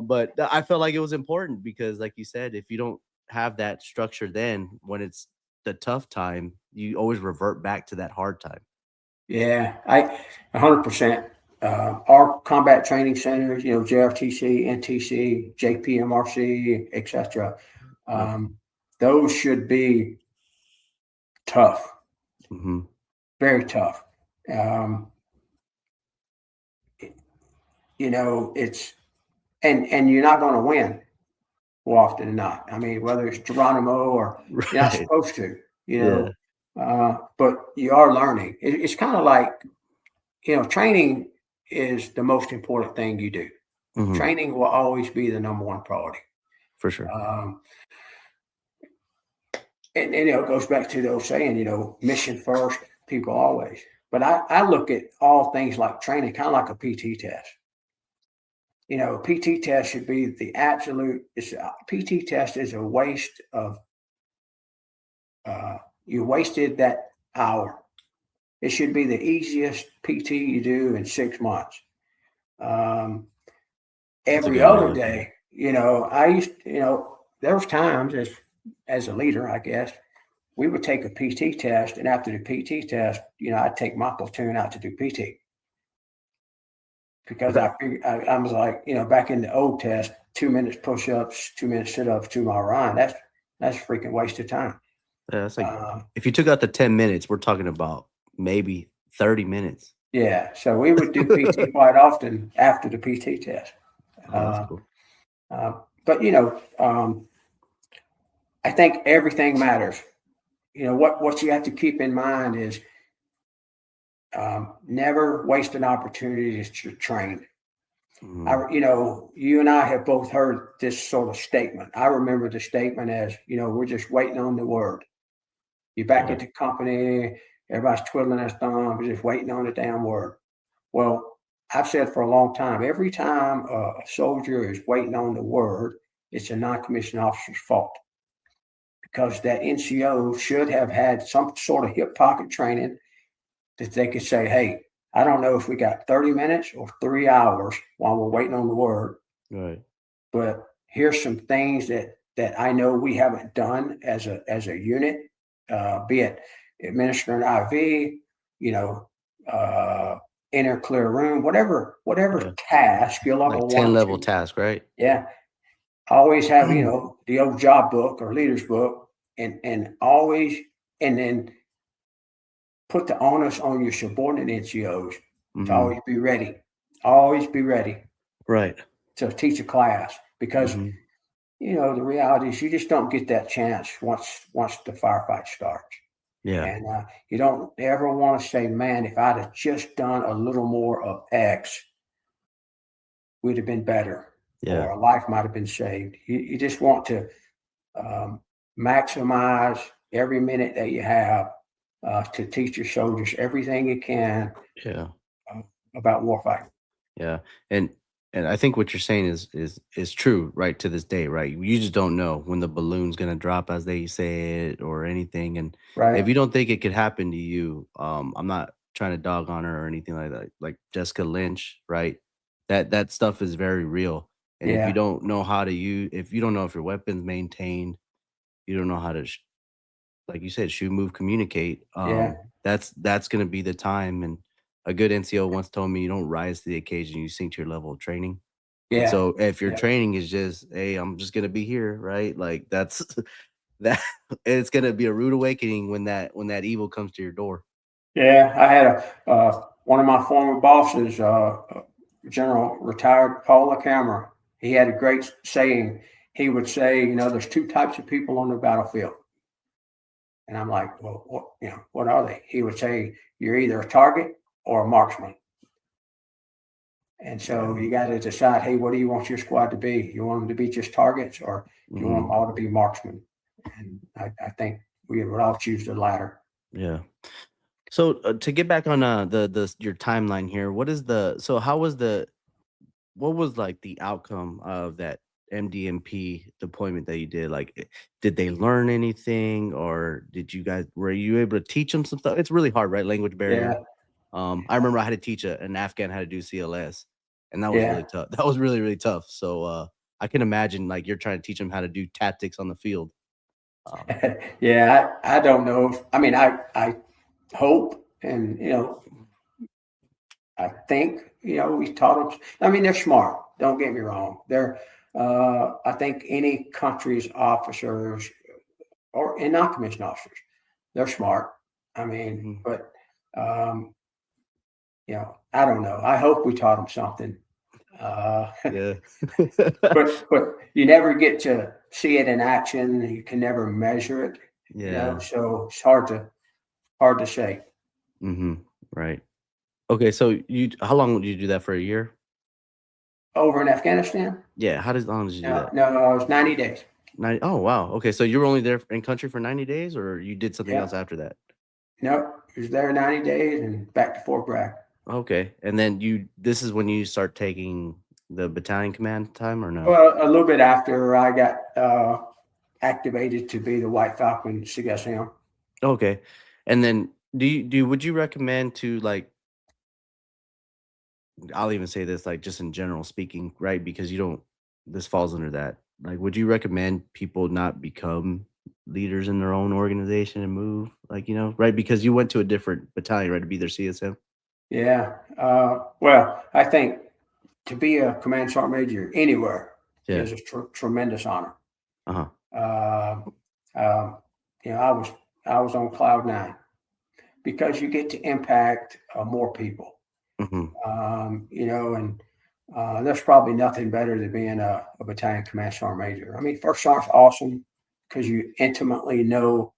But I felt like it was important because, like you said, if you don't have that structure, then when it's the tough time, you always revert back to that hard time. Yeah, 100%. Our combat training centers, JRTC, NTC, JPMRC, etc. Yep. Those should be tough, Hmm. very tough. Um, it's and you're not going to win more often than not. Whether it's Geronimo or you're not Right. supposed to, Yeah. but you are learning. It's kind of like training is the most important thing you do. Hmm. Training will always be the number one priority. For sure. Um, and it goes back to the old saying, mission first, people always. But I look at all things like training kind of like a PT test. A PT test should be the absolute. PT test is a waste of. You wasted that hour It should be the easiest PT you do in 6 months. Every good way to other look at it. day, there was times as a leader, I guess, we would take a PT test, and after the PT test, I'd take my platoon out to do PT because I figured I was like, back in the old test, 2 minutes push-ups, 2 minutes sit-ups, 2-mile run. That's a freaking waste of time. Yeah, that's like if you took out the 10 minutes, we're talking about maybe 30 minutes. Yeah, so we would do PT quite often after the PT test. Oh, that's cool. But I think everything matters. What you have to keep in mind is never waste an opportunity to train. You and I have both heard this sort of statement. I remember the statement as, we're just waiting on the word. You're back at the company, everybody's twiddling their thumb, we're just waiting on the damn word. Well, I've said for a long time, every time a soldier is waiting on the word, it's a non-commissioned officer's fault. Because that NCO should have had some sort of hip pocket training that they could say, hey, I don't know if we got 30 minutes or 3 hours while we're waiting on the word. Right. But here's some things that I know we haven't done as a unit, be it administering IV, enter clear room, whatever task you're Like 10 level task, right? Yeah. Always have, the old job book or leader's book and always, and then put the onus on your subordinate NCOs to always be ready. Always be ready. Right. To teach a class because, the reality is you just don't get that chance once the firefight starts. Yeah. And you don't ever want to say, man, if I'd have just done a little more of X, we'd have been better. Yeah. Or a life might have been saved. You just want to maximize every minute that you have to teach your soldiers everything you can about warfighting. Yeah. And I think what you're saying is true, right, to this day, right? You just don't know when the balloon's gonna drop, as they say it, or anything. And if you don't think it could happen to you, I'm not trying to dog on her or anything like that. Like Jessica Lynch, right? That stuff is very real. And if you don't know how to use, if you don't know if your weapon's maintained, you don't know how to, like you said, shoot, move, communicate. That's gonna be the time. And a good NCO once told me, you don't rise to the occasion, you sink to your level of training. And so if your training is just, hey, I'm just gonna be here, right? Like that's that it's gonna be a rude awakening when that evil comes to your door. Yeah, I had one of my former bosses, General retired Paul LaCamera. He had a great saying. He would say, there's two types of people on the battlefield. And I'm like, well, what are they? He would say, you're either a target or a marksman. And so you got to decide, hey, what do you want your squad to be? You want them to be just targets, or you want them all to be marksmen? And I think we would all choose the latter. Yeah. So to get back on your timeline here, what was like the outcome of that MDMP deployment that you did? Like, did they learn anything, or were you able to teach them some stuff? It's really hard, right? Language barrier. I remember I had to teach an Afghan how to do CLS, and that was really tough. That was really, really tough. So I can imagine like you're trying to teach them how to do tactics on the field. I don't know. I hope, and I think we taught them. They're smart. Don't get me wrong. I think any country's officers or non-commissioned officers, they're smart. But I don't know. I hope we taught them something. but you never get to see it in action. You can never measure it. So it's hard to say. Right. Okay. So how long did you do that for? A year? Over in Afghanistan? Yeah. How long did you do that? No, it was 90 days. 90. Oh, wow. Okay. So you were only there in country for 90 days, or you did something else after that? No, it was there 90 days and back to Fort Bragg. Okay. And then this is when you start taking the battalion command time, or no? Well, a little bit after I got activated to be the White Falcon CSM. Okay. And then would you recommend to like, I'll even say this, like, just in general speaking, right? Because this falls under that. Like, would you recommend people not become leaders in their own organization and move, like, right? Because you went to a different battalion, right, to be their CSM. Yeah. Well, I think to be a command sergeant major anywhere Yeah. is a tremendous honor. Uh-huh. I was on cloud nine because you get to impact more people. And there's probably nothing better than being a battalion command sergeant major. I mean, first sergeant's awesome because you intimately know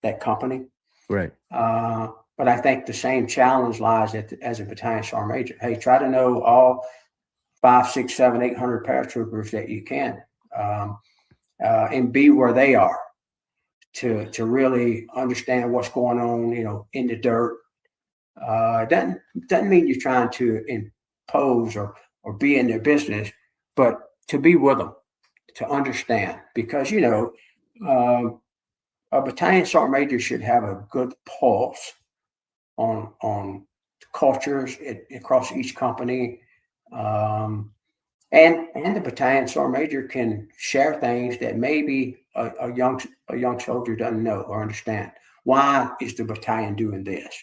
that company. Right. But I think the same challenge lies as a battalion sergeant major. Hey, try to know all 5, 6, 7, 800 paratroopers that you can, and be where they are to really understand what's going on, in the dirt. Doesn't mean you're trying to impose or be in their business, but to be with them, to understand, because a battalion sergeant major should have a good pulse on cultures across each company, and the battalion sergeant major can share things that maybe a young soldier doesn't know or understand. Why is the battalion doing this?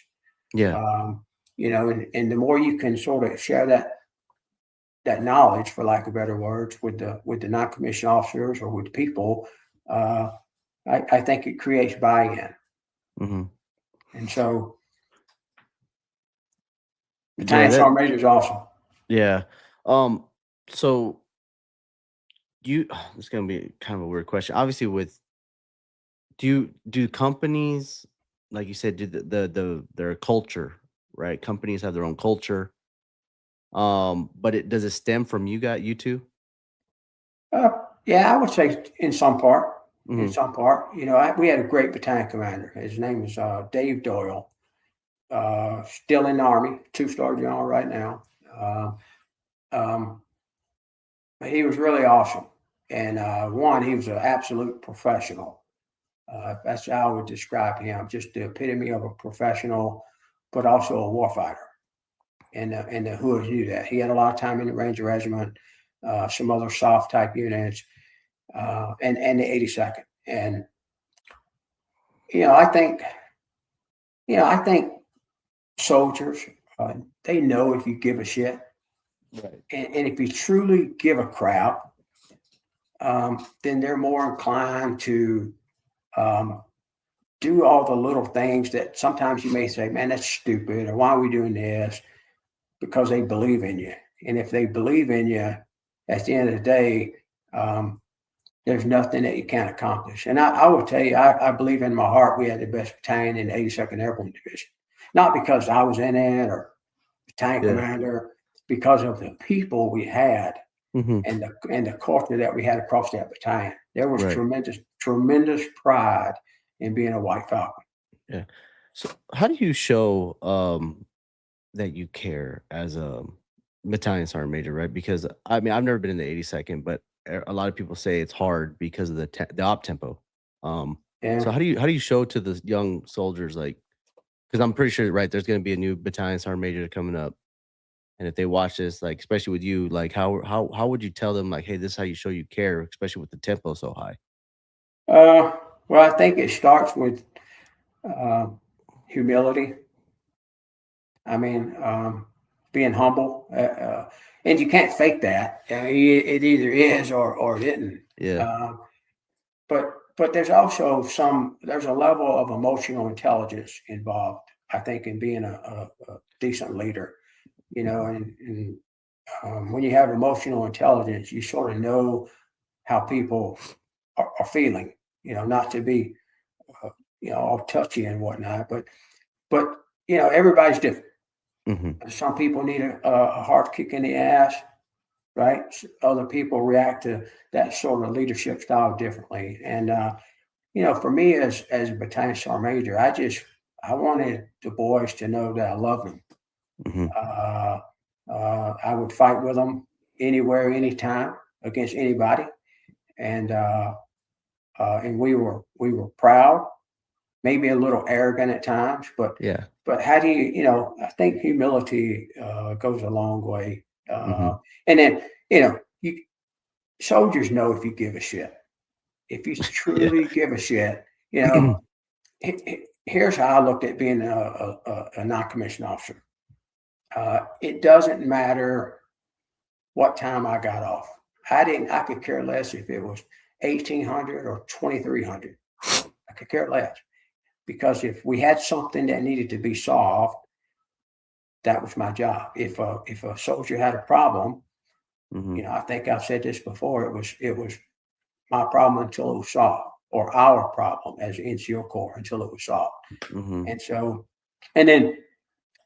Yeah. And the more you can sort of share that knowledge, for lack of better words, with the non-commissioned officers or with people, I think it creates buy-in. And so, battalion sergeant major is awesome. Yeah. So it's gonna be kind of a weird question. Obviously, do companies, like you said, do their culture, right? Companies have their own culture. But does it stem from you two? Yeah, I would say in some part. In Mhm. some part, we had a great battalion commander. His name was Dave Doyle. Still in the Army, 2-star general right now. He was really awesome. And he was an absolute professional. That's how I would describe him. Just the epitome of a professional, but also a warfighter. And the Hood knew that. He had a lot of time in the Ranger Regiment, some other soft type units, and the 82nd. And I think soldiers, they know if you give a shit. Right. And if you truly give a crap, then they're more inclined to do all the little things that sometimes you may say, man, that's stupid, or why are we doing this? Because they believe in you. And if they believe in you, at the end of the day, there's nothing that you can't accomplish. And I will tell you, I believe in my heart we had the best battalion in the 82nd Airborne Division. Not because I was in it or battalion commander, because of the people we had and the culture that we had across that battalion. There was tremendous pride in being a White Falcon. Yeah. So how do you show that you care as a battalion sergeant major, right? Because I mean, I've never been in the 82nd, but a lot of people say it's hard because of the op tempo. So how do you show to the young soldiers, like, because I'm pretty sure, right, there's going to be a new battalion sergeant major coming up, and if they watch this, like, especially with you, like, how would you tell them, like, hey, this is how you show you care, especially with the tempo so high? Well, I think it starts with humility. I mean, being humble, and you can't fake that. It either is or it isn't. Yeah. But there's also there's a level of emotional intelligence involved, I think, in being a decent leader. And when you have emotional intelligence, you sort of know how people are feeling. Not to be all touchy and whatnot, but everybody's different. Some people need a hard kick in the ass, right? Other people react to that sort of leadership style differently. And for me as a battalion sergeant major, I wanted the boys to know that I love them. I would fight with them anywhere, anytime, against anybody, and we were proud. maybe a little arrogant at times, but Yeah. how do you, I think humility goes a long way. Mhm. And then, you soldiers know if you give a shit. If you Yeah. truly give a shit, here's how I looked at being a non-commissioned officer. It doesn't matter what time I got off. I could care less if it was 1800 or 2300. I could care less, because if we had something that needed to be solved, that was my job. If a soldier had a problem, Mhm. I think I've said this before, it was my problem until it was solved, or our problem as an NCO Corps until it was solved. Mhm. And so, and then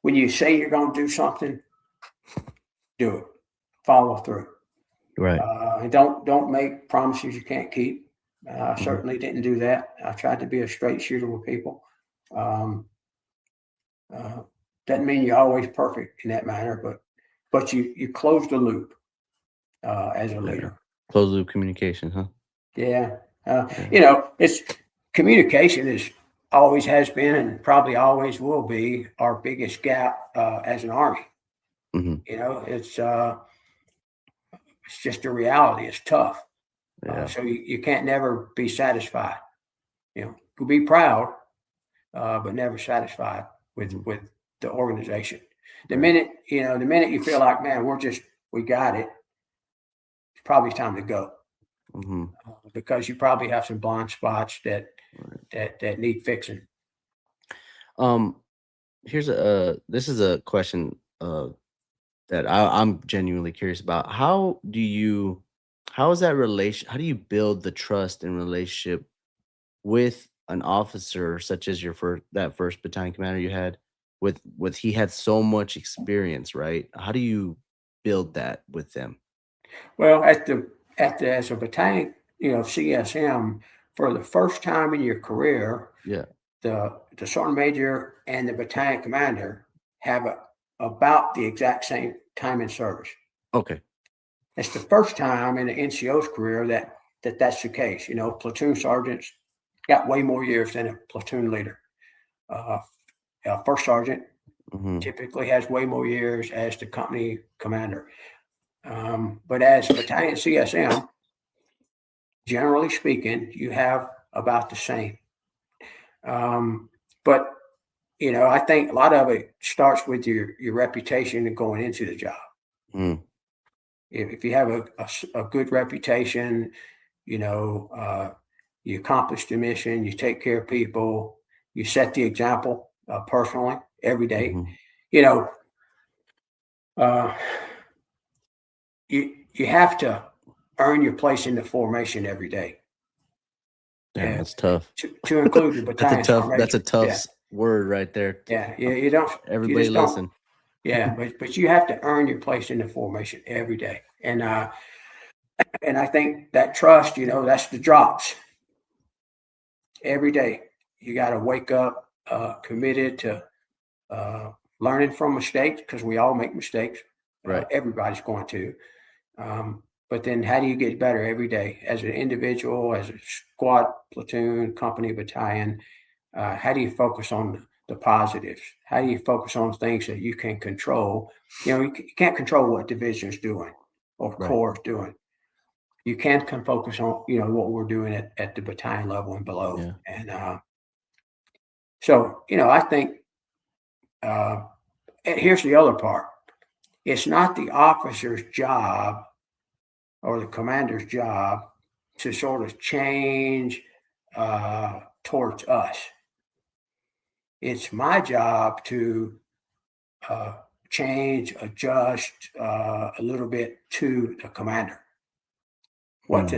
when you say you're going to do something, do it, follow through. Right. And don't make promises you can't keep. I Mhm. certainly didn't do that. I tried to be a straight shooter with people. Um, doesn't mean you're always perfect in that manner, but you close the loop as a Yeah. leader. Closed loop communication, huh? Yeah. Yeah. It's communication is always has been and probably always will be our biggest gap as an Army. Mhm. It's just a reality. It's tough. Yeah. So you can't never be satisfied. You'll be proud, but never satisfied with Mhm. with the organization. The Right. minute you feel like, man, we got it, it's probably time to go, Mhm. because you probably have some blind spots that Right. that need fixing. Um, here's this is a question that I'm genuinely curious about. How is that relation? How do you build the trust and relationship with an officer such as that first battalion commander you had, with he had so much experience, right? How do you build that with them? Well, at the as a battalion, CSM, for the first time in your career, Yeah. the sergeant major and the battalion commander have about the exact same time in service. Okay. It's the first time in the NCO's career that's the case. Platoon sergeants got way more years than a platoon leader. Uh, First sergeant Hmm. typically has way more years as the company commander. But as battalion CSM, generally speaking, you have about the same. But I think a lot of it starts with your reputation and going into the job. Mm. If you have a good reputation, you accomplish the mission, you take care of people, you set the example personally every day. Hmm. You know, uh, you have to earn your place in the formation every day. Damn, Yeah, that's tough. to include the battalion sergeant That's a major. tough Yeah, word right there. yeah. You Everybody just don't. listen. Yeah, but you have to earn your place in the formation every day, and I think that trust, that's the drops every day. You got to wake up committed to uh, learning from mistakes, because we all make mistakes. Right. Everybody's going to. But then how do you get better every day as an individual, as a squad, platoon, company, battalion? How do you focus on the positives? How do you focus on things that you can control? You can't control what division is doing or Right. corps is doing. You can focus on, what we're doing at the battalion level and below. Yeah. And so, I think and here's the other part. It's not the officer's job or the commander's job to sort of change towards us. It's my job to uh, change, adjust a little bit to the commander. What Mm.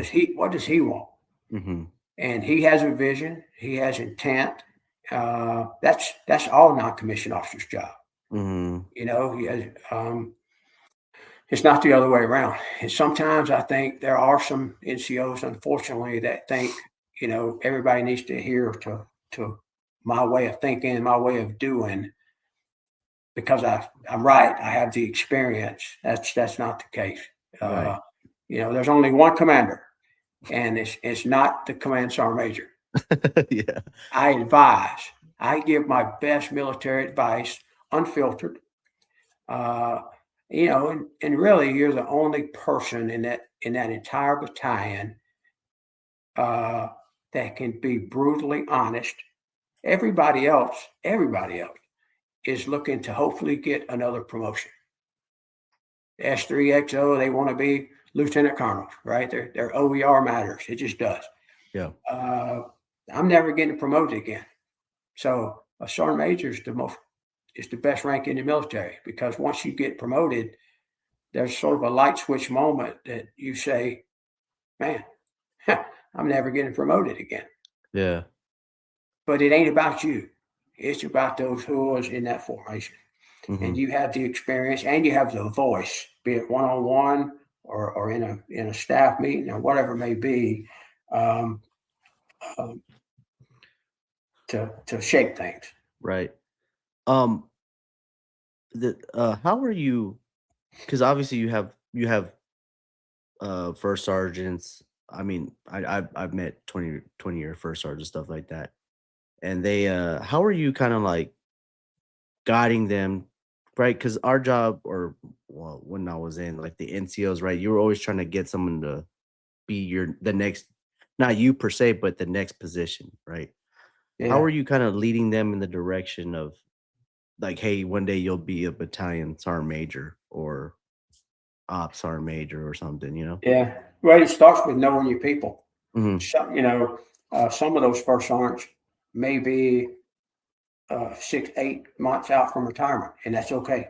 does he want? Hmm. And he has a vision. He has intent. That's all non-commissioned officers' job. Hmm. He has, it's not the other way around. And sometimes I think there are some NCOs, unfortunately, that think, everybody needs to adhere to my way of thinking, my way of doing, because I'm right. I have the experience. That's not the case. Right. There's only one commander, and it's not the command sergeant major. Yeah. I advise. I give my best military advice, unfiltered. And really, you're the only person in that entire battalion that can be brutally honest. Everybody else is looking to hopefully get another promotion. S3XO, they want to be lieutenant colonels, right? Their OER matters. It just does. Yeah. I'm never getting promoted again. So a sergeant major is the best rank in the military, because once you get promoted, there's sort of a light switch moment that you say, man, I'm never getting promoted again. Yeah. But it ain't about you. It's about those who is in that formation. Mhm. And you have the experience and you have the voice, be it one-on-one or in a staff meeting or whatever it may be, to shape things. Right. How are you? Because obviously you have first sergeants. I mean, I've met 20-year first sergeants, stuff like that. And they how are you kind of like guiding them, right? Because our job, or well, when I was in like the NCOs, right, you were always trying to get someone to be the next, not you per se, but the next position, right? How Yeah. are you kind of leading them in the direction of like, hey, one day you'll be a battalion sergeant major or ops sergeant major or something, you know? Yeah. Well, it starts with knowing your people. Hmm. Some of those first sergeants may be 6, 8 months out from retirement, and that's okay.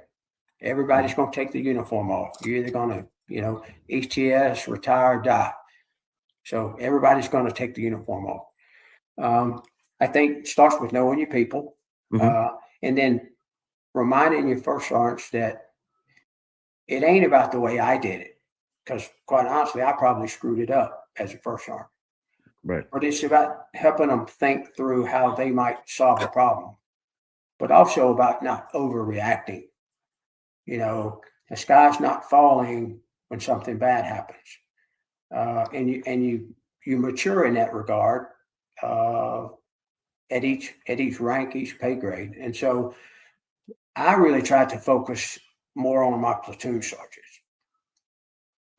Everybody's going to take the uniform off. You're either going to, ETS, retire, die. So everybody's going to take the uniform off. I think it starts with knowing your people, Hmm. and then reminding your first sergeants that it ain't about the way I did it. Because quite honestly, I probably screwed it up as a first sergeant. Right. But it's about helping them think through how they might solve a problem, but also about not overreacting. The sky's not falling when something bad happens, and you mature in that regard uh, at each rank, each pay grade. And so I really tried to focus more on my platoon sergeants.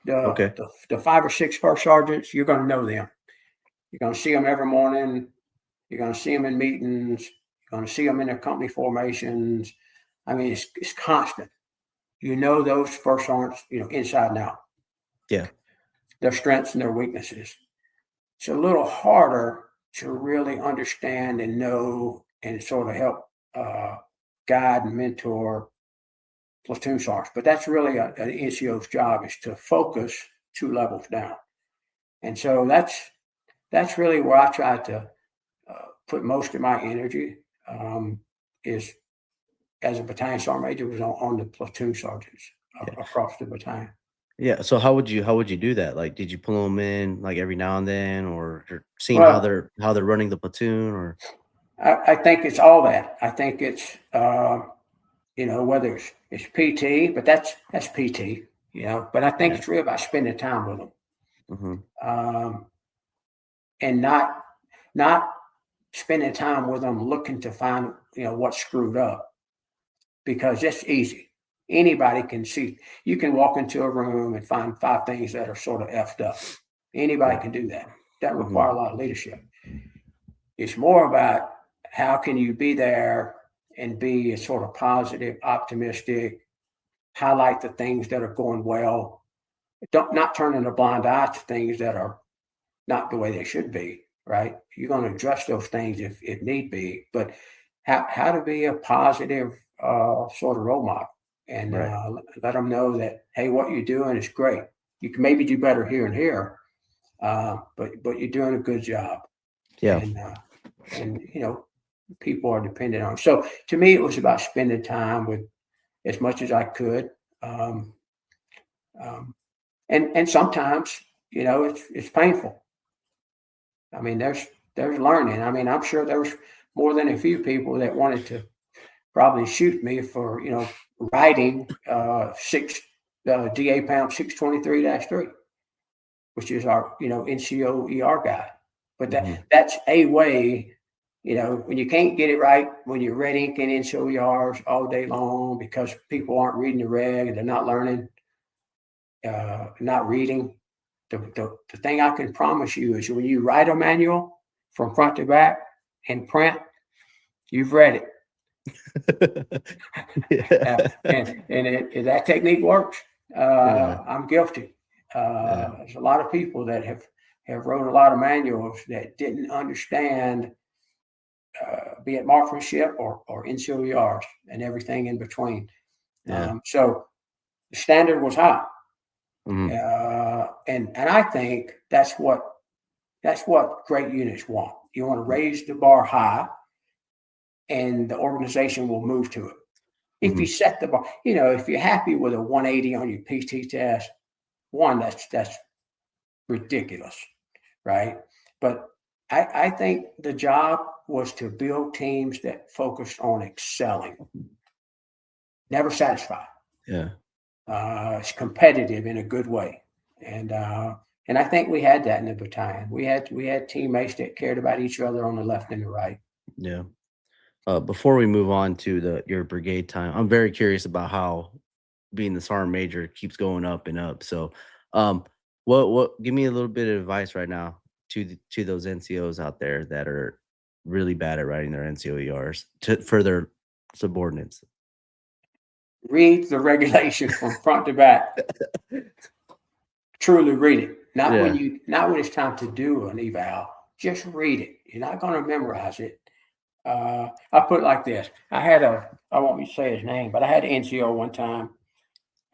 Okay. The 5 or 6 first sergeants, you're going to know them. You're going to see them every morning. You're going to see them in meetings. You're going to see them in their company formations. I mean, it's constant. You know those first sergeants, inside and out. Yeah. Their strengths and their weaknesses. It's a little harder to really understand and know and sort of help guide and mentor platoon sergeants. But that's really an NCO's job, is to focus 2 levels down. And so that's really where I try to put most of my energy, is as a battalion sergeant major, was on the platoon sergeants Yeah. across the battalion. Yeah. So how would you do that? Like, did you pull them in like every now and then, or you're seeing Well, how they're running the platoon, or I think it's all that. I think it's whether it's PT, but that's PT. But I think yeah. it's really about spending time with them, Hmm. and not spending time with them looking to find what's screwed up, because it's easy. Anybody can see. You can walk into a room and find 5 things that are sort of effed up. Anybody Yeah. can do that. That Hmm. requires a lot of leadership. It's more about how can you be there and be a sort of positive, optimistic, highlight the things that are going well. Not turning a blind eye to things that are not the way they should be, right? You're going to address those things if need be, but how to be a positive sort of role model, and Right. let them know that, hey, what you're doing is great. You can maybe do better here and here, but you're doing a good job. Yeah. And people are dependent on. So to me, it was about spending time with as much as I could, um, and sometimes it's painful. I mean, there's learning. I mean, I'm sure there was more than a few people that wanted to probably shoot me for writing six DA pound 623-3, which is our NCO ER guide. But Mhm. that's a way, when you can't get it right, when you're red inking NCOERs all day long because people aren't reading the reg and they're not learning, not reading. The thing I can promise you is when you write a manual from front to back in print, you've read it. Yeah. And that technique works. Yeah. I'm guilty. Yeah. There's a lot of people that have wrote a lot of manuals that didn't understand, be it marksmanship or NCOERs and everything in between. Yeah. So the standard was high, Mhm. and I think that's what great units want. You want to raise the bar high, and the organization will move to it. If you Mhm. set the bar, if you're happy with a 180 on your PT test, that's ridiculous, right? But I think the job was to build teams that focused on excelling, never satisfied. Yeah. It's competitive in a good way, and I think we had that in the battalion. We had teammates that cared about each other on the left and the right. Yeah. Before we move on to your brigade time, I'm very curious about how being the sergeant major keeps going up and up. So, um, what give me a little bit of advice right now to those NCOs out there that are really bad at writing their NCOERs for their subordinates. Read the regulations from front to back. Truly read it. Not Yeah. when it's time to do an eval. Just read it. You're not going to memorize it. I put it like this. I won't say his name, but I had an NCO one time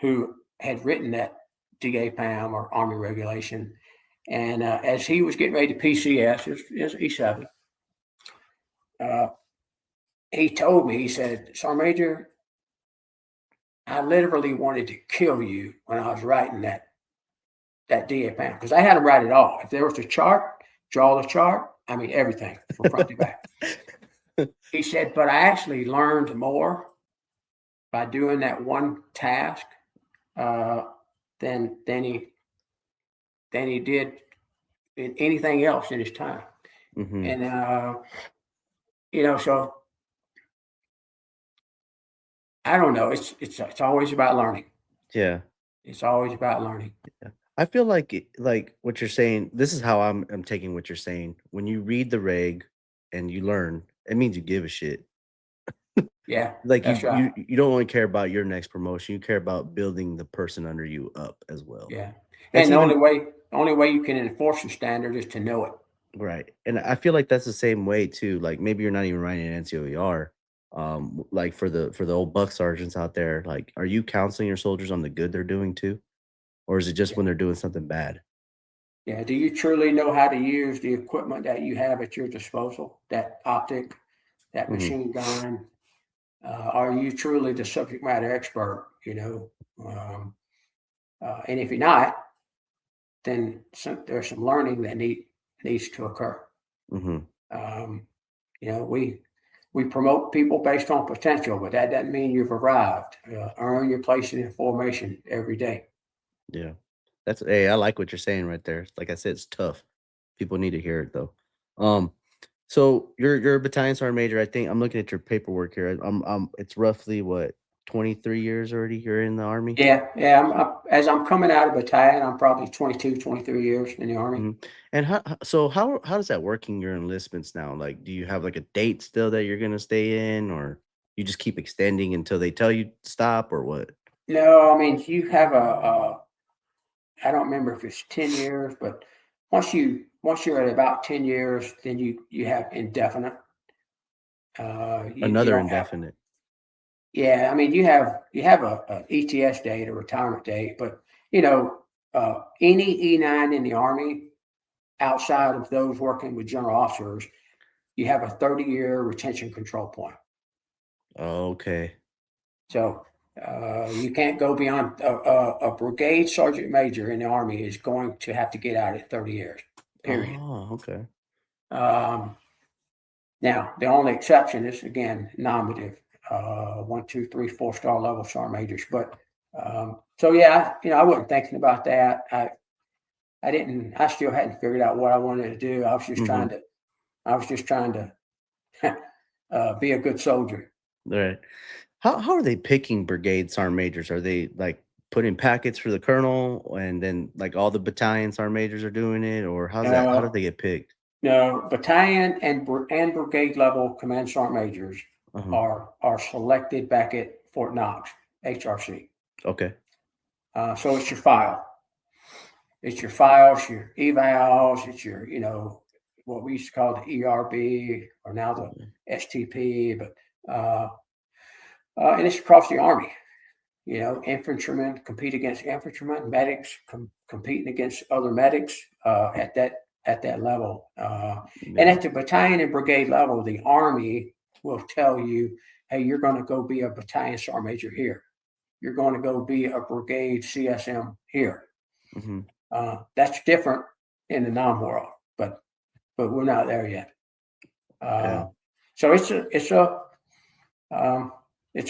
who had written that DAPAM or Army regulation. And as he was getting ready to PCS, his E7, he told me, he said, Sergeant Major, I literally wanted to kill you when I was writing that DAPAM because I had to write it all. If there was a chart, draw the chart. I mean, everything from front to back. He said, but I actually learned more by doing that one task than he did in anything else in his time. Hmm. And so I don't know. It's always about learning. Yeah. It's always about learning. Yeah. I feel like like what you're saying. This is how I'm taking what you're saying. When you read the reg and you learn, it means you give a shit. Yeah, Like that's right. you don't only care about your next promotion, you care about building the person under you up as well. Yeah, That's and the even only way you can enforce the standard is to know it. right. And I feel like that's the same way too. Like maybe you're not even writing an NCOER. Like for the old buck sergeants out there, like are you counseling your soldiers on the good they're doing too? Or is it just Yeah. when they're doing something bad? Yeah. Do you truly know how to use the equipment that you have at your disposal? That optic, that Hmm. machine gun. Are you truly the subject matter expert? And if you're not, then there's some learning that needs to occur. Hmm. Um, we promote people based on potential, but that doesn't mean you've arrived. Earn your place in the formation every day. Yeah. That's hey, I like what you're saying right there. Like I said, it's tough. People need to hear it though. Um, so you're a battalion sergeant major. I think I'm looking at your paperwork here. It's roughly what 23 years already you're in the army. Yeah. As I'm coming out of battalion, I'm probably 22, 23 years in the Army. Mhm. And so how does that work in your enlistments now? Like, do you have like a date still that you're gonna stay in, or you just keep extending until they tell you to stop, or what? No, I mean, you have I don't remember if it's 10 years, but once you're at about 10 years, then you have indefinite. You Another don't have, indefinite. yeah, I mean, you have a ETS date, a retirement date, but any E9 in the Army outside of those working with general officers, you have a 30-year retention control point. Okay. So you can't go beyond a brigade sergeant major in the Army is going to have to get out at 30 years, period. Oh, okay. Um, Now, the only exception is, again, nominative, 1, 2, 3, 4-star level sergeant majors. But so, yeah, I wasn't thinking about that. I still hadn't figured out what I wanted to do. I was just trying to be a good soldier. Right. How are they picking brigade sergeant majors? Are they like putting packets for the colonel, and then like all the battalion sergeant majors are doing it, or how's that? How do they get picked? No, battalion and brigade level command sergeant majors Uh-huh. are selected back at Fort Knox, HRC. Okay. So it's your file. It's your files, your evals, it's your, what we used to call the ERB or now the STP, but and it's across the Army. Infantrymen compete against infantrymen, medics competing against other medics at that level. And at the battalion and brigade level, the Army will tell you, hey, you're going to go be a battalion sergeant major here. You're going to go be a brigade CSM here. Mm-hmm. That's different in the non-world, but we're not there yet. So it's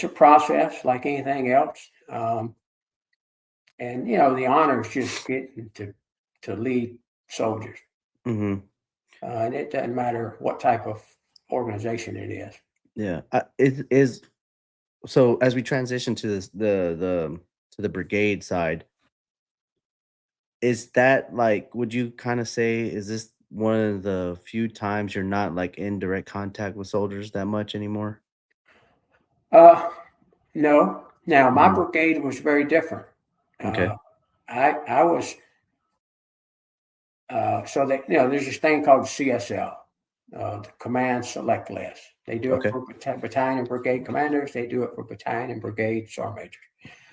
a process like anything else. And the honor is just getting to lead soldiers. Mm-hmm. And it doesn't matter what type of organization it is. Yeah. It is. So as we transition to this, the brigade side, is that like, would you kind of say, is this one of the few times you're not like in direct contact with soldiers that much anymore? No. Now my Mhm. brigade was very different. Okay. I was so that there's this thing called CSL, the Command Select List. They do it Okay. for battalion and brigade commanders. They do it for battalion and brigade sergeant majors.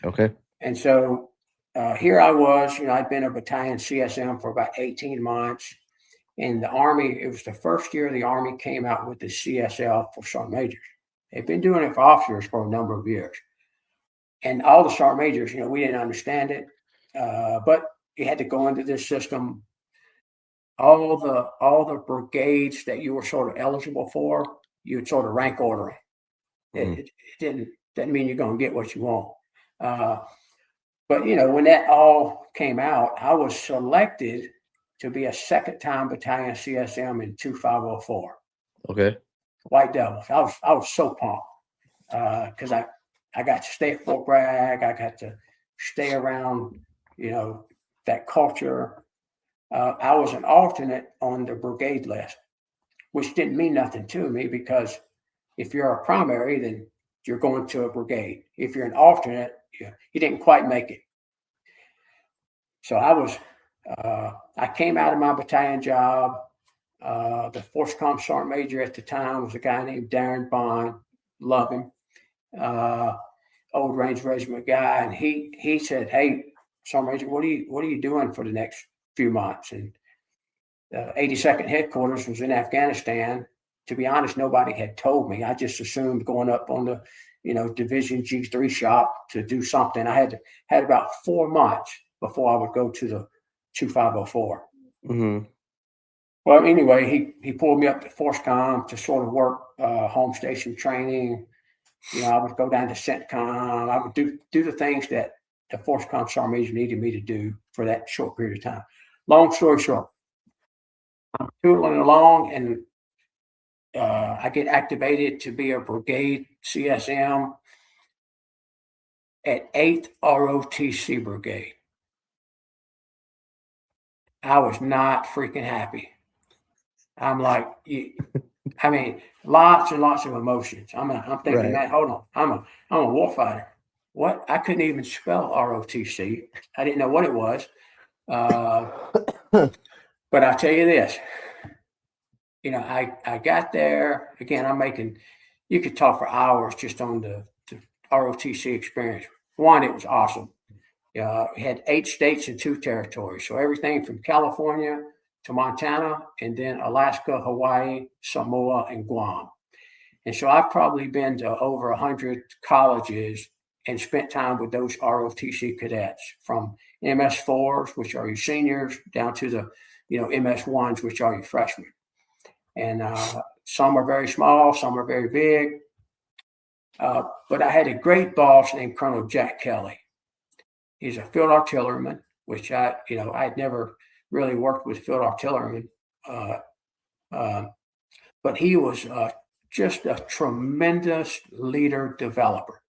Okay. And so here I was, I'd been a battalion CSM for about 18 months. In the Army, it was the first year the Army came out with the CSL for sergeant majors. They've been doing it for officers for a number of years. And all the sergeant majors, we didn't understand it, but you had to go into this system. All the brigades that you were sort of eligible for, you would sort of rank order them. Mhm. It didn't mean you're going to get what you want. But when that all came out, I was selected to be a second-time battalion CSM in 2504. Okay. White Devils. I was so pumped because I got to stay at Fort Bragg. I got to stay around, that culture. I was an alternate on the brigade list, which didn't mean nothing to me because if you're a primary, then you're going to a brigade. If you're an alternate, you didn't quite make it. So I came out of my battalion job. The Force Comm Sergeant Major at the time was a guy named Darren Bond. Love him. Old Range Regiment guy. And he said, hey, Sergeant Major, what are you doing for the next few months? And 82nd headquarters was in Afghanistan. To be honest, nobody had told me. I just assumed going up on the, Division G3 shop to do something. I had about 4 months before I would go to the 2504. Mm-hmm. Well, anyway, he pulled me up to Force Comm to sort of work home station training. I would go down to CENTCOM. I would do the things that the Force Comm Sergeant Major needed me to do for that short period of time. Long story short, I'm tooling along, and I get activated to be a brigade CSM at 8th ROTC Brigade. I was not freaking happy. I'm like, lots and lots of emotions. I'm thinking, Right. man, hold on. I'm a warfighter. What? I couldn't even spell ROTC. I didn't know what it was. But I'll tell you this. I got there. Again, you could talk for hours just on the ROTC experience. One, it was awesome. We had 8 states and 2 territories. So everything from California to Montana, and then Alaska, Hawaii, Samoa, and Guam. And so I've probably been to over 100 colleges and spent time with those ROTC cadets, from MS4s, which are your seniors, down to the, MS1s, which are your freshmen. And some are very small, some are very big. But I had a great boss named Colonel Jack Kelly. He's a field artilleryman, which I had never really worked with field artillerymen. But he was just a tremendous leader developer.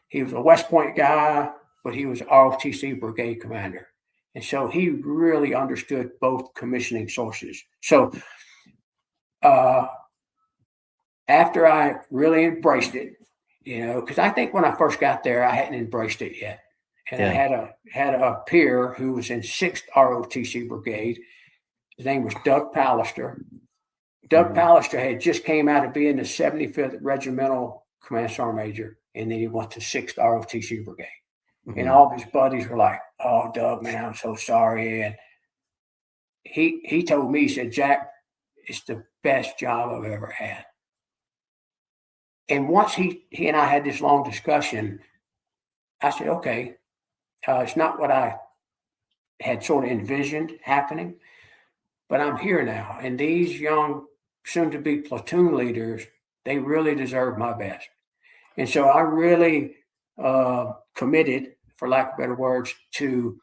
He was a West Point guy, but he was ROTC brigade commander. And so he really understood both commissioning sources. So after I really embraced it, because I think when I first got there, I hadn't embraced it yet. And I had a peer who was in 6th ROTC brigade. His name was Doug Pallister. Doug Pallister had just came out of being the 75th Regimental Command Sergeant Major, and then he went to 6th ROTC Brigade. And all his buddies were like, "Oh, Doug, man, I'm so sorry." And he told me, he said, "Jack, it's the best job I've ever had." And once he and I had this long discussion, I said, "Okay, it's not what I had sort of envisioned happening, but I'm here now, and these young soon-to-be platoon leaders, they really deserve my best." And so I really committed, for lack of better words, to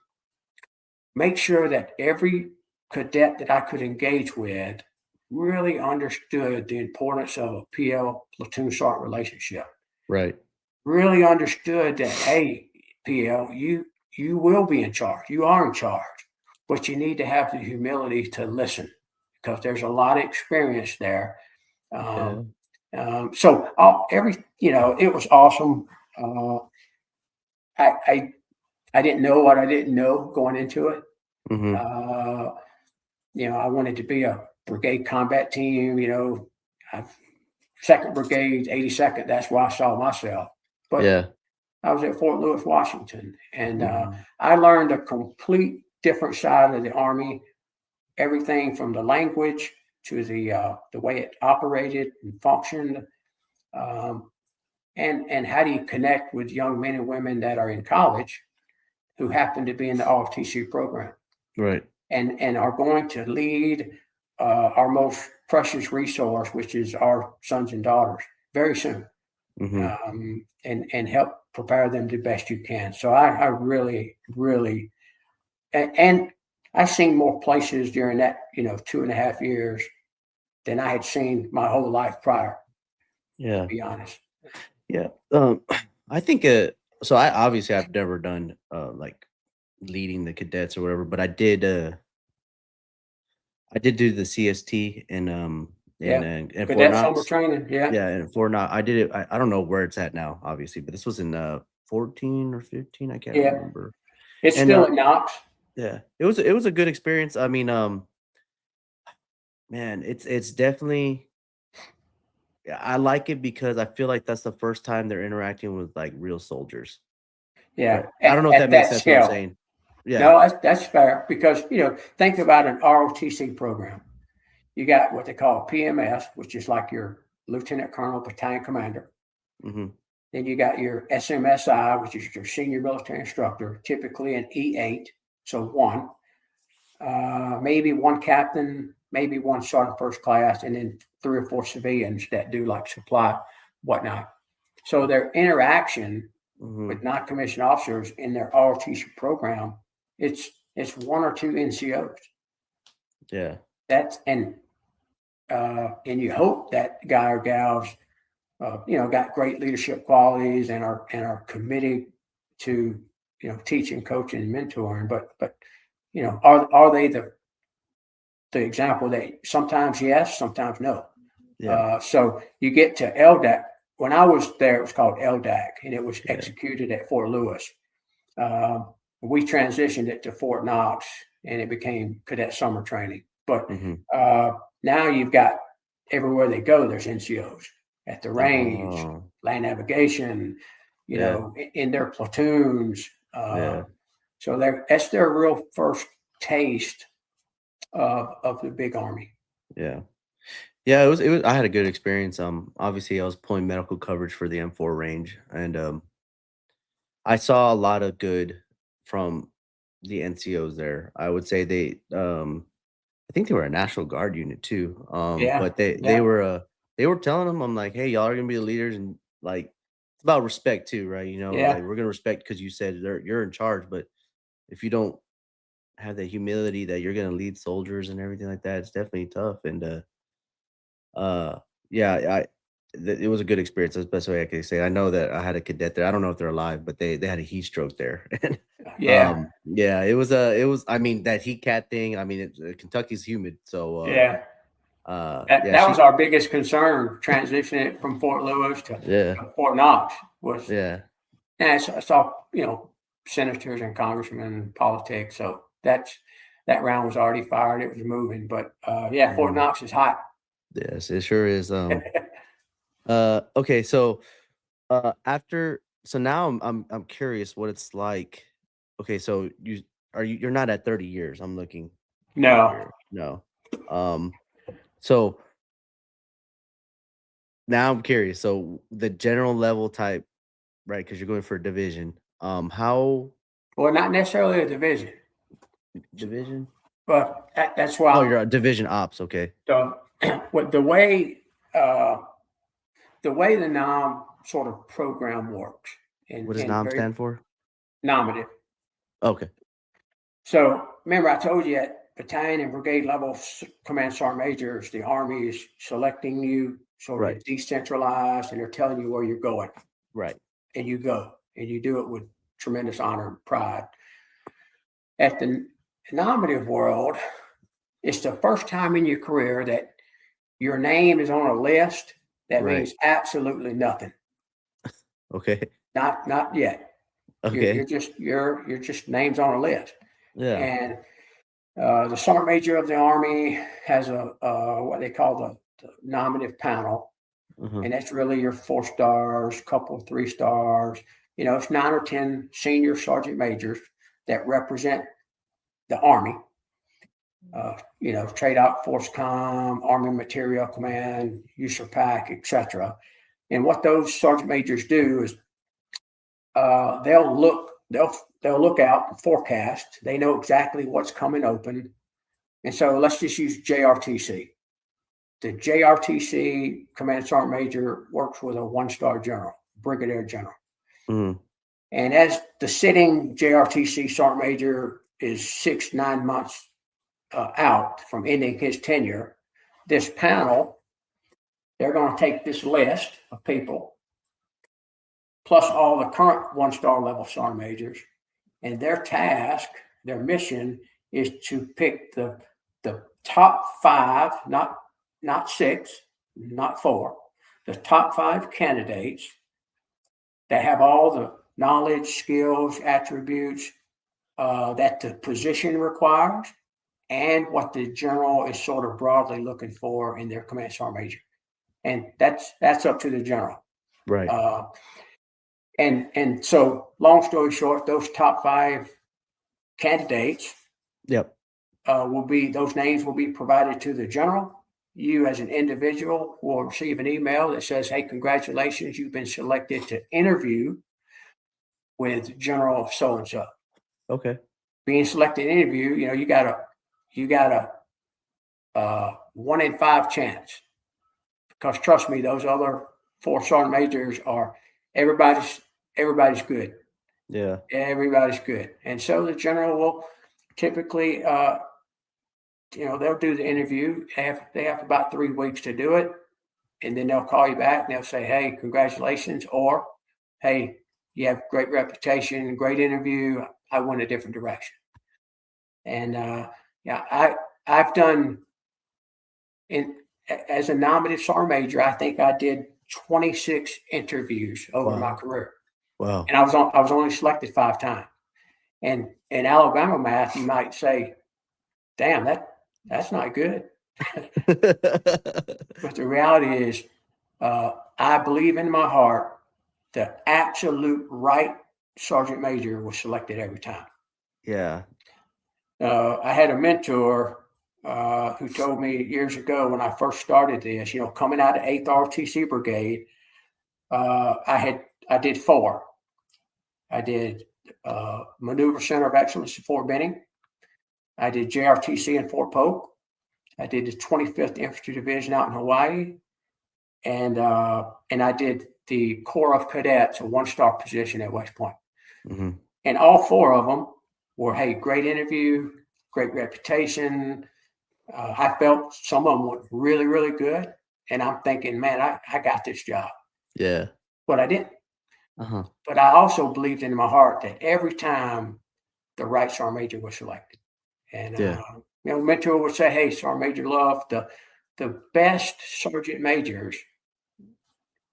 make sure that every cadet that I could engage with really understood the importance of a PL platoon sergeant relationship. Right. Really understood that, hey, PL, you will be in charge. You are in charge, but you need to have the humility to listen, because there's a lot of experience there. So it was awesome. I didn't know what I didn't know going into it. I wanted to be a brigade combat team. 2nd Brigade, 82nd. That's where I saw myself. But I was at Fort Lewis, Washington, and I learned a complete different side of the Army. Everything from the language to the way it operated and functioned, and how do you connect with young men and women that are in college who happen to be in the ROTC program, right, and are going to lead our most precious resource, which is our sons and daughters, very soon, and help prepare them the best you can. So I really, really, and I've seen more places during that 2.5 years than I had seen my whole life prior. Yeah. To be honest. Yeah. I think so I've never done like leading the cadets or whatever, but I did do the CST and Cadet Fort summer Knox. training. Yeah, and Fort Knox. I did it. I don't know where it's at now, obviously, but this was in 14 or 15. I can't remember. It's still at Knox. Yeah, it was a good experience. I mean, man, it's definitely. I like it because I feel like that's the first time they're interacting with like real soldiers. Yeah, right? I don't know if that makes sense. What I'm saying. Yeah. No, that's fair, because think about an ROTC program. You got what they call PMS, which is like your Lieutenant Colonel Battalion Commander. Then you got your SMSI, which is your Senior Military Instructor, typically an E8, so 1. Maybe 1 captain, maybe 1 sergeant first class, and then 3 or 4 civilians that do like supply, whatnot. So their interaction with non-commissioned officers in their ROTC program, it's 1 or 2 NCOs. Yeah. And you hope that guy or gals, got great leadership qualities and are committed to, teaching, coaching, and mentoring. But are they the example that sometimes yes, sometimes no? Yeah. So you get to LDAC. When I was there, it was called LDAC, and it was executed at Fort Lewis. We transitioned it to Fort Knox, and it became cadet summer training. But now you've got everywhere they go, there's NCOs at the range, land navigation, in their platoons. So that's their real first taste of the big Army. Yeah. Yeah, it was. I had a good experience. Obviously, I was pulling medical coverage for the M4 range, and I saw a lot of good from the NCOs there. I would say I think they were a National Guard unit too. But they were telling them, I'm like, hey, y'all are gonna be the leaders, and like it's about respect too, right? Like we're gonna respect because you said you're in charge, but if you don't have the humility that you're gonna lead soldiers and everything like that. It's definitely tough. And yeah, it was a good experience. That's the best way I can say it. I know that I had a cadet there. I don't know if they're alive, but they had a heat stroke there. And Yeah, yeah, it was. I mean, that heat cat thing. I mean, Kentucky's humid, so yeah. yeah, That was our biggest concern, transitioning it from Fort Lewis to yeah, Fort Knox was, yeah, and it's all, senators and congressmen and politics. So that round was already fired. It was moving, but yeah, Fort mhm. Knox is hot. Yes, it sure is. Okay, so after, so now I'm curious what it's like. Okay, so you're not at 30 years. I'm looking right No, here. No. Um, so now I'm curious. So the general level type, right? Because you're going for a division. How well, not necessarily a division, division? but that's Oh, why you're a division ops. Okay. the what uh, the way the NOM sort of program works, What does and NOM very stand for? nominative. Okay. So remember, I told you at battalion and brigade level command sergeant majors, the Army is selecting you sort Right. of decentralized, and they're telling you where you're going, Right. and you go, and you do it with tremendous honor and pride. At the nominative world, it's the first time in your career that your name is on a list that Right. means absolutely nothing. Okay. Not yet. Okay. You're just names on a list. Yeah. And the sergeant major of the Army has a what they call the nominative panel, Uh-huh. and that's really your 4 stars, couple of 3 stars. It's 9 or 10 senior sergeant majors that represent the Army. Trade out Force Com, Army Material Command, USAPAC, etc. And what those sergeant majors do is they'll look out and forecast. They know exactly what's coming open. And so let's just use JRTC. The JRTC command sergeant major works with a 1-star general, brigadier general. Mhm. And as the sitting JRTC sergeant major is 6-9 months out from ending his tenure, this panel, they're going to take this list of people, plus all the current 1-star level sergeant majors, and their task, their mission is to pick the top 5, not 6, not 4, the top 5 candidates that have all the knowledge, skills, attributes that the position requires, and what the general is sort of broadly looking for in their command sergeant major. And that's up to the general. Right. And so, long story short, those top 5 candidates Yep. those names will be provided to the general. You as an individual will receive an email that says, "Hey, congratulations, you've been selected to interview with General so and so." Okay. Being selected to interview, you got a 1 in 5 chance, because trust me, those other 4 sergeant majors are everybody's good. Yeah. Everybody's good, and so the general will typically they'll do the interview. They have about 3 weeks to do it, and then they'll call you back and they'll say, "Hey, congratulations," or "Hey, you have great reputation, great interview. I went a different direction." And I've done as a nominative sergeant major. I think I did 26 interviews over my Wow. career, Wow. and I was only selected 5 times. And in Alabama math, you might say, "Damn, that's not good." But the reality is, I believe in my heart the absolute right sergeant major was selected every time. Yeah. I had a mentor who told me years ago when I first started this, coming out of 8th ROTC Brigade, I did 4. I did Maneuver Center of Excellence at Fort Benning. I did JRTC in Fort Polk. I did the 25th Infantry Division out in Hawaii, and I did the Corps of Cadets, a 1-star position at West Point. Hmm. And all 4 of them were, hey, great interview, great reputation. I felt some of them went really, really good. And I'm thinking, man, I got this job. Yeah. But I didn't. Uh-huh. But I also believed in my heart that every time the right sergeant major was selected. And, Yeah. mentor would say, hey, Sergeant Major Love, the best sergeant majors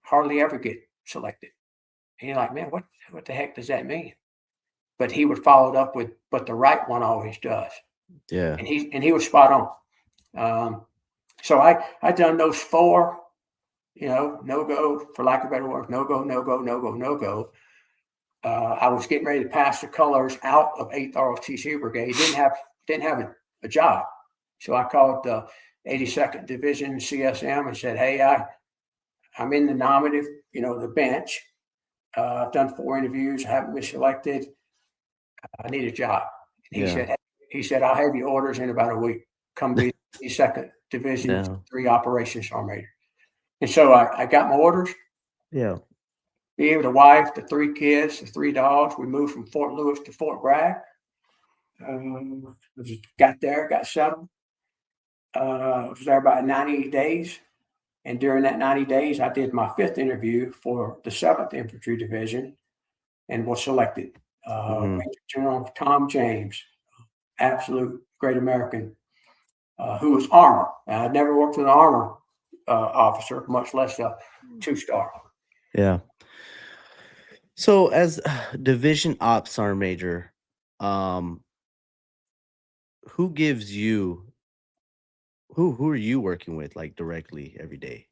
hardly ever get selected. And you're like, man, what the heck does that mean? But he would follow it up with, but the right one always does. Yeah. And he was spot on. So I done those 4, no go, for lack of a better word, no go, no go, no go, no go. I was getting ready to pass the colors out of 8th ROTC Brigade. Didn't have a job. So I called the 82nd Division CSM and said, hey, I'm in the nominative, the bench. I've done 4 interviews. I haven't been selected. I need a job. And he said, I'll have your orders in about a week. Come be the 2nd Division 3 Operations Sergeant Major. And so I got my orders. Yeah. Me, the wife, the 3 kids, the 3 dogs. We moved from Fort Lewis to Fort Bragg. Got there, got settled. Was there about 90 days. And during that 90 days, I did my 5th interview for the 7th Infantry Division and was selected. Major General Tom James, absolute great American, who was armor. I'd never worked with an armor officer, much less a 2-star. Yeah. So as Division Ops Sergeant Major, who gives you who are you working with like directly every day?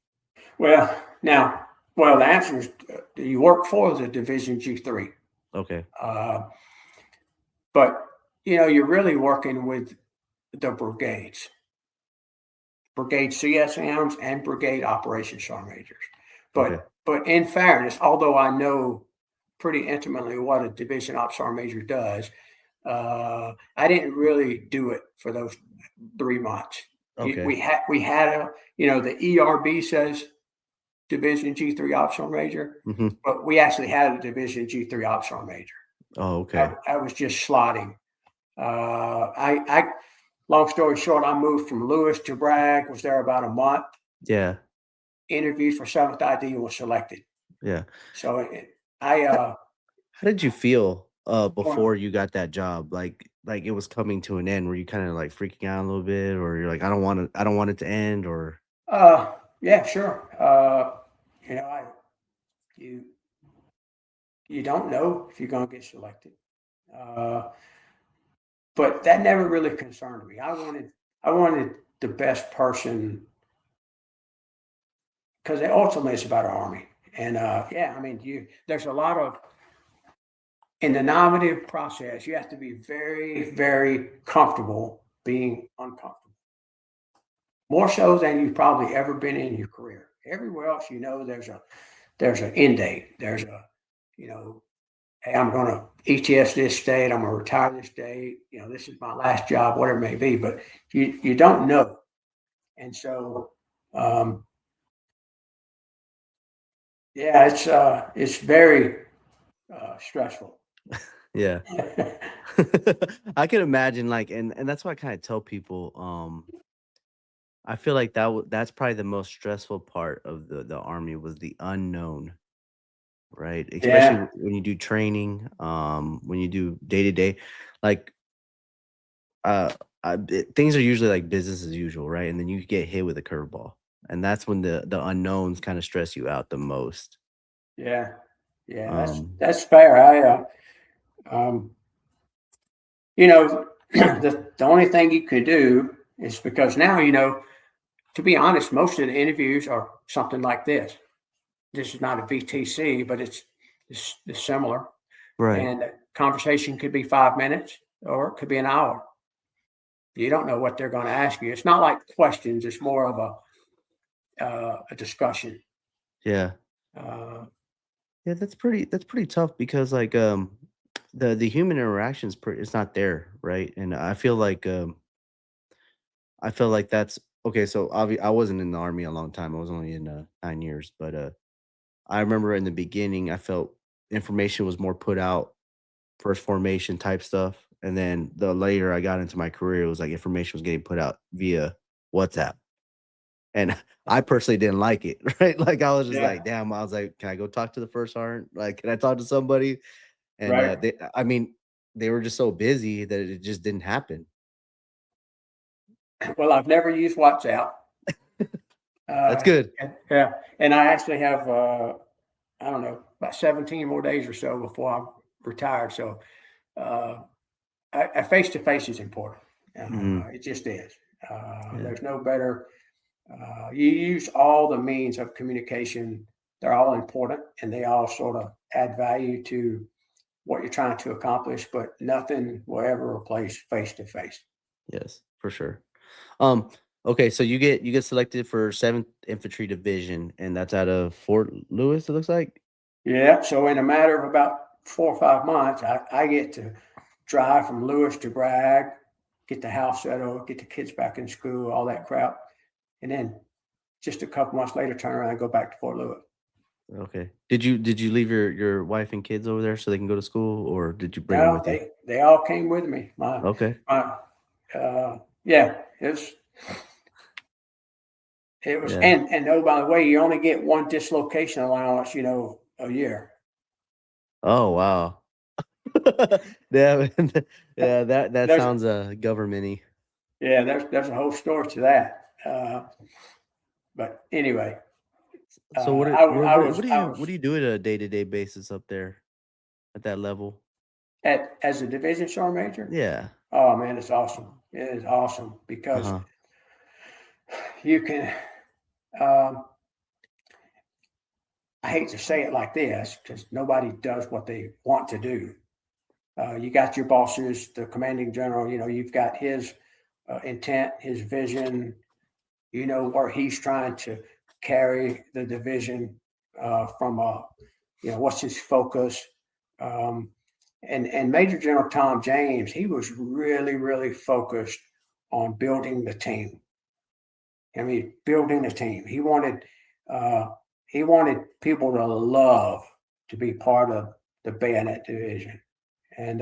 Well, the answer is you work for the Division G3. Okay. But you're really working with the brigades, brigade CSMs and brigade operations sergeant majors. But in fairness, although I know pretty intimately what a division ops sergeant major does, I didn't really do it for those 3 months. Okay. We had the ERB says Division G3 ops sergeant major, but we actually had a Division G3 ops sergeant major. Oh, okay. I was just slotting. Long story short, I moved from Lewis to Bragg, was there about a month. Yeah. Interviewed for 7th ID and was selected. Yeah. So how did you feel before you got that job? Like it was coming to an end. Were you kind of like freaking out a little bit, or you're like, I don't want it to end, or? Yeah, sure. You don't know if you're gonna get selected. But that never really concerned me. I wanted the best person, because ultimately it's about our Army. And there's a lot of, in the nominative process, you have to be very, very comfortable being uncomfortable. More so than you've probably ever been in your career. Everywhere else, there's an end date. There's a, hey, I'm going to ETS this date. I'm going to retire this date. This is my last job, whatever it may be. But you don't know, and so it's very stressful. Yeah. I can imagine, like, and that's why I kind of tell people, I feel like that's probably the most stressful part of the Army was the unknown, right? Especially when you do training, when you do day to day, like, things are usually like business as usual, right? And then you get hit with a curveball, and that's when the unknowns kind of stress you out the most. Yeah, that's fair. The only thing you could do is, because now, to be honest, most of the interviews are something like this. This is not a VTC, but it's similar. Right. And the conversation could be 5 minutes or it could be an hour. You don't know what they're going to ask you. It's not like questions. It's more of a discussion. Yeah. Yeah, that's pretty tough, because like the human interaction it's not there, right? And I feel like that's okay. So I wasn't in the Army a long time. I was only in 9 years, but I remember in the beginning I felt information was more put out, first formation type stuff, And then the later I got into my career, it was like information was getting put out via WhatsApp. And I personally didn't like it, right? Like I was just Yeah. like, damn, I was like, can I go talk to the first sergeant? Like, can I talk to somebody? And Right. they were just so busy that it just didn't happen. Well, I've never used WhatsApp. That's good. Yeah. And I actually have, I don't know, about 17 more days or so before I'm retired. So face-to-face is important. It just is. Yeah. There's no better. You use all the means of communication. They're all important and they all sort of add value to what you're trying to accomplish, but nothing will ever replace face-to-face. Yes, for sure. Okay, so you get selected for 7th Infantry Division, and that's out of Fort Lewis, it looks like? Yeah. So in a matter of about 4 or 5 months, I get to drive from Lewis to Bragg, get the house settled, get the kids back in school, all that crap. And then just a couple months later, turn around and go back to Fort Lewis. Okay. Did you leave your wife and kids over there so they can go to school, or did you bring them No, with you? they all came with me. Okay. Yeah, it was, Yeah. and oh, by the way, you only get one dislocation allowance, a year. Oh, wow. Yeah, yeah, that There's, sounds government-y. yeah, there's a whole story to that. But anyway, So what are I, what I what was, what do I you was what do you do at a day-to-day basis up there at that level? as a division sergeant major. Yeah. Oh man, it's awesome. It is awesome because Uh-huh. you can. Um, I hate to say it like this because nobody does what they want to do. You got your bosses, the commanding general. You've got his intent, his vision. Where he's trying to carry the division from a. What's his focus? Um, and Major General Tom James, he was really, really focused on building the team. I mean, building a team. Uh, he wanted people to love to be part of the bayonet division, and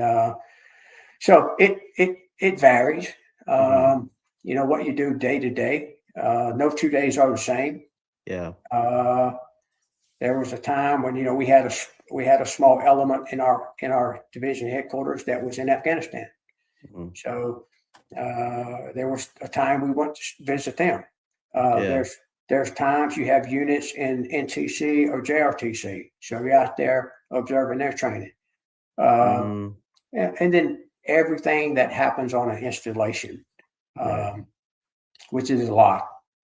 so it varies. Mhm. What you do day to day. No 2 days are the same. Yeah. Uh, there was a time when we had a small element in our division headquarters that was in Afghanistan. Mhm. So there was a time we went to visit them. Uh, Yeah. there's there's times you have units in NTC or JRTC, so you're out there observing their training, uh, Mhm. and then everything that happens on an installation, Right. um, which is a lot.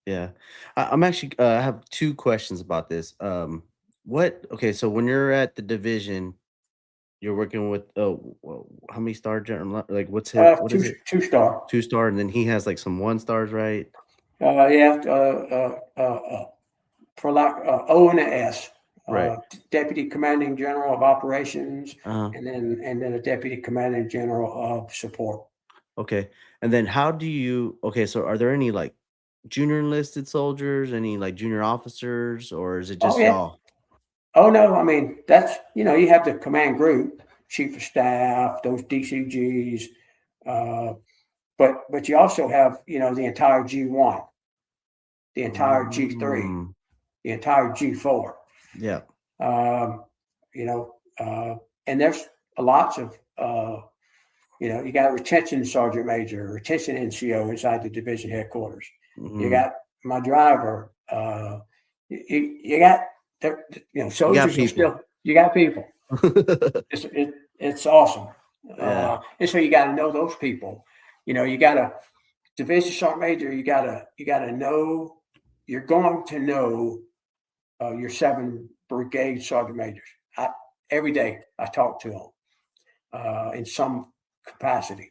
Yeah. I'm actually I have 2 questions about this. Okay, so when you're at the division, you're working with how many star general, like what Two is it? two star. 2 star, and then he has like some 1 stars, right? Yeah. For like O and a S, Right. Deputy Commanding General of Operations, Uh-huh. and then a Deputy Commanding General of Support. Okay. And then okay, so are there any like junior enlisted soldiers, any like junior officers, or is it Oh just yeah. y'all? Oh no. I mean that's you have the command group, chief of staff, those DCGs, uh, but you also have the entire G1, the entire G3, Mm, the entire G4. yeah. Um, you know, and there's lots of you got a retention sergeant major, retention NCO inside the division headquarters. You Mhm. got my driver. You got You got soldiers are people. still. You got people. It's awesome. Yeah. And so you got to know those people. You got a division sergeant major. You got to know. You're going to know your 7 brigade sergeant majors. Every day I talk to them in some capacity.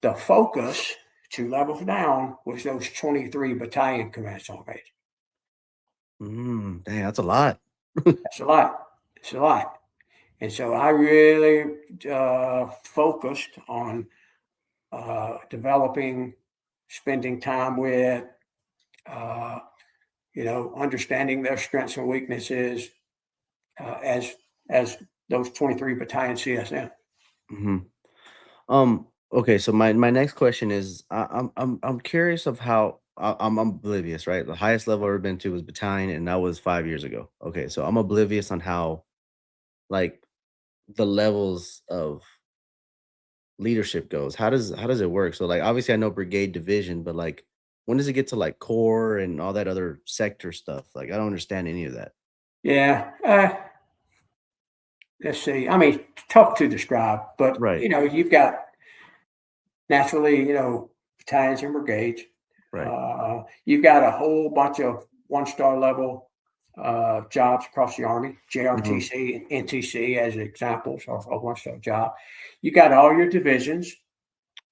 The focus 2 levels down was those 23 battalion command sergeant majors. Dang, that's a lot. That's a lot. It's a lot. And so I really focused on developing, spending time with, uh, understanding their strengths and weaknesses as those 23 battalion CSM. hmm Okay, so my next question is, I'm curious of how I'm oblivious, right? The highest level I've ever been to was battalion, and that was 5 years ago. Okay, so I'm oblivious on how like the levels of leadership goes. How does it work? So like obviously I know brigade division, but like when does it get to like corps and all that other sector stuff? Like I don't understand any of that. Yeah. Let's see. I mean, tough to describe, but Right, you've got naturally, battalions and brigades. right. You've got a whole bunch of 1-star level jobs across the Army, Hmm. JRTC and NTC as examples of a 1-star job. You got all your divisions,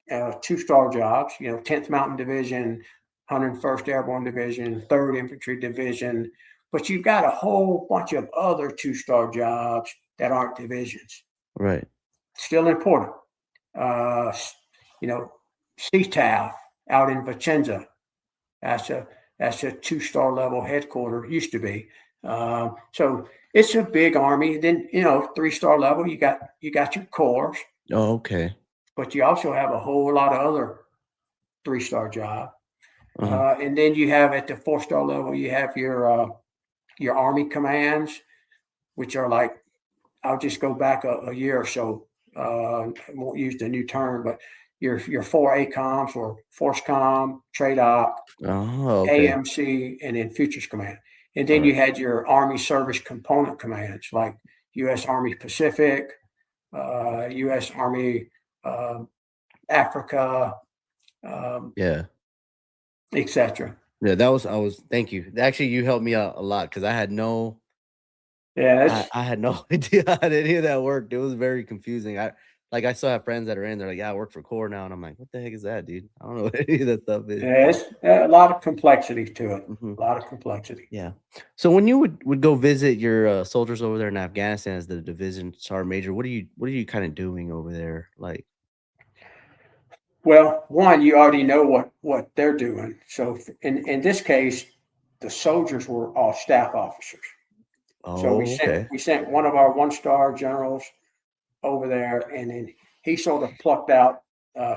2-star jobs, 10th Mountain Division, 101st Airborne Division, 3rd Infantry Division, but you've got a whole bunch of other 2-star jobs that aren't divisions. Right. Still important. Uh, you know, CTAF out in Vicenza. That's a 2-star level headquarters. Used to be. So it's a big army. Then 3-star level. You got your corps, Oh, okay. but you also have a whole lot of other 3-star jobs. Uh-huh. And then you have at the 4-star level, you have your army commands, which are like, I'll just go back a year or so. I won't use the new term, but your 4 ACOMs or Force Com, Trade Op, Oh, okay. AMC, and then Futures Command. And All then right. you had your Army Service Component Commands like U.S. Army Pacific, U.S. Army Africa, um, Yeah. etc. Yeah, that was I was thank you. Actually, you helped me out a lot because Yeah, I had no idea how any of that worked. It was very confusing. I still have friends that are in, they're like, yeah, I work for Core now. And I'm like, what the heck is that, dude? I don't know what any of that stuff is. So it's a lot of complexity to it. mhm. A lot of complexity. Yeah. So when you would go visit your soldiers over there in Afghanistan as the division sergeant major, what are you kind of doing over there? Like, Well, one, you already know what they're doing. So in this case, the soldiers were all staff officers. So we oh, sent okay. we sent one of our 1-star generals over there, and then he sort of plucked out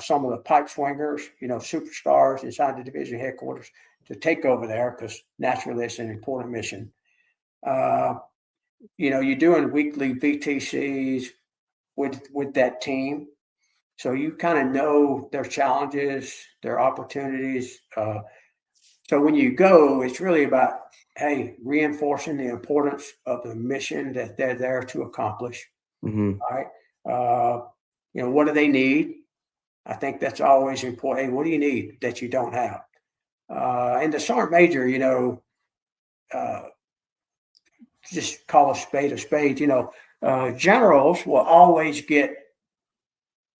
some of the pipe swingers, superstars inside the division headquarters to take over there because naturally it's an important mission. Uh, you're doing weekly VTCs with that team, so you kind of know their challenges, their opportunities. So when you go, it's really about, hey, reinforcing the importance of the mission that they're there to accomplish. Hmm. All right. What do they need? I think that's always important. Hey, what do you need that you don't have? And the sergeant major, uh, just call a spade a spade. Generals will always get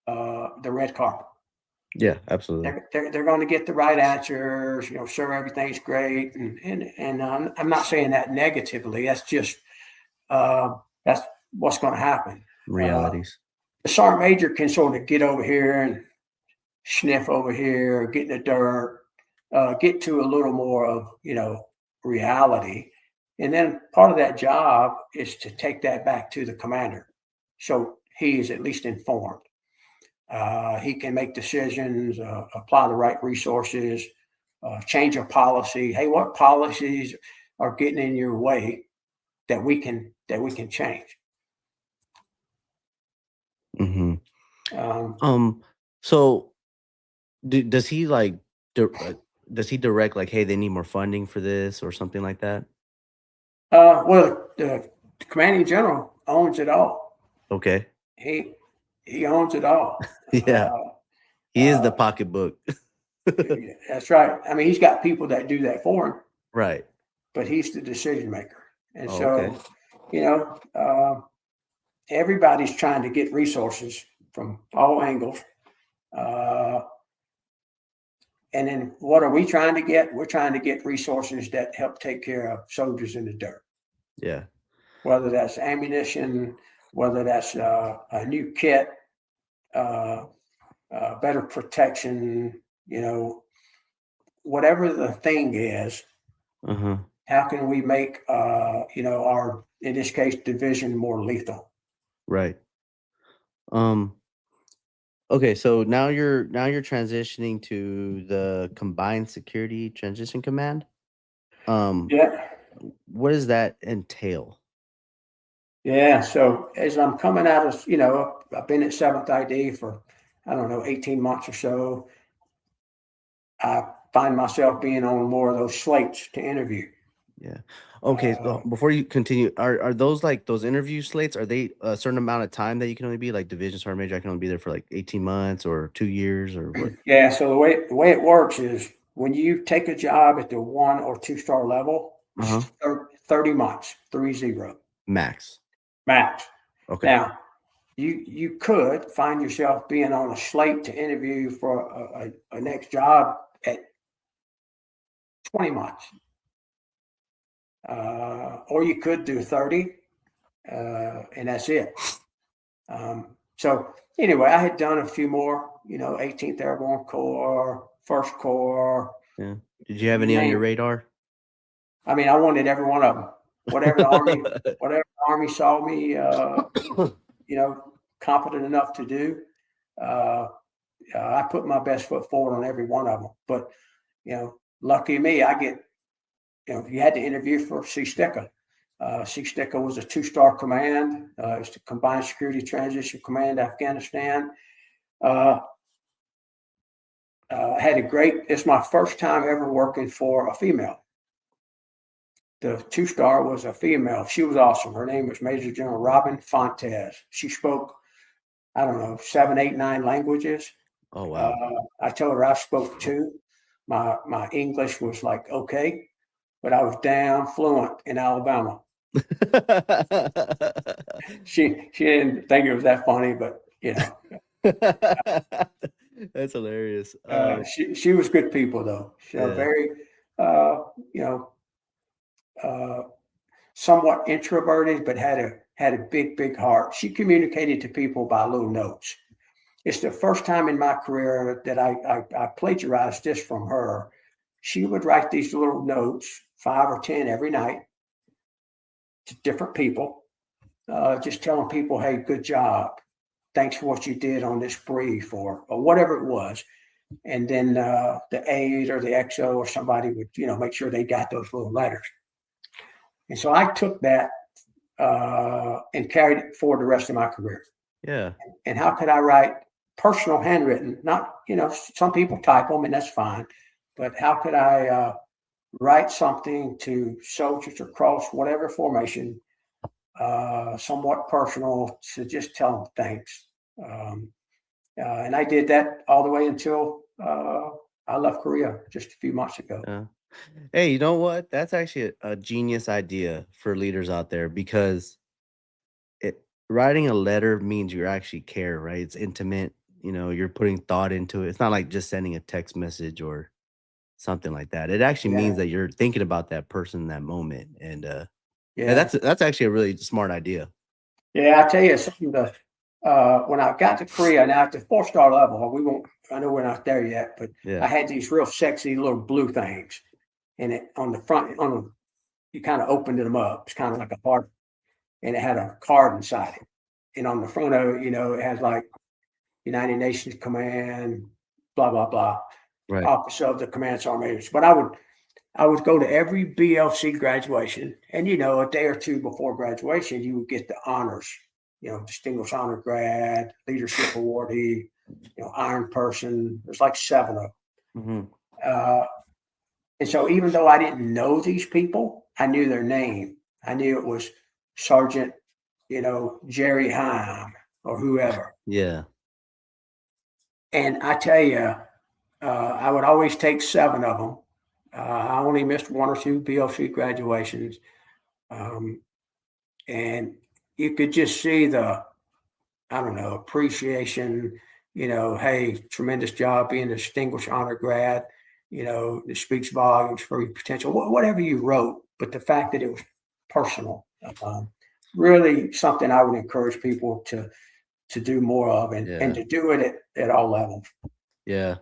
the red carpet. Yeah, absolutely. They're going to get the right answers. Sure, everything's great, and I'm not saying that negatively. That's what's going to happen. Uh, Realities. the sergeant major can sort of get over here and sniff over here, get in the dirt, get to a little more of reality, and then part of that job is to take that back to the commander, so he is at least informed. He can make decisions, apply the right resources, change a policy. Hey, what policies are getting in your way that we can change? Hmm. Um, So does he like di- uh, does he direct like, hey, they need more funding for this or something like that? well, the commanding general owns it all. Okay. He he owns it all. Yeah. He is the Uh, pocketbook. that's right. I mean, he's got people that do that for him, Right. but he's the decision maker. And Oh, okay. so, you know, uh, everybody's trying to get resources from all angles. Uh, and then what are we trying to get? We're trying to get resources that help take care of soldiers in the dirt, Yeah. whether that's ammunition, whether that's a new kit, uh, better protection, whatever the thing is. Uh-huh. How can we make our, in this case, division more lethal? Right. Um Okay, so now you're transitioning to the Combined Security Transition Command. Yeah. What does that entail? Yeah. So as I'm coming out of, I've been at 7th ID for, I don't know, 18 months or so. I find myself being on more of those slates to interview. Yeah. Okay. So before you continue, are those like those interview slates? Are they a certain amount of time that you can only be like division sergeant major? I can only be there for like 18 months or 2 years or what? Yeah. So the way it works is when you take a job at the 1 or 2-star level, Uh-huh. it's 30 months, 30 Max. max. Okay. Now, you could find yourself being on a slate to interview for a next job at 20 months. Or you could do 30, and that's it. So anyway, I had done a few more, 18th Airborne Corps, 1st Corps. Yeah. Did you have You any on name your it. radar? I mean, I wanted every one of them. Whatever the Army saw me, competent enough to do, I put my best foot forward on every one of them. But, lucky me, I get, you had to interview for C-Sticker. C-Sticker was a 2-star command. It's the Combined Security Transition Command, Afghanistan. It's my first time ever working for a female. The 2-star was a female. She was awesome. Her name was Major General Robin Fontes. She spoke, I don't know, 7, 8, 9 languages. Oh wow. I told her I spoke 2. My English was like okay, but I was damn fluent in Alabama. She didn't think it was that funny, but That's hilarious. she was good people though. Yeah. Very, somewhat introverted, but had a big heart. She communicated to people by little notes. It's the first time in my career that I plagiarized this from her. She would write these little notes, 5 or 10 every night, to different people, just telling people, "Hey, good job. Thanks for what you did on this brief," or whatever it was. And then the aide or the XO or somebody would, make sure they got those little letters. And so I took that and carried it forward the rest of my career. Yeah. And how could I write personal handwritten? Not, some people type them and that's fine. But how could I write something to soldiers across whatever formation, somewhat personal, to just tell them thanks? And I did that all the way until I left Korea just a few months ago. Yeah. Hey, you know what? That's actually a genius idea for leaders out there because writing a letter means you actually care, right? It's intimate. You're putting thought into it. It's not like just sending a text message or something like that. It actually means Yeah. that you're thinking about that person in that moment. And Yeah. that's actually a really smart idea. Yeah, I tell you something. When I got to Korea, now at the 4-star level, I know we're not there yet, but Yeah. I had these real sexy little blue things, and it on the front, you kind of opened them up. It's kind of like a heart, and it had a card inside it. And on the front of it, it has like United Nations Command, blah blah blah, Right. Office of the Command Sergeant Majors. But I would go to every BLC graduation, and a day or two before graduation, you would get the honors. Distinguished honor grad, leadership awardee, iron person. There's like 7 of them. Mm-hmm. And so even though I didn't know these people, I knew their name. I knew it was Sergeant, Jerry Heim or whoever. Yeah. And I tell you, I would always take 7 of them. I only missed 1 or 2 BLC graduations. And you could just see appreciation, hey, tremendous job being a distinguished honor grad, it speaks volumes for your potential, whatever you wrote. But the fact that it was personal, really something I would encourage people to do more of and to do it at all levels. Yeah.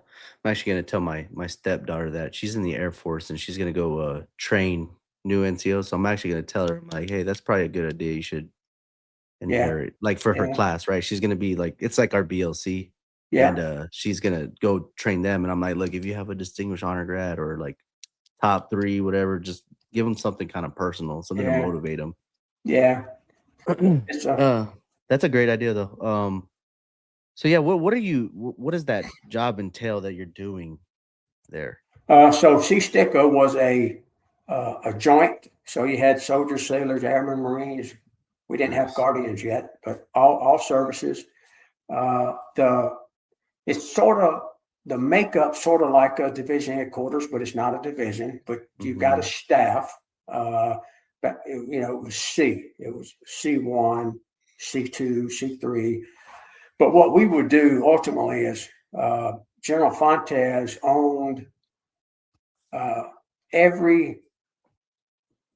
I'm actually going to tell my stepdaughter that she's in the Air Force and she's going to go train new NCOs. So I'm actually going to tell her, like, hey, that's probably a good idea. You should inherit, like for her class, right? She's going to be like, it's like our BLC. Yeah. and she's gonna go train them. And I'm like, look, if you have a distinguished honor grad or like top 3, whatever, just give them something kind of personal, something to Yeah. motivate them. Yeah. It's That's a great idea, though. So yeah, what does that job entail that you're doing there? So C-STICA was a joint. So you had soldiers, sailors, airmen, Marines. We didn't have Nice. guardians yet, but all services. It's sort of the makeup, sort of like a division headquarters, but it's not a division. But you've got a staff. But it was C. It was C1, C2, C3. But what we would do ultimately is General Fontes owned every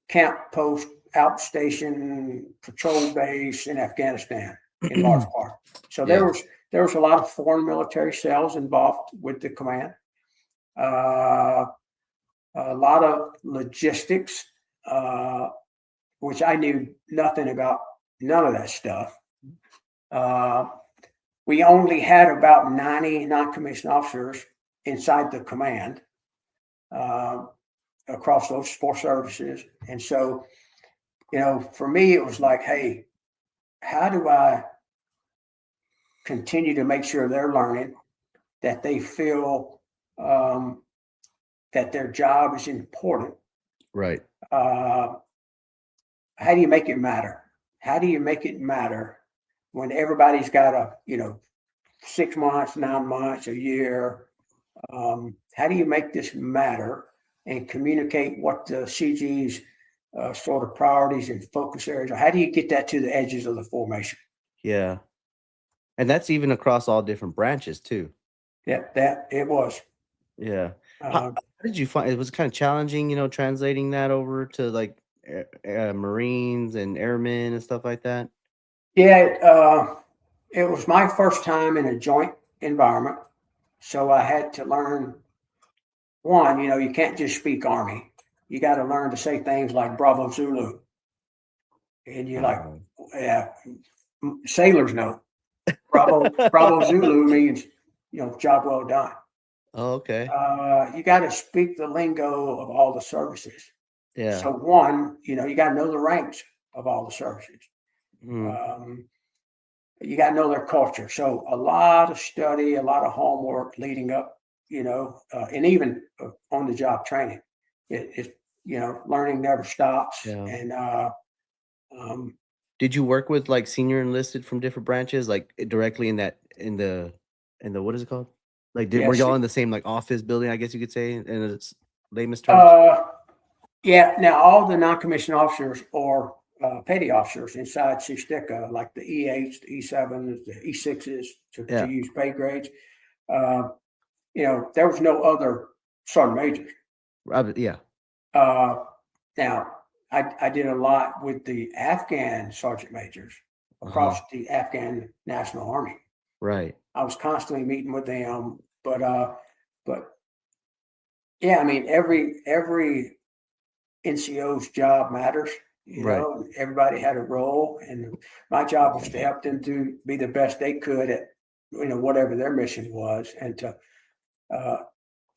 camp post, outstation, patrol base in Afghanistan in large part. So there was a lot of foreign military cells involved with the command. A lot of logistics, which I knew nothing about, none of that stuff. We only had about 90 non-commissioned officers inside the command across those 4 services. And so, for me, it was like, hey, how do I continue to make sure they're learning, that they feel that their job is important? Right. How do you make it matter? How do you make it matter when everybody's got 6 months, 9 months, a year? How do you make this matter and communicate what the CG's sort of priorities and focus areas are? How do you get that to the edges of the formation? Yeah. And that's even across all different branches too. Yeah, that it was. Yeah. How did you find it? Was kind of challenging, translating that over to like Marines and airmen and stuff like that? Yeah, it was my first time in a joint environment. So I had to learn, one, you can't just speak Army. You got to learn to say things like Bravo Zulu. And you're like, yeah, sailors know. Bravo Zulu means, job well done. Oh, okay. You got to speak the lingo of all the services. Yeah. So one, you got to know the ranks of all the services. You got to know their culture. So a lot of study, a lot of homework leading up, and even on the job training. Learning never stops. Yeah. And did you work with like senior enlisted from different branches, like directly in the what is it called? Like, were y'all in the same like office building? I guess you could say in a layman's terms. Yeah. Now all the non-commissioned officers or petty officers inside C-STICA, like the E8s, the E7s, the E6s, to use pay grades. There was no other sergeant majors. Yeah. Now, I did a lot with the Afghan sergeant majors across the Afghan National Army. Right. I was constantly meeting with them, but yeah, I mean, every NCO's job matters. Everybody had a role, and my job was to help them to be the best they could at whatever their mission was, and to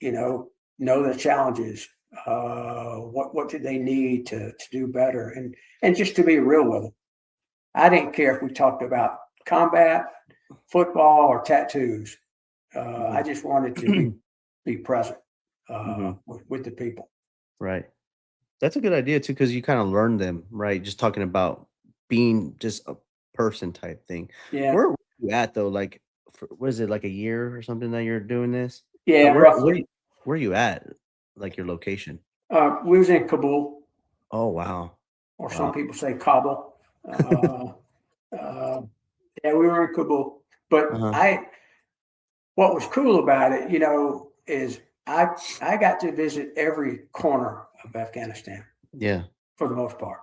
know the challenges. What did they need to do better, and just to be real with them. I didn't care if we talked about combat, football, or tattoos. I just wanted to be present with the people. Right. That's a good idea too, because you kind of learn them, right? Just talking about being just a person type thing. Yeah. Where are you at though? Like, what is it, like a year or something that you're doing this? Yeah, roughly. Where are you at? Like your location? We was in Kabul. Oh wow. Or some people say Kabul. Yeah, we were in Kabul. But what was cool about it, is I got to visit every corner of Afghanistan. Yeah. For the most part.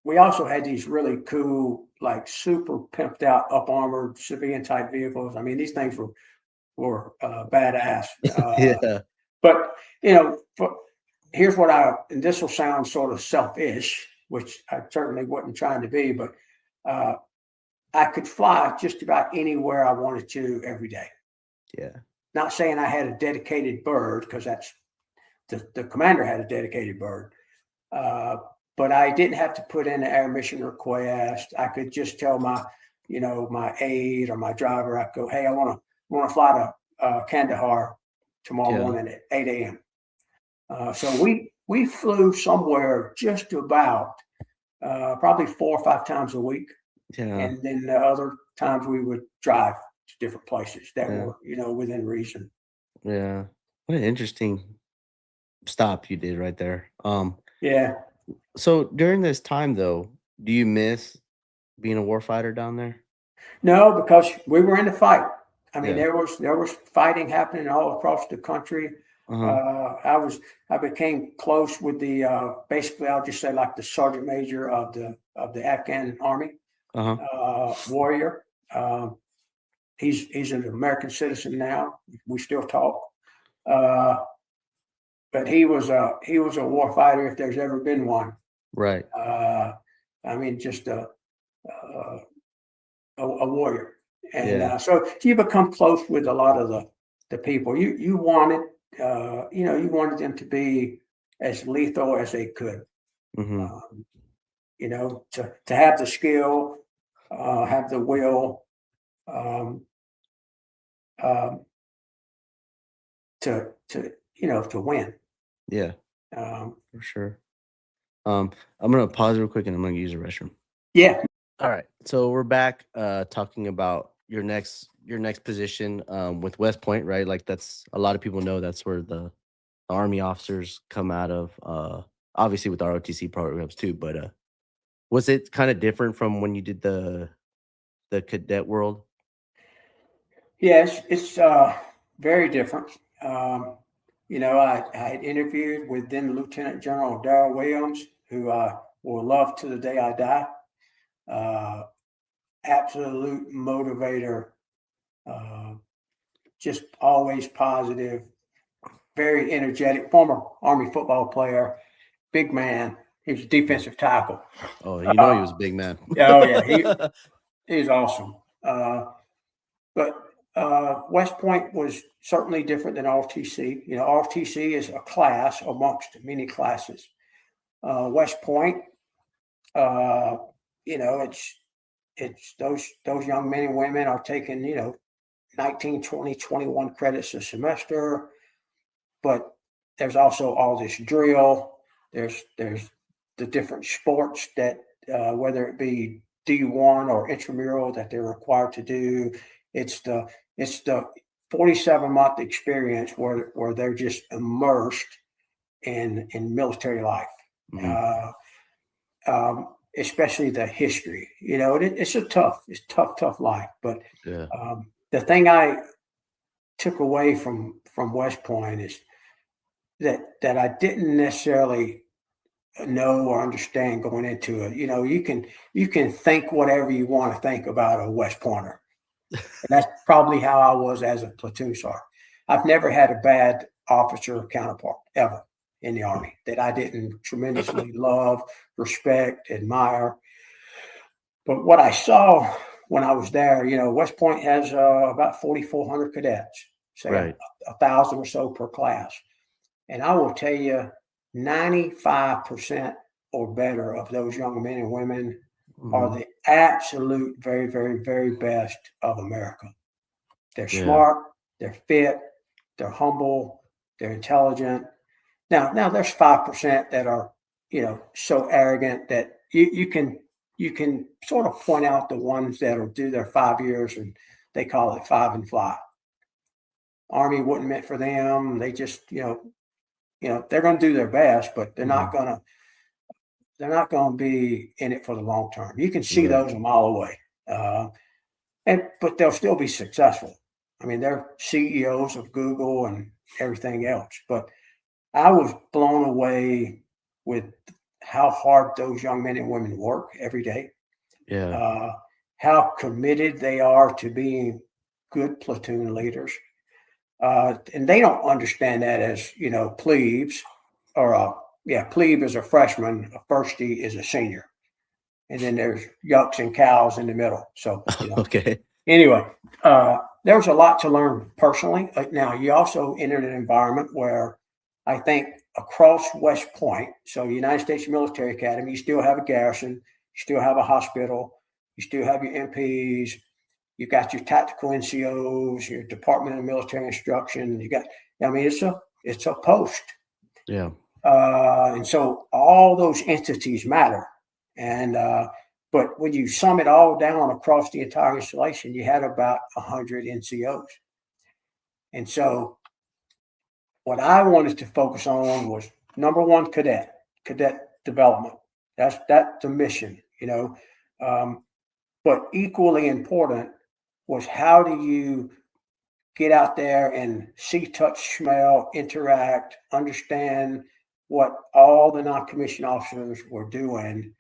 We also had these really cool, like super pimped out, up armored civilian type vehicles. I mean, these things were badass. Yeah. But here's what and this will sound sort of selfish, which I certainly wasn't trying to be, but I could fly just about anywhere I wanted to every day. Yeah. Not saying I had a dedicated bird, because that's the commander had a dedicated bird. But I didn't have to put in an air mission request. I could just tell my aide or my driver, I go, hey, I want to fly to Kandahar tomorrow morning at 8 a.m. So we flew somewhere just about probably 4 or 5 times a week. Yeah. And then the other times we would drive to different places that were, within reason. Yeah. What an interesting stop you did right there. Yeah. So during this time though, do you miss being a warfighter down there? No, because we were in the fight. I mean, Yeah. there was fighting happening all across the country. I became close with the basically, I'll just say, like, the sergeant major of the Afghan army, warrior. He's an American citizen now. We still talk. But he was a war fighter if there's ever been one. Right. I mean, just a warrior. And Yeah. so you become close with a lot of the people. You wanted you wanted them to be as lethal as they could. To have the skill, have the will, to win. Yeah, Um, for sure. I'm gonna pause real quick and I'm gonna use the restroom. yeah. All right. So we're back talking about your next position with West Point, right? Like, that's a lot of people know that's where the Army officers come out of, obviously with our OTC programs too, but was it kind of different from when you did the cadet world? Yes, it's very different. I had interviewed with then Lieutenant General Darrell Williams, who I will love to the day I die. Absolute motivator, just always positive, very energetic, former Army football player, big man. He was a defensive tackle. Oh, he was a big man. Oh yeah, he's awesome. But West Point was certainly different than RTC. RTC is a class amongst many classes. West Point, it's those young men and women are taking 19, 20, 21 credits a semester, but there's also all this drill. There's the different sports that whether it be D1 or intramural that they're required to do. It's the 47-month experience where they're just immersed in military life. Especially the history. It's tough life. But the thing I took away from West Point is that I didn't necessarily know or understand going into it. You can think whatever you want to think about a West Pointer. And that's probably how I was as a platoon sergeant. I've never had a bad officer counterpart ever in the Army that I didn't tremendously love, respect, admire. But what I saw when I was there, West Point has about 4,400 cadets, say Right. 1,000 or so per class. And I will tell you, 95% or better of those young men and women are the absolute very, very, very best of America. They're smart, they're fit, they're humble, they're intelligent. Now there's 5% that are, so arrogant that you can sort of point out the ones that'll do their 5 years and they call it 5 and fly. Army wasn't meant for them. They just, they're going to do their best, but they're not going to be in it for the long term. You can see those a mile away. But they'll still be successful. I mean, they're CEOs of Google and everything else. But I was blown away with how hard those young men and women work every day. Yeah. How committed they are to being good platoon leaders. And they don't understand that as, plebes, or plebe is a freshman, a firstie is a senior. and then there's yucks and cows in the middle. So, Okay. anyway, there's a lot to learn personally. Now, you also entered an environment where I think across West Point, so United States Military Academy, you still have a garrison, you still have a hospital, you still have your MPs, you got your tactical NCOs, your Department of Military Instruction. It's a post. Yeah. And so all those entities matter. And but when you sum it all down across the entire installation, you had about 100 NCOs. And so what I wanted to focus on was number one, cadet development. That's the mission, but equally important was how do you get out there and see, touch, smell, interact, understand what all the non-commissioned officers were doing,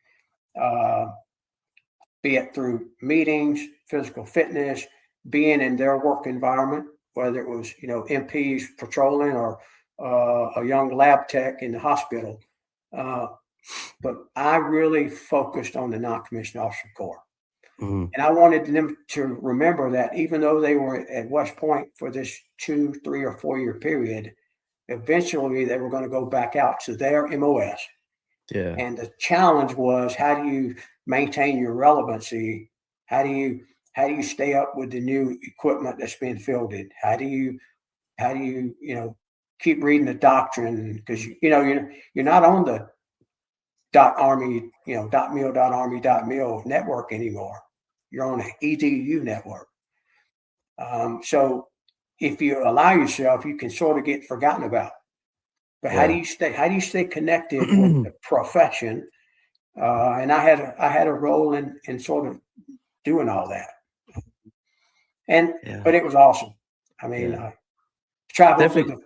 be it through meetings, physical fitness, being in their work environment, whether it was, MPs patrolling or a young lab tech in the hospital. But I really focused on the non-commissioned officer corps. Mhm. And I wanted them to remember that even though they were at West Point for this 2, 3, or 4 year period, eventually they were going to go back out to their MOS. Yeah. And the challenge was, how do you maintain your relevancy? How do you stay up with the new equipment that's being fielded? How do you keep reading the doctrine? Because you're not on the .army, .mil.army.mil network anymore. You're on an EDU network. So if you allow yourself, you can sort of get forgotten about. But how do you stay connected with the profession? And I had a role in sort of doing all that. But it was awesome. I mean, traveled with the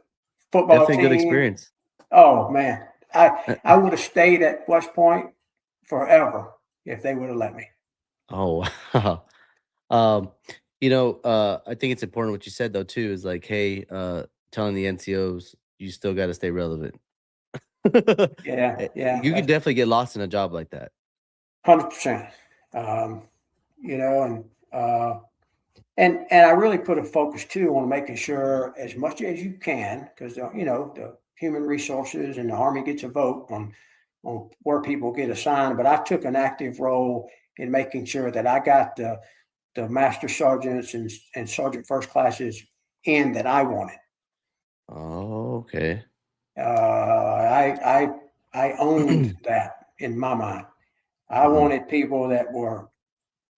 football Definitely team. good experience. Oh man, I would have stayed at West Point forever if they would have let me. Oh, wow. I think it's important what you said though too is like, hey, telling the NCOs you still got to stay relevant. Yeah. You could definitely get lost in a job like that. 100%. And I really put a focus too on making sure as much as you can, because the human resources and the Army gets a vote on where people get assigned. But I took an active role in making sure that I got the master sergeants and sergeant first classes in that I wanted. Oh, okay. I owned that in my mind. I wanted people that were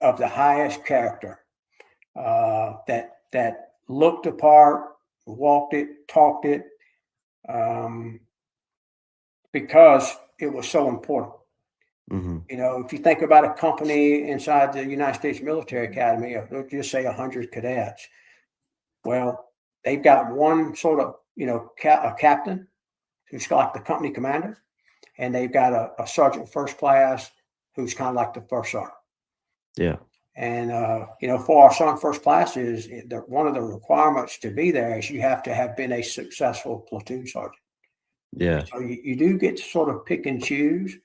of the highest character, that looked the part, walked it, talked it, because it was so important. If you think about a company inside the United States Military Academy, they'll just say 100 cadets. Well, they've got one sort of, a captain who's like the company commander, and they've got a sergeant first class who's kind of like the first sergeant. Yeah. And, for our sergeant first classes, one of the requirements to be there is you have to have been a successful platoon sergeant. Yeah. So you do get to sort of pick and choose.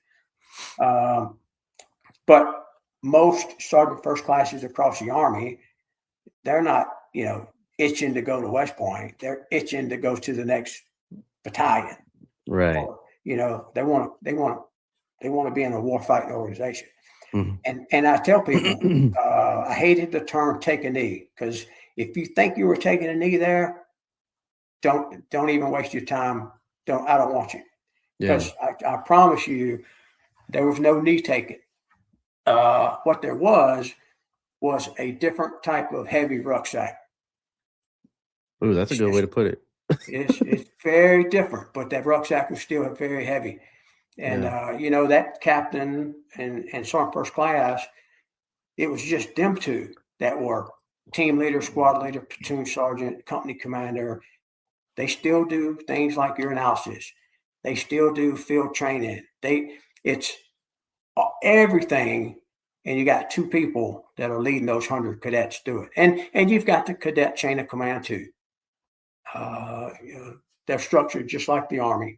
But most sergeant first classes across the Army, they're not, itching to go to West Point. They're itching to go to the next battalion. Right. Or, they want to be in a warfighting organization. And I tell people, I hated the term "take a knee," because if you think you were taking a knee there, don't even waste your time. I don't want you, because I promise you, there was no knee taking. What there was a different type of heavy rucksack. Oh, that's a good way to put it. It's very different, but that rucksack was still very heavy. And that captain and sergeant first class, it was just them two that were team leader, squad leader, platoon sergeant, company commander. They still do things like urinalysis. They still do field training. It's everything. And you got two people that are leading those 100 cadets through it. And you've got the cadet chain of command too. They're structured just like the Army.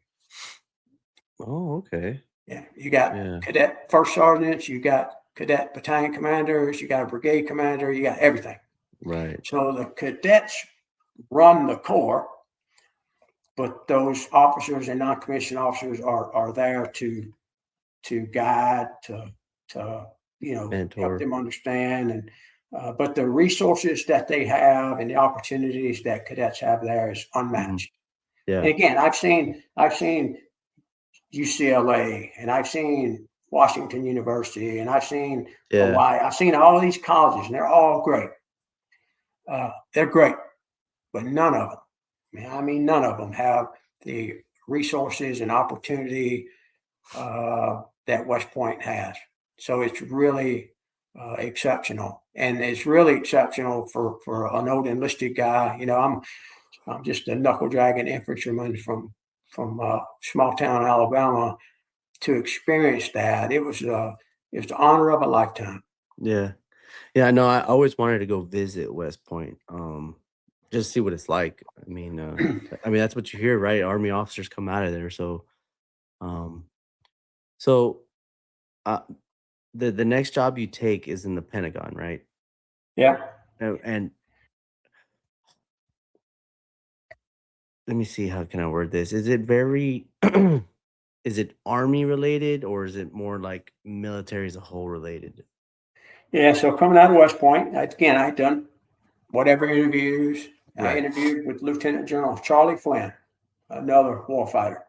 Oh, okay. Yeah, you got cadet first sergeants, you got cadet battalion commanders, you got a brigade commander, you got everything. Right. So the cadets run the Corps, but those officers and non-commissioned officers are there to guide, to Mentor. help them understand. And but the resources that they have and the opportunities that cadets have there is unmatched. Yeah. And again, I've seen UCLA, and I've seen Washington University, and I've seen Hawaii. I've seen all these colleges, and they're all great. They're great, but none of them, none of them have the resources and opportunity that West Point has. So it's really exceptional, and it's really exceptional for an old enlisted guy. I'm just a knuckle dragging infantryman from small town Alabama to experience that. It was the honor of a lifetime. Yeah. Yeah, no, I always wanted to go visit West Point. Just see what it's like. I mean, that's what you hear, right? Army officers come out of there. So so the next job you take is in the Pentagon, right? Yeah. And let me see, how can I word this? Is it very is it Army related, or is it more like military as a whole related? Yeah. So coming out of West Point, again, I'd done whatever interviews. Right. I interviewed with Lieutenant General Charlie Flynn, another warfighter.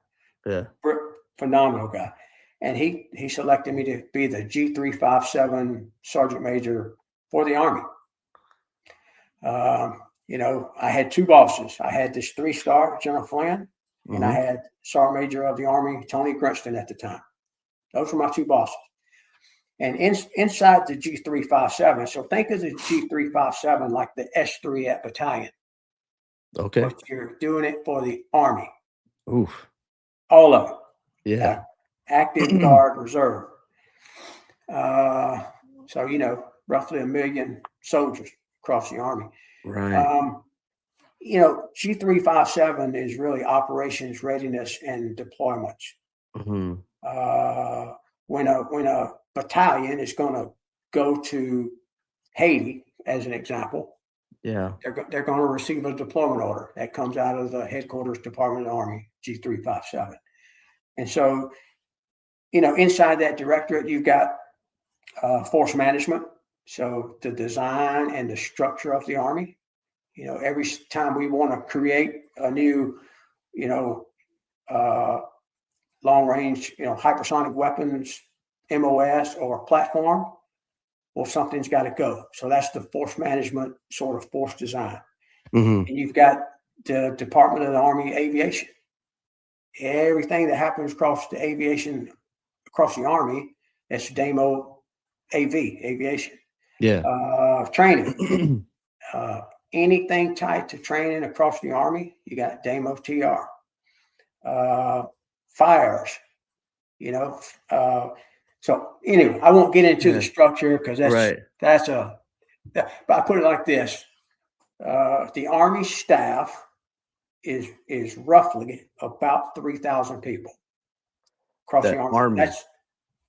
Yeah. Phenomenal guy. And he selected me to be the G357 Sergeant Major for the Army. I had two bosses. I had this 3-star General Flynn, and I had Sergeant Major of the Army, Tony Grinston, at the time. Those were my two bosses. And inside the G357, so think of the G357 like the S3 at battalion. Okay. But you're doing it for the Army. Oof. All of it. Yeah. Active, Guard, Reserve. So, roughly 1 million soldiers across the Army. Right. G357 is really operations readiness and deployments. When a battalion is going to go to Haiti, as an example, they're going to receive a deployment order that comes out of the headquarters Department of the Army, G357. And so, inside that directorate, you've got force management. So the design and the structure of the Army. Every time we want to create a new, long range, hypersonic weapons, MOS or platform, well, something's got to go. So that's the force management sort of force design. And you've got the Department of the Army Aviation. Everything that happens across the aviation, across the Army, that's DAMO aviation. Yeah. Training. Anything tied to training across the Army, you got DAMO TR. Fires, so anyway, I won't get into the structure because but I put it like this. The Army staff is roughly about 3,000 people across the Army. That's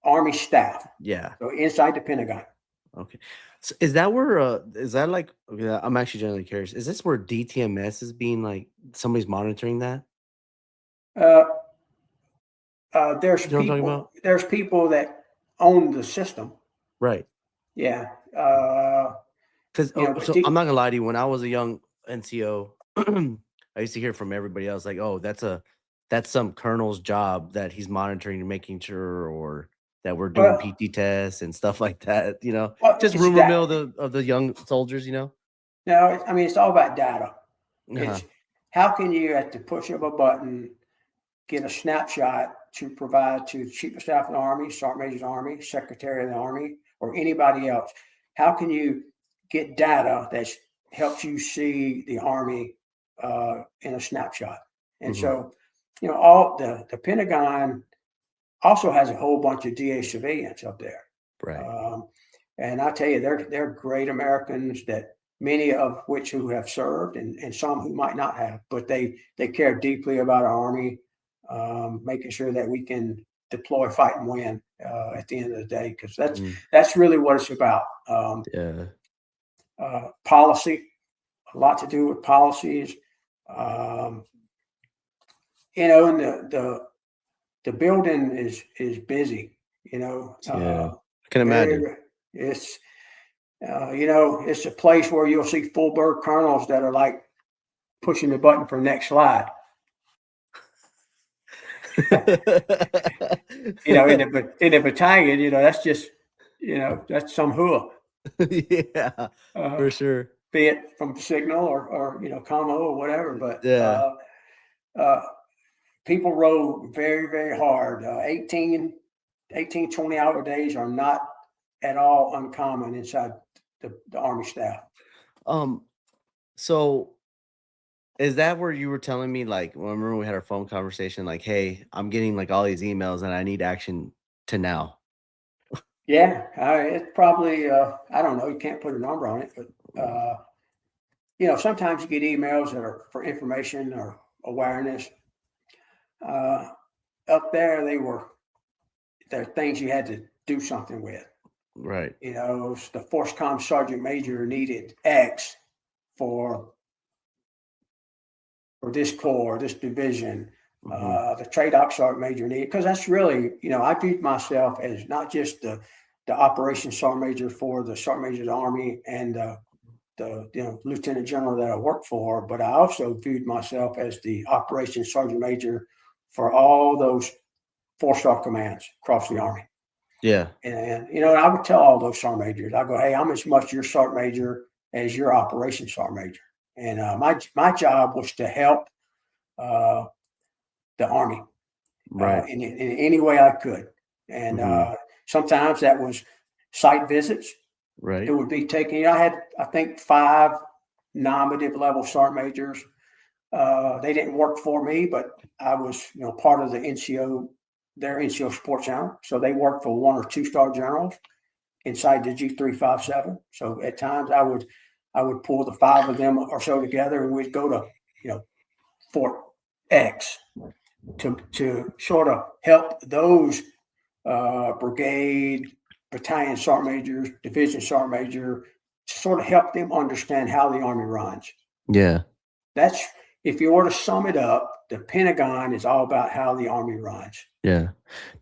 Army staff. Yeah. So inside the Pentagon. Okay. So is that where is that like, I'm actually generally curious. Is this where DTMS is being like somebody's monitoring that? There's there's people that own the system. Right. Yeah. Because I'm not gonna lie to you, when I was a young NCO, I used to hear from everybody else like, oh, that's some colonel's job that he's monitoring and making sure, or that we're doing PT tests and stuff like that, just rumor mill of the young soldiers, No, it's all about data. It's how can you, at the push of a button, get a snapshot to provide to the Chief of Staff of the Army, Sergeant Major of the Army, Secretary of the Army, or anybody else? How can you get data that helps you see the Army in a snapshot? And so, all the Pentagon also has a whole bunch of DA civilians up there. Right. And I tell you, they're great Americans, that many of which who have served and some who might not have, but they care deeply about our Army, making sure that we can deploy, fight, and win at the end of the day, because Mm. that's really what it's about. Yeah. Policy, a lot to do with policies. You know, and the building is busy. You know, Yeah. I can imagine. it's you know, it's a place where you'll see full bird colonels that are like pushing the button for next slide. You know, in the battalion, you know, that's just, you know, that's some hua. Yeah, for sure. Be it from signal or you know, commo or whatever. But Yeah. People rode very, very hard. 18, 20-hour days are not at all uncommon inside the Army staff. So is that where you were telling me, like, remember we had our phone conversation, like, hey, I'm getting like all these emails and I need action to now? Yeah, it's probably, I don't know, you can't put a number on it, but, you know, sometimes you get emails that are for information or awareness. Up there, they're things you had to do something with. Right. You know, the Force Com Sergeant Major needed X for this corps, this division. The Trade Ops Sergeant Major needed, because that's really, you know, I viewed myself as not just the Operations Sergeant Major for the Sergeant Major of the Army and the you know, Lieutenant General that I worked for, but I also viewed myself as the Operations Sergeant Major for all those 4-star commands across the Army. Yeah. And you know, I would tell all those sergeant majors, I go, hey, I'm as much your sergeant major as your operations sergeant major. And my job was to help the Army Right. in any way I could. And sometimes that was site visits. Right. It would be taking, you know, I had, I think, 5 nominative level sergeant majors. They didn't work for me, but I was, you know, part of the NCO, their NCO support channel. So they worked for 1 or 2-star generals inside the G357. So at times I would pull the 5 of them or so together, and we'd go to, you know, Fort X to sort of help those brigade, battalion sergeant majors, division sergeant major, sort of help them understand how the Army runs. Yeah. That's, if you were to sum it up, the Pentagon is all about how the Army runs. Yeah.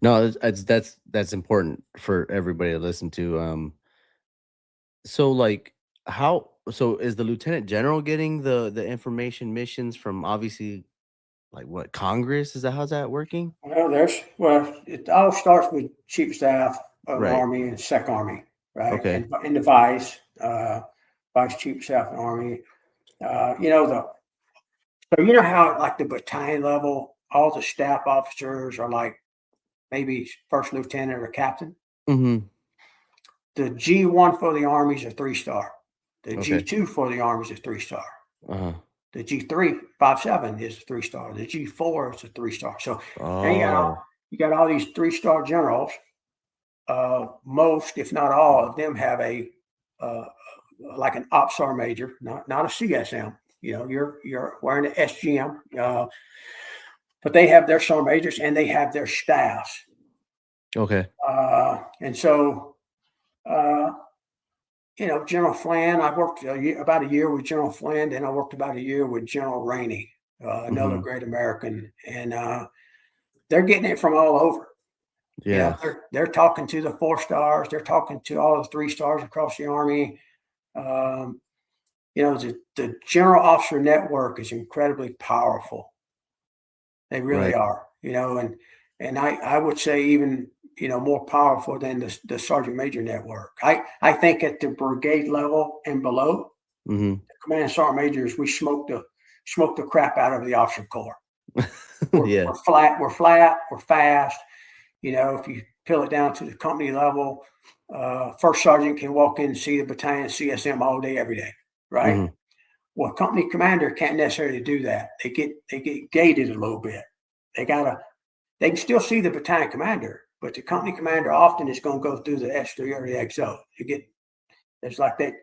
No, that's important for everybody to listen to. So like so is the Lieutenant General getting the information missions from, obviously, like, what, Congress? Is that, how's that working? Well, it all starts with Chief of Staff of the Right. Army and Sec Army, right? Okay. And the Vice Chief of Staff of the Army. You know, so you know how at like the battalion level, all the staff officers are like maybe first lieutenant or captain. Mm-hmm. The G1 for the Army is a 3-star. The Okay. G2 for the Army is a 3-star. Uh-huh. The G357 is a 3-star. The G4 is a 3-star. So Oh. you got all these 3-star generals. Most, if not all of them, have a like an ops sergeant major, not a CSM. You know, you're wearing an SGM, but they have their sergeant majors and they have their staffs. Okay. And so, you know, General Flynn, I worked about a year with General Flynn, and I worked about a year with General Rainey, another great American, and they're getting it from all over. Yeah. You know, they're talking to the 4-stars, they're talking to all the 3-stars across the Army. You know, the general officer network is incredibly powerful. They really Right. are. You know, and I would say even, you know, more powerful than the sergeant major network. I think at the brigade level and below, the command sergeant majors, we smoke the crap out of the officer corps. Yeah. We're flat, we're fast. You know, if you peel it down to the company level, first sergeant can walk in and see the battalion CSM all day, every day, right? Well, company commander can't necessarily do that. They get gated a little bit. They can still see the battalion commander, but the company commander often is going to go through the S3 or the XO. There's like that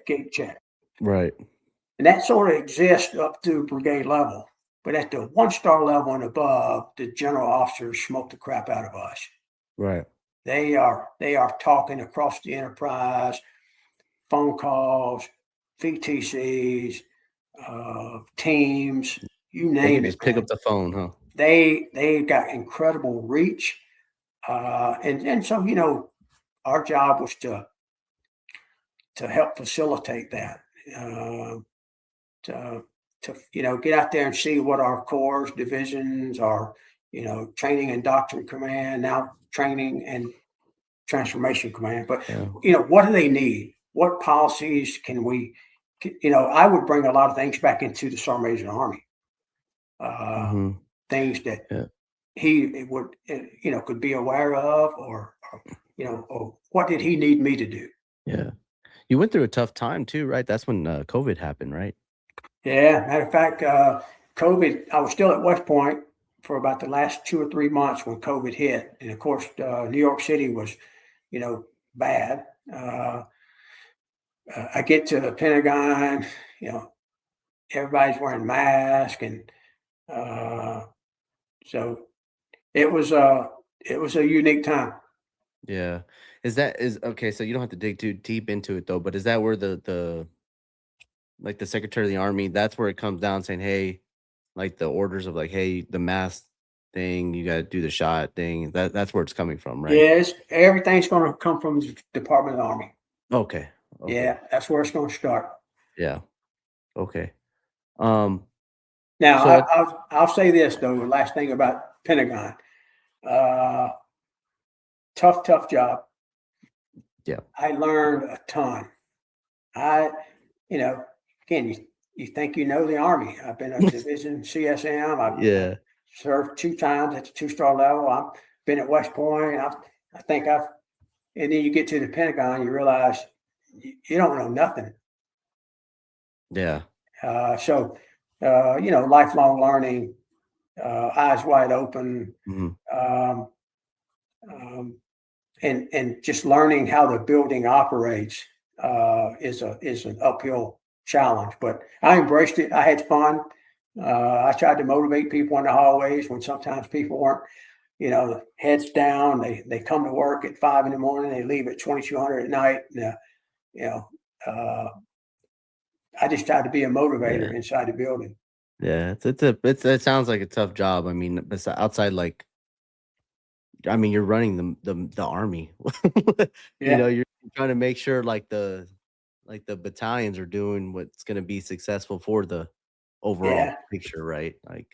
gate check. Right. And that sort of exists up to brigade level. But at the 1-star level and above, the general officers smoke the crap out of us. Right. They are talking across the enterprise, phone calls, VTCs, teams, you They name can it. just pick Man. up the phone, huh? They got incredible reach, and so our job was to help facilitate that, to get out there and see what our corps, divisions, our training and doctrine command, now training and transformation command. But Yeah. what do they need? What policies can we? I would bring a lot of things back into the Sergeant Major of the Army. Mhm. Things that Yeah. he would could be aware of, or or what did he need me to do? Yeah. You went through a tough time too, right? That's when COVID happened, right? Yeah, matter of fact, COVID, I was still at West Point for about the last 2 or 3 months when COVID hit. And of course, New York City was, bad. I get to the Pentagon, everybody's wearing masks. And so it was a unique time. Yeah. Is okay, so you don't have to dig too deep into it though, but is that where the like the Secretary of the Army, that's where it comes down saying, hey, like the orders of like, hey, the mask thing, you gotta do the shot thing. That's where it's coming from, right? Yes, everything's going to come from the Department of the Army. Okay. Okay. Yeah, that's where it's going to start. Yeah. Okay. Um, Now, so I'll say this though. The last thing about Pentagon, uh, tough job. yeah. I learned a ton. I, again, you think the Army. I've been a division CSM. I've Yeah. served 2 times at the 2-star level. I've been at West Point. I think and then you get to the Pentagon, you realize you don't know nothing. Yeah. So, lifelong learning, eyes wide open, Mhm. um, um, and just learning how the building operates is an uphill challenge. But I embraced it. I had fun. I tried to motivate people in the hallways when sometimes people weren't, heads down. They come to work at 5 in the morning. They leave at 2200 at night. Uh, I just tried to be a motivator Yeah. inside the building. Yeah. It sounds like a tough job. I mean, outside like I mean, you're running the army. Yeah, You're trying to make sure like the battalions are doing what's going to be successful for the overall yeah, picture, right? Like,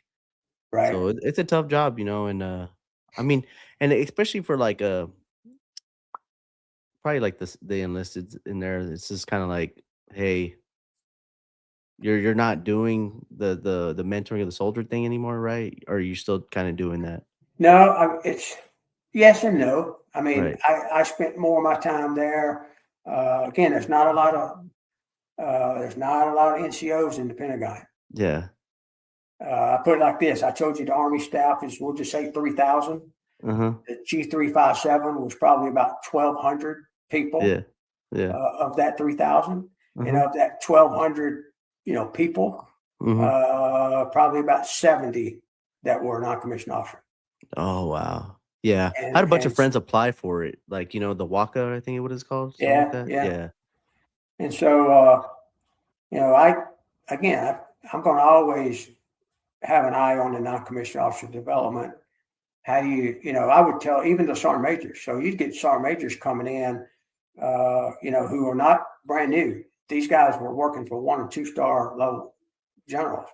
right. so it's a tough job, and I mean, and especially for like probably like this the enlisted in there. It's just kind of like, hey, you're not doing the mentoring of the soldier thing anymore, right? Or are you still kind of doing that? No, it's yes and no. I mean, Right. I spent more of my time there. Again, there's not a lot of NCOs in the Pentagon. Yeah. I put it like this: I told you the Army staff is, we'll just say 3,000. Uh-huh. The G357 was probably about 1,200 people Yeah. Yeah. of that 3,000, and Uh-huh. of that 1,200, people, Mhm. probably about 70 that were non-commissioned officers. Oh, wow. Yeah. I had And a bunch of friends apply for it, like, the WACA, I think what it's called, something like yeah, that. yeah. Yeah. And so, I again, I'm going to always have an eye on the non-commissioned officer development. How do I would tell even the sergeant majors. So you'd get sergeant majors coming in, who are not brand new. These guys were working for 1 and 2-star level generals.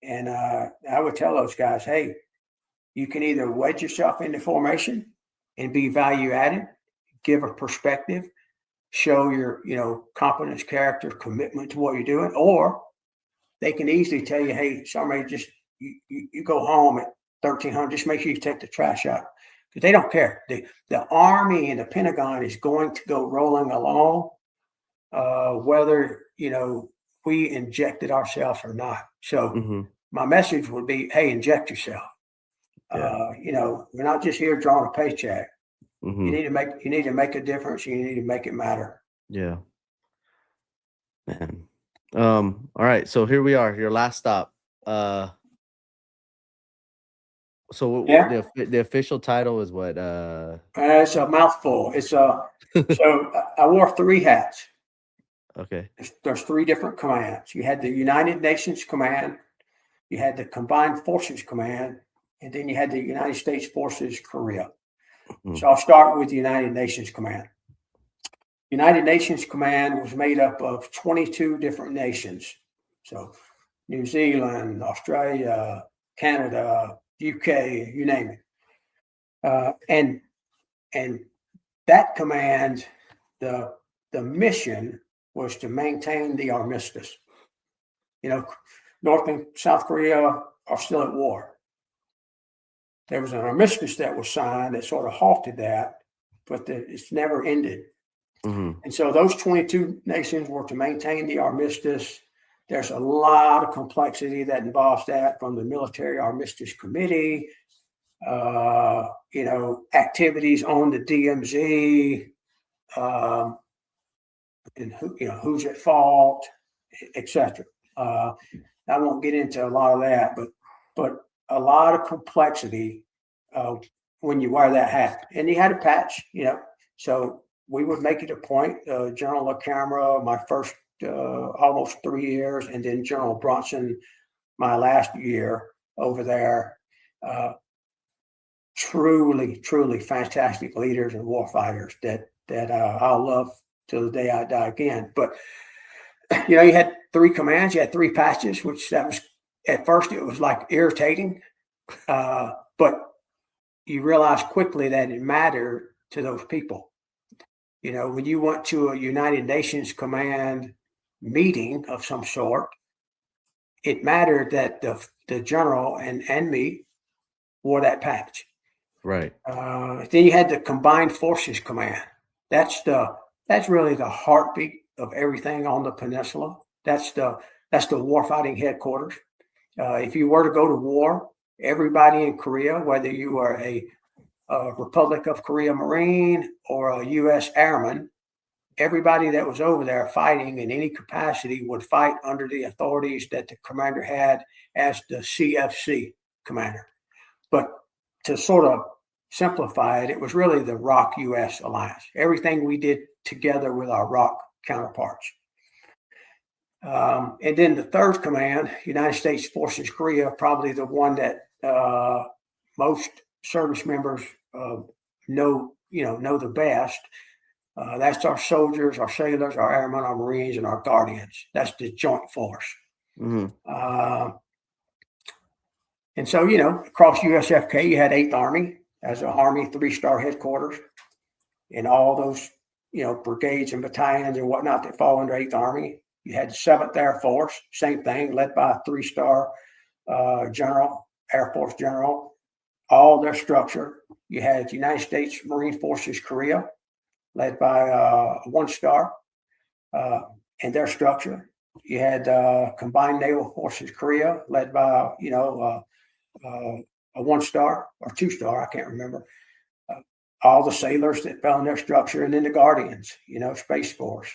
And I would tell those guys, hey, you can either wedge yourself into formation and be value added, give a perspective, show your, competence, character, commitment to what you're doing, or they can easily tell you, hey, somebody just you go home at 1,300. Just make sure you take the trash out, because they don't care. The Army and the Pentagon is going to go rolling along, whether we injected ourselves or not. So Mhm. my message would be, hey, inject yourself. Yeah. We're not just here drawing a paycheck. Mhm. You need to make a difference. You need to make it matter. Yeah. Man. All right, so here we are, your last stop. Uh, So Yeah. the official title is what? It's a mouthful. So I wore 3 hats. Okay. There's 3 different commands. You had the United Nations Command, you had the Combined Forces Command, and then you had the United States Forces Korea. So I'll start with the United Nations Command. United Nations Command was made up of 22 different nations. So New Zealand, Australia, Canada, UK, you name it. And that command, the mission was to maintain the armistice. North and South Korea are still at war. There was an armistice that was signed that sort of halted that, but it's never ended. Mm-hmm. And so those 22 nations were to maintain the armistice. There's a lot of complexity that involves that, from the Military Armistice Committee, activities on the DMZ, and who's at fault, etc. I won't get into a lot of that, but a lot of complexity when you wear that hat. And you had a patch, so we would make it a point. General LaCamera, my first almost 3 years, and then General Bronson, my last year over there. Truly fantastic leaders and war fighters that I'll love till the day I die again. But you had 3 commands, you had 3 patches, which that was, at first it was like irritating, but you realize quickly that it mattered to those people. When you went to a United Nations Command meeting of some sort, it mattered that the general and me wore that patch. Right. Then you had the Combined Forces Command. That's really the heartbeat of everything on the peninsula. That's the warfighting headquarters. If you were to go to war, everybody in Korea, whether you are a Republic of Korea Marine or a U.S. Airman, everybody that was over there fighting in any capacity would fight under the authorities that the commander had as the CFC commander. But to sort of simplify it, it was really the ROC-U.S. alliance. Everything we did together with our ROC counterparts. And then the third command, United States Forces Korea, probably the one that most service members know the best. That's our soldiers, our sailors, our airmen, our Marines, and our Guardians. That's the joint force. Mm-hmm. And so, across USFK, you had 8th Army as an Army 3-star headquarters, and all those, brigades and battalions and whatnot that fall under 8th Army. You had the 7th Air Force, same thing, led by a 3-star general, Air Force general, all their structure. You had United States Marine Forces Korea, led by a 1-star, and their structure. You had Combined Naval Forces Korea, led by, a 1-star or 2-star, I can't remember. All the sailors that fell in their structure, and then the Guardians, Space Force.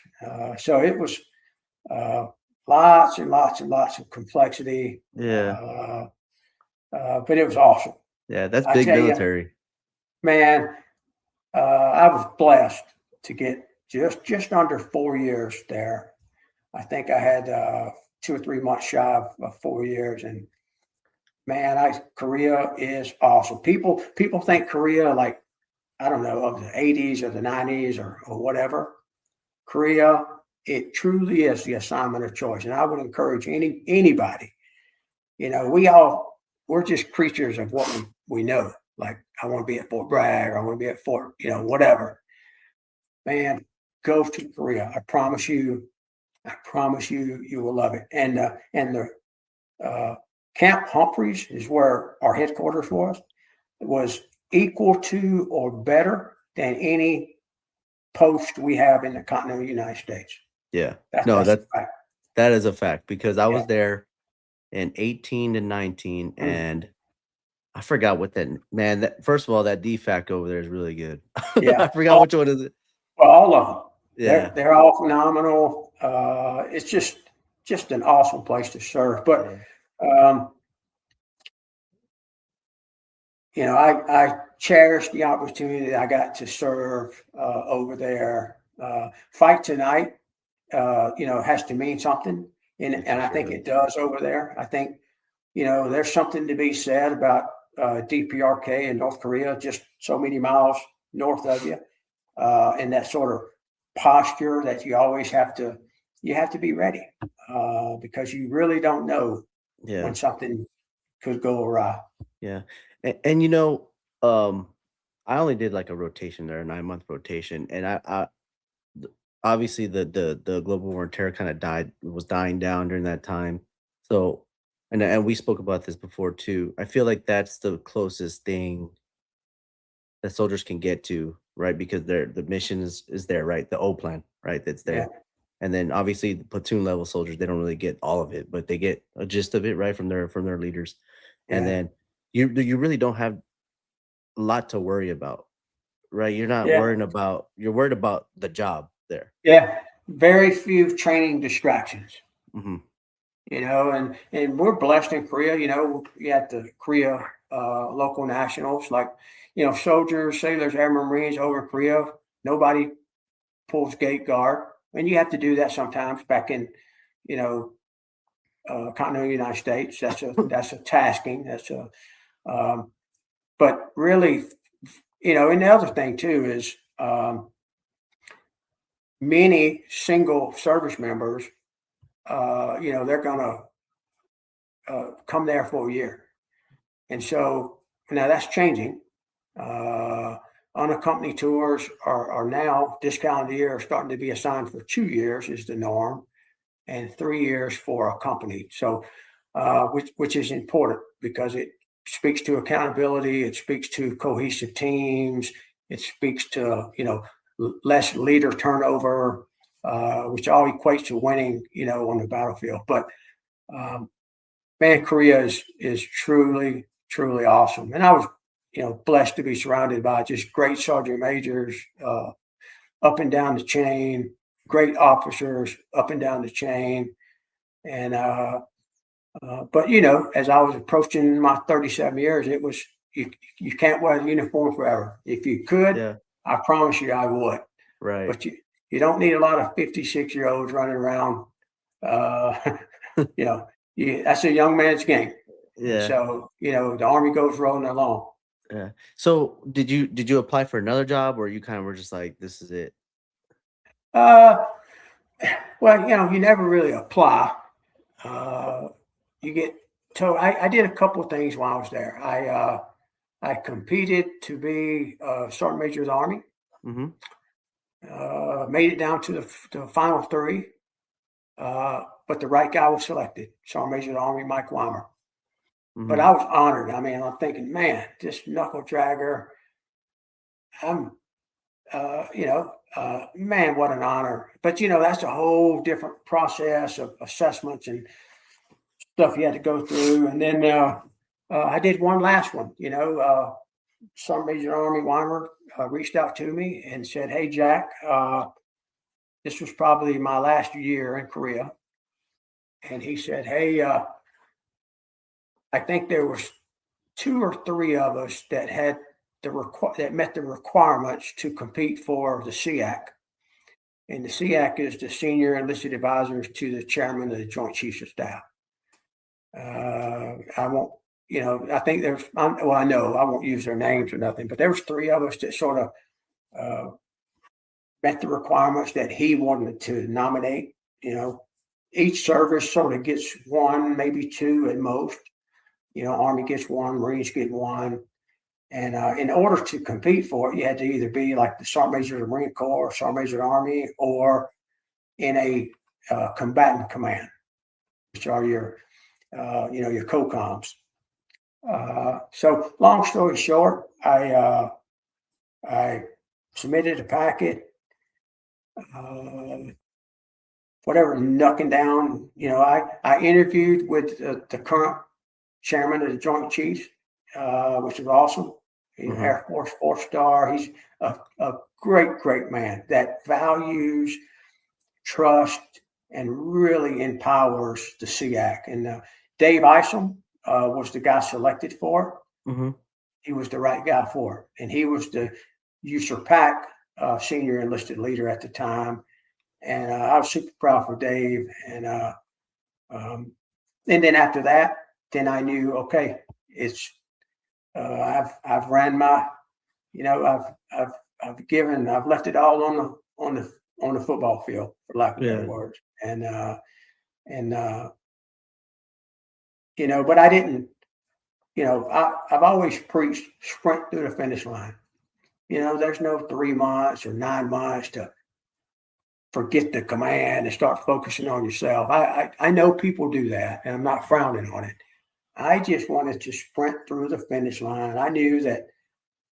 So it was lots and lots and lots of complexity. Yeah. But it was awesome. Yeah, that's big military. Man, I was blessed to get just under 4 years there. I think I had 2 or 3 months shy of 4 years, and man, Korea is awesome. People think Korea, like, I don't know, of the 80s or the 90s or whatever. Korea, it truly is the assignment of choice, and I would encourage anybody. We're just creatures of what we know. Like, I want to be at Fort Bragg, or I want to be at Fort, whatever. Man, go to Korea. I promise you, you will love it. And the Camp Humphreys is where our headquarters was equal to or better than any post we have in the continental United States. Yeah. That's a fact. That is a fact, because I was there in 18 to 19, and I forgot what first of all, that DFAC over there is really good. Yeah. I forgot which one is it. Well, all of them. Yeah. They're all phenomenal. It's just an awesome place to serve. But I cherished the opportunity that I got to serve over there. Fight tonight, has to mean something, and I think it does over there. I think, there's something to be said about DPRK in North Korea, just so many miles north of you, and that sort of posture that you always have to be ready, because you really don't know Yeah. when something could go awry. Yeah. And I only did like a rotation there, a 9-month rotation. And obviously the global war on terror kind of was dying down during that time. So, and we spoke about this before too. I feel like that's the closest thing that soldiers can get to, right? Because the mission is there, right? The O plan, right? That's there. Yeah. And then obviously the platoon level soldiers, they don't really get all of it, but they get a gist of it, right, from their leaders. And Yeah. then you really don't have a lot to worry about, right? You're not Yeah. you're worried about the job there. Yeah. Very few training distractions. Hmm. And we're blessed in Korea. You have the Korea local nationals, like, soldiers, sailors, airmen, Marines over in Korea. Nobody pulls gate guard, and you have to do that sometimes. Back in, continental United States, that's a tasking. But really, and the other thing too is, many single service members, they're gonna come there for a year. And so now that's changing. Unaccompanied tours are now, this calendar year, starting to be assigned for 2 years is the norm, and 3 years for accompanied. So, which is important because it speaks to accountability, it speaks to cohesive teams, it speaks to less leader turnover, which all equates to winning, on the battlefield. But man, Korea is truly, truly awesome. And I was, blessed to be surrounded by just great sergeant majors up and down the chain, great officers up and down the chain. And but as I was approaching my 37 years, it was you can't wear the uniform forever. If you could, Yeah. I promise you I would. Right. But you don't need a lot of 56-year-olds running around. That's a young man's game. Yeah. And so, the Army goes rolling along. Yeah. So did you apply for another job, or you kind of were just like, this is it? Well, you never really apply. You get told. I did a couple of things while I was there. I competed to be sergeant major of the Army. Mm-hmm. Made it down to the final three, but the right guy was selected. Sergeant major of the Army, Mike Weimer. Mm-hmm. But I was honored. I mean, I'm thinking, man, this knuckle dragger. I'm, man, what an honor. But that's a whole different process of assessments and stuff you had to go through. And then I did one last one. Sergeant Major Army Weimer reached out to me and said, "Hey, Jack, this was probably my last year in Korea." And he said, "Hey, I think there was 2 or 3 of us that had that met the requirements to compete for the SEAC. And the SEAC is the Senior Enlisted Advisors to the Chairman of the Joint Chiefs of Staff. I won't, I think I know I won't use their names or nothing, but there was 3 of us that sort of met the requirements that he wanted to nominate. Each service sort of gets 1, maybe 2 at most. Army gets 1, Marines get 1. And in order to compete for it, you had to either be like the Sergeant Major of the Marine Corps, Sergeant Major of the Army, or in a combatant command, which are your COCOMs. So long story short, I submitted a packet, whatever, knucking down. I interviewed with the current chairman of the Joint Chiefs, which was awesome. He's Mm-hmm. Air Force 4-star. He's a great, great man that values trust and really empowers the SEAC. And Dave Isom was the guy selected for it. Mm-hmm. he was the right guy for it. And he was the USER-PAC senior enlisted leader at the time. And I was super proud for Dave. And then after that, then I knew, okay, it's I've ran my, I've left it all on the football field, for lack of better words. And but I didn't, I've always preached sprint through the finish line. There's no 3 months or 9 months to forget the command and start focusing on yourself. I know people do that, and I'm not frowning on it. I just wanted to sprint through the finish line. I knew that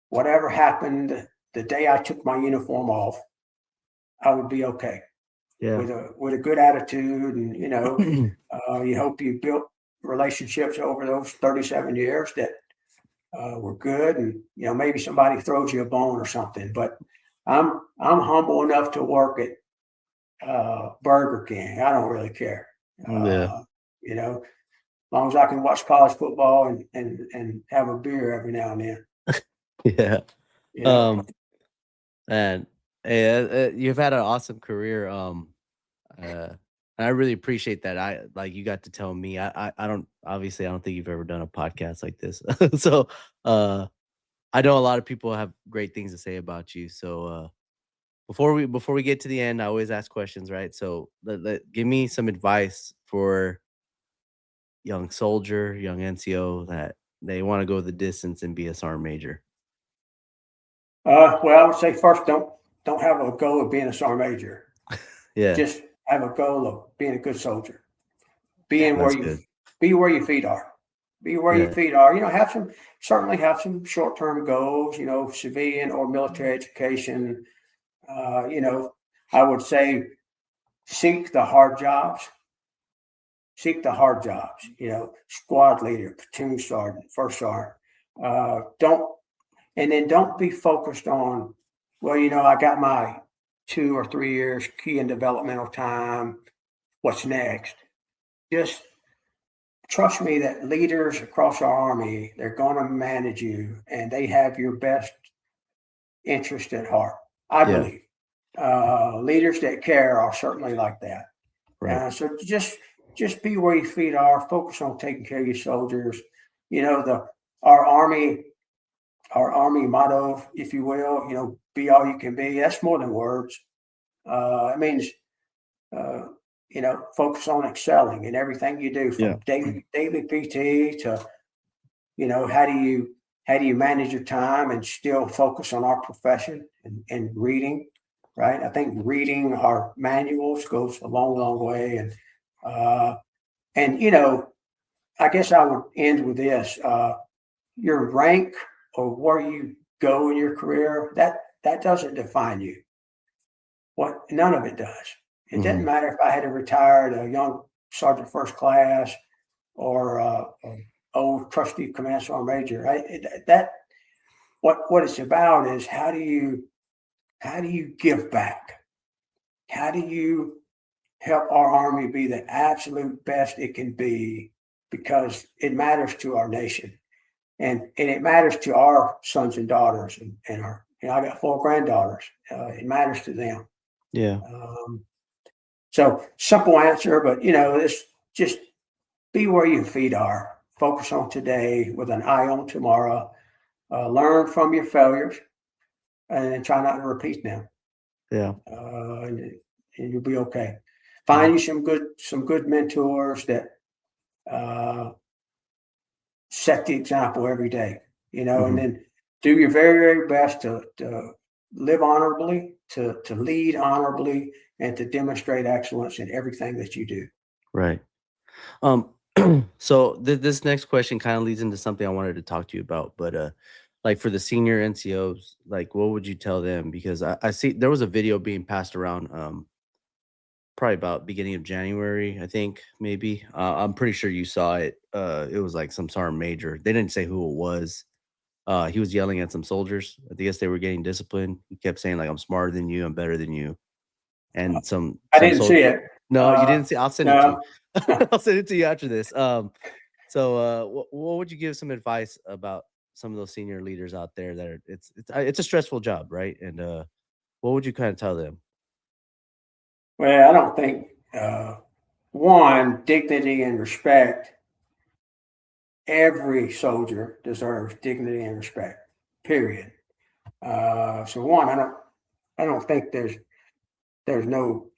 whatever happened the day I took my uniform off, I would be okay. Yeah. With a good attitude, and you hope you built relationships over those 37 years that were good, and maybe somebody throws you a bone or something. But I'm humble enough to work at Burger King. I don't really care. As long as I can watch college football and have a beer every now and then. Yeah. And hey, you've had an awesome career. And I really appreciate that. You got to tell me. I don't think you've ever done a podcast like this. So I know a lot of people have great things to say about you. So before we get to the end, I always ask questions, right? So give me some advice for young soldier, young NCO that they want to go the distance and be a sergeant major. Well, I would say first, don't have a goal of being a sergeant major. Yeah. Just have a goal of being a good soldier. Be where your feet are. Be where your feet are. Certainly have some short-term goals. Civilian or military education. I would say seek the hard jobs. Squad leader, platoon sergeant, first sergeant. Don't be focused on, I got my 2 or 3 years key and developmental time. What's next? Just trust me that leaders across our Army, they're going to manage you, and they have your best interest at heart. I believe leaders that care are certainly like that. Right. So just be where your feet are. Focus on taking care of your soldiers. Our Army motto, if you will, be all you can be. That's more than words. It means, focus on excelling in everything you do, from daily PT to, how do you manage your time and still focus on our profession and reading, right? I think reading our manuals goes a long, long way. I guess I would end with this. Your rank or where you go in your career, that doesn't define you. None of it does. It doesn't matter if I had retired a young sergeant first class or an old trusty command sergeant major. Right? What it's about is how do you give back? How do you help our Army be the absolute best it can be? Because it matters to our nation. And it matters to our sons and daughters, and our. I got 4 granddaughters. It matters to them. Yeah. So simple answer, but it's just be where your feet are. Focus on today with an eye on tomorrow. Learn from your failures, and try not to repeat them. Yeah. And you'll be okay. Find you some good mentors that set the example every day, and then do your very, very best to live honorably, to lead honorably, and to demonstrate excellence in everything that you do. Right. So this next question kind of leads into something I wanted to talk to you about, but like for the senior NCOs, like what would you tell them? Because I see there was a video being passed around probably about beginning of January, I think, maybe. I'm pretty sure you saw it. It was like some sergeant major. They didn't say who it was. He was yelling at some soldiers. I guess they were getting disciplined. He kept saying, like, I'm smarter than you, I'm better than you. And I didn't see it. No, you didn't see. I'll send it to you. No. I'll send it to you after this. So what would you give some advice about some of those senior leaders out there that are, it's a stressful job, right? And what would you kind of tell them? Well, I don't think one, dignity and respect. Every soldier deserves dignity and respect. Period. So one, I don't think there's no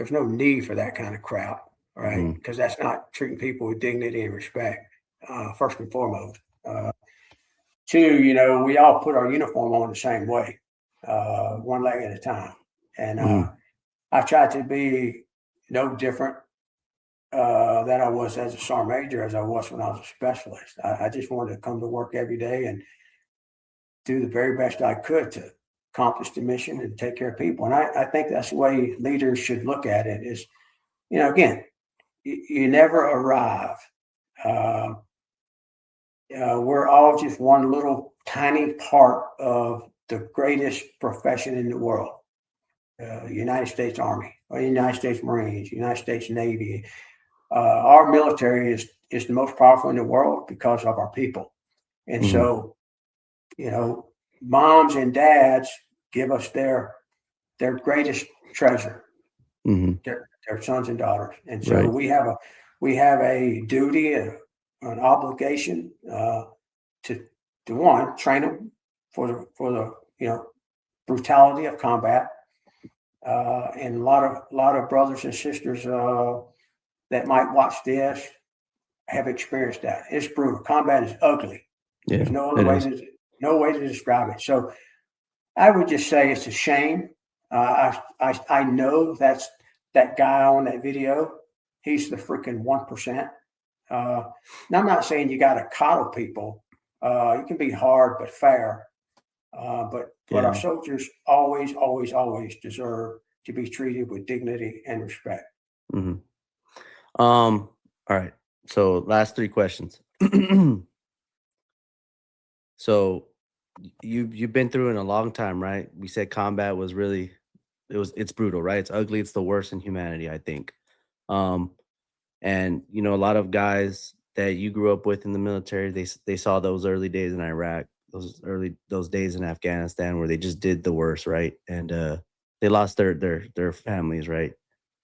need for that kind of crap, right? Because that's not treating people with dignity and respect, first and foremost. Two, we all put our uniform on the same way, one leg at a time. And I tried to be no different than I was as a sergeant major as I was when I was a specialist. I just wanted to come to work every day and do the very best I could to accomplish the mission and take care of people. And I think that's the way leaders should look at it is, again, you never arrive. We're all just one little tiny part of the greatest profession in the world. United States Army, or United States Marines, United States Navy. Our military is the most powerful in the world because of our people. And so, moms and dads give us their greatest treasure, their sons and daughters. And so we have a duty, an obligation to one, train them for the brutality of combat. And a lot of brothers and sisters that might watch this have experienced that. It's brutal. Combat is ugly. Yeah, there's no way to describe it. So I would just say it's a shame. I know that's that guy on that video. He's the freaking 1%. Now I'm not saying you got to coddle people. You can be hard but fair. But our soldiers always deserve to be treated with dignity and respect. All right. So last 3 questions. So you've been through it a long time, right? We said combat was really it's brutal, right? It's ugly. It's the worst in humanity, I think. And a lot of guys that you grew up with in the military, they saw those early days in Iraq, those days in Afghanistan where they just did the worst, right? And they lost their families, right?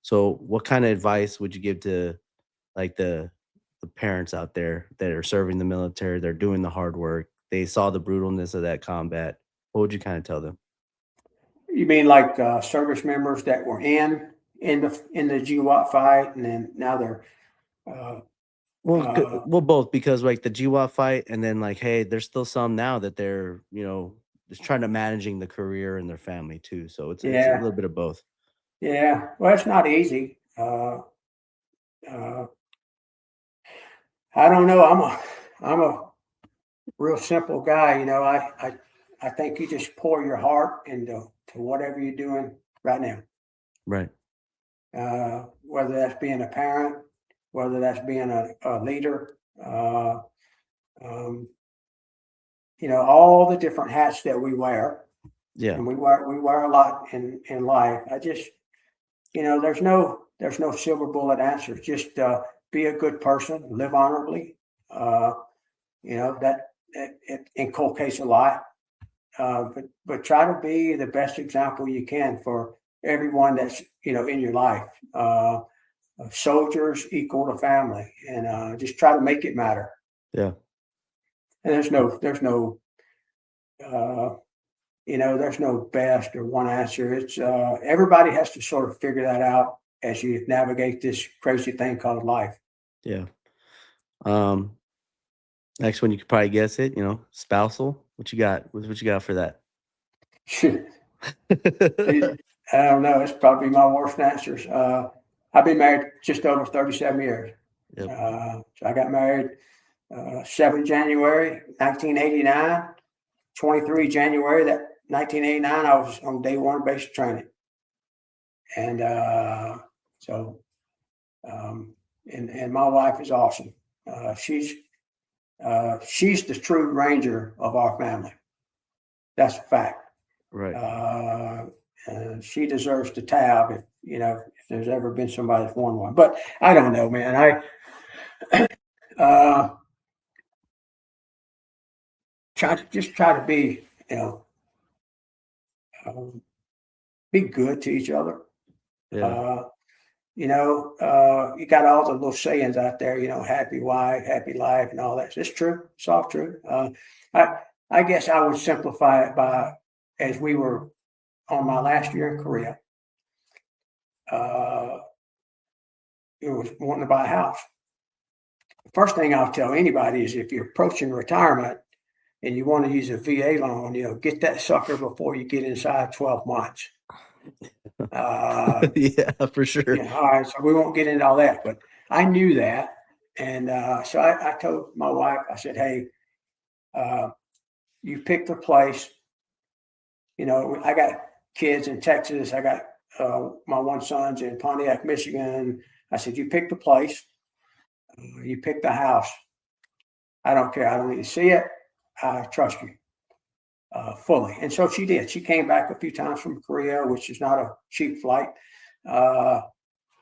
So what kind of advice would you give to like the parents out there that are serving the military? They're doing the hard work. They saw the brutalness of that combat. What would you kind of tell them? You mean like service members that were in the GWOT fight, and then now they're well, both, because like the GWOT fight, and then like, hey, there's still some now that they're just trying to managing the career and their family too. So it's a little bit of both. Yeah, well, it's not easy. I don't know. I'm a real simple guy. I think you just pour your heart into whatever you're doing right now. Right. Whether that's being a parent, whether that's being a leader, all the different hats that we wear. Yeah. And we wear a lot in life. I just, there's no silver bullet answer. Just be a good person, live honorably. That it inculcates a lot. But try to be the best example you can for everyone that's in your life. Soldiers equal to family, and just try to make it matter. Yeah. And there's no there's no best or one answer. It's everybody has to sort of figure that out as you navigate this crazy thing called life. Yeah. Next one, you could probably guess it. Spousal. What you got? What you got for that? I don't know. It's probably my worst answers. I've been married just over 37 years. Yep. So I got married 7 January 1989. 23 January 1989, I was on day 1 basic training. And and my wife is awesome. She's the true ranger of our family. That's a fact. Right. And she deserves the tab if there's ever been somebody that's won one. But I don't know, man. try to be, be good to each other. Yeah. You got all the little sayings out there, happy wife, happy life, and all that. It's true. It's all true. I guess I would simplify it by, as we were on my last year in Korea, it was wanting to buy a house. The first thing I'll tell anybody is if you're approaching retirement and you want to use a VA loan, get that sucker before you get inside 12 months. Yeah, for sure. All right, so we won't get into all that, but I knew that. And so I told my wife, I said, hey, you pick the place. I got kids in Texas. I got my one son's in Pontiac, Michigan. I said, you pick the place. You pick the house. I don't care. I don't need to see it. I trust you fully. And so she did. She came back a few times from Korea, which is not a cheap flight,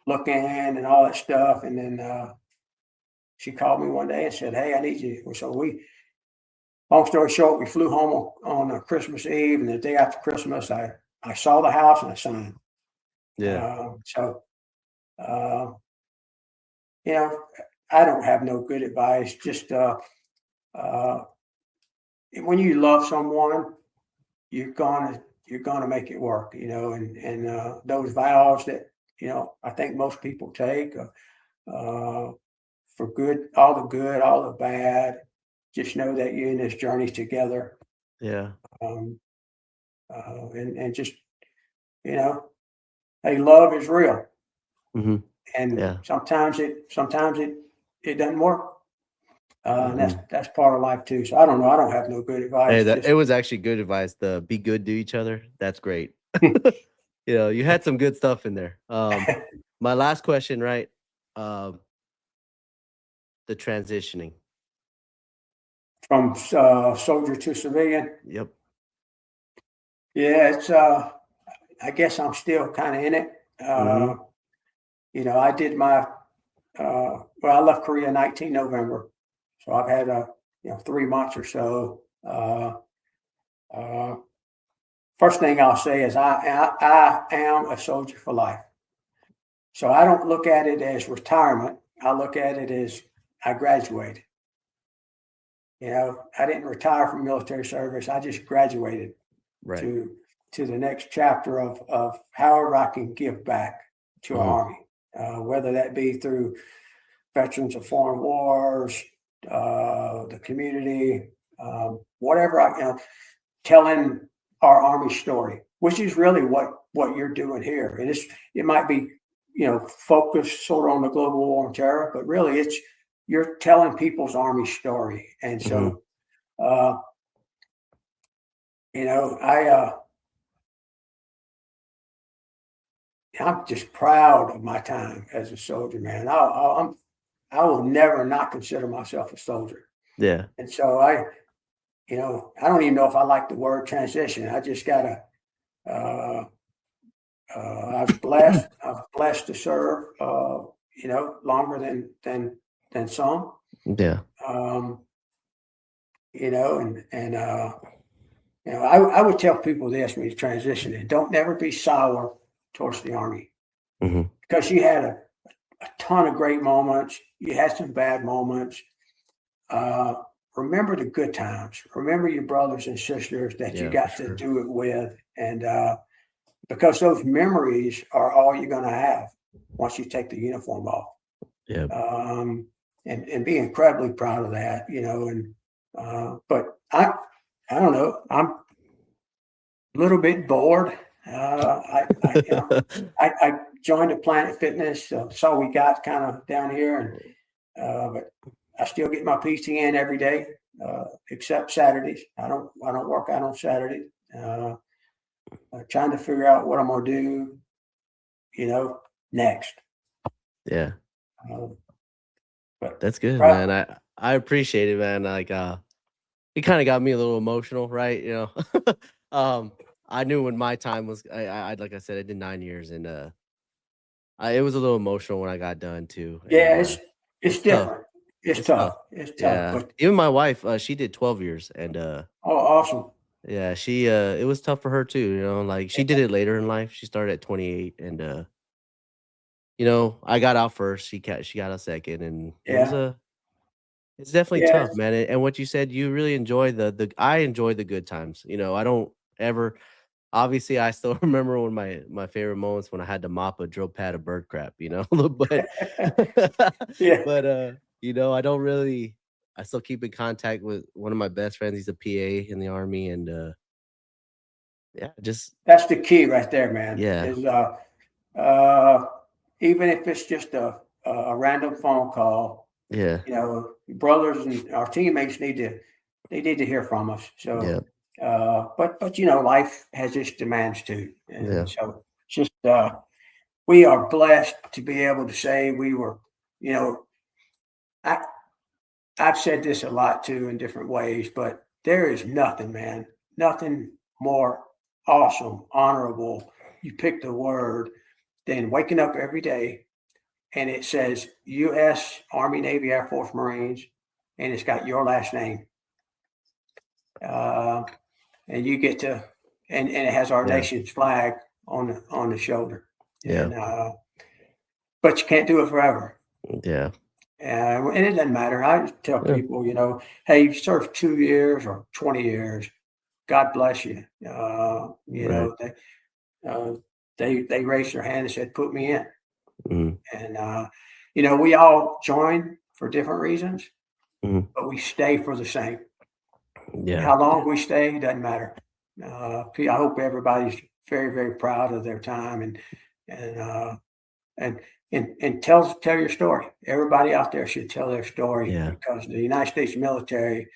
looking and all that stuff. And then she called me one day and said, hey, I need you. So long story short, we flew home on Christmas Eve. And the day after Christmas, I saw the house and I signed. Yeah. I don't have no good advice. Just when you love someone, you're gonna make it work, and those vows that I think most people take for good, all the bad. Just know that you're in this journey together. Yeah. And just hey, love is real. Mm-hmm. And Yeah. sometimes it doesn't work. And that's part of life too. So I don't know. I don't have no good advice. Hey, it was actually good advice. The be good to each other. That's great. You had some good stuff in there. My last question, right? The transitioning from soldier to civilian. Yep. Yeah, it's I guess I'm still kind of in it. I did my I left Korea 19 November. So I've had 3 months or so. First thing I'll say is I am a soldier for life. So I don't look at it as retirement. I look at it as I graduated. I didn't retire from military service. I just graduated to the next chapter of however I can give back to our Army, whether that be through veterans of foreign wars, the community, whatever, telling our Army story, which is really what you're doing here. And it might be, focused sort of on the global war on terror, but really you're telling people's Army story. And so, I'm just proud of my time as a soldier, man. I will never not consider myself a soldier. Yeah. And so I don't even know if I like the word transition. I just gotta, I was blessed to serve, longer than some. Yeah. I would tell people this when you transition, and don't never be sour towards the Army, because you had a ton of great moments. You had some bad moments. Remember the good times. Remember your brothers and sisters that you got to do it with. And because those memories are all you're going to have once you take the uniform off. Yeah. And be incredibly proud of that, but I don't know. I'm a little bit bored. I joined a Planet Fitness, so we got kind of down here, and but I still get my PT in every day, except Saturdays. I don't work out on Saturdays. Trying to figure out what I'm gonna do, next. Yeah. But that's good, man. I appreciate it, man. Like it kind of got me a little emotional, right? I knew when my time was. I like I said, I did 9 years, and it was a little emotional when I got done too. Yeah, and, it's different. It's tough. It's tough, Yeah. but Even my wife, she did 12 years, and oh, awesome. yeah, she it was tough for her too. Like she did it later in life. She started at 28, and I got out first. She got a second, and Yeah, it's definitely yeah, tough, man. And what you said, you really enjoy the I enjoy the good times. I don't ever. Obviously, I still remember when my favorite moments when I had to mop a drill pad of bird crap, but yeah. but I don't really. I still keep in contact with one of my best friends. He's a PA in the army, and yeah, just That's the key right there, man. yeah, Is uh, even if it's just a random phone call, yeah, brothers and our teammates need to hear from us. yeah, So, but life has its demands too, yeah, and so it's just we are blessed to be able to say we were. You know, I I've said this a lot too in different ways, but there is nothing, man, nothing more awesome, honorable. You pick the word than waking up every day and it says U.S. Army, Navy, Air Force, Marines, and it's got your last name. Uh, and you get to, and it has our yeah, nation's flag on the shoulder. yeah, And but you can't do it forever. yeah, And it doesn't matter. I just tell yeah, people, hey, you served 2 years or 20 years. God bless you. right, Uh, they raised their hand and said, "Put me in." mhm, And we all join for different reasons, mhm, but we stay for the same. yeah, How long we stay doesn't matter. I hope everybody's very, very proud of their time and and and tell your story. Everybody out there should tell their story yeah, because the United States military,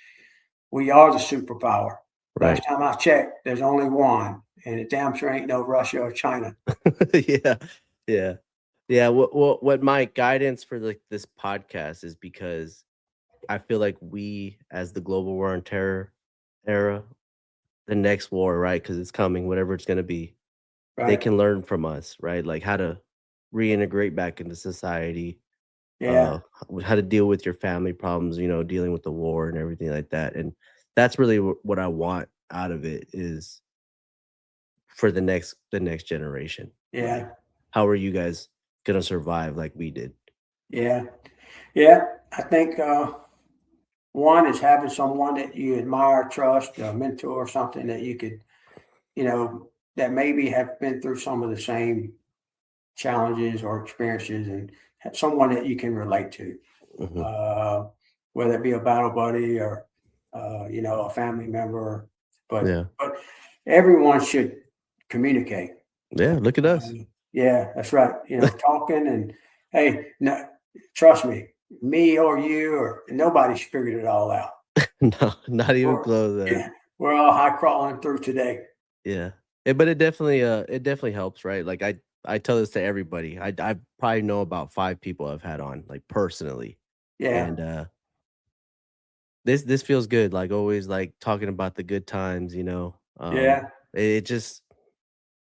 we are the superpower. right, Last time I checked, there's only one, and it damn sure ain't no Russia or China. yeah, yeah, yeah. What my guidance for this podcast is because I feel like we, as the global war on terror era, the next war, right? Because it's coming, whatever it's gonna be, they Right? can learn from us, right? Like how to reintegrate back into society, Yeah, how to deal with your family problems, dealing with the war and everything like that. And that's really what I want out of it is for the next generation, right? yeah, How are you guys gonna survive like we did? yeah, yeah. I think one is having someone that you admire, trust, a mentor, or something that you could, that maybe have been through some of the same challenges or experiences, and have someone that you can relate to. Hmm. uh, whether it be a battle buddy or a family member. But Yeah, everyone should communicate. yeah. Look at us. Yeah, that's right. Talking and hey, no, trust me or you or nobody's figured it all out. No, not even We're, close. yeah, we're all high crawling through today. Yeah. But it definitely helps, right? Like I tell this to everybody. I probably know about 5 people I've had on, like, personally. Yeah, And this feels good, like, always, like, talking about the good times, yeah, it just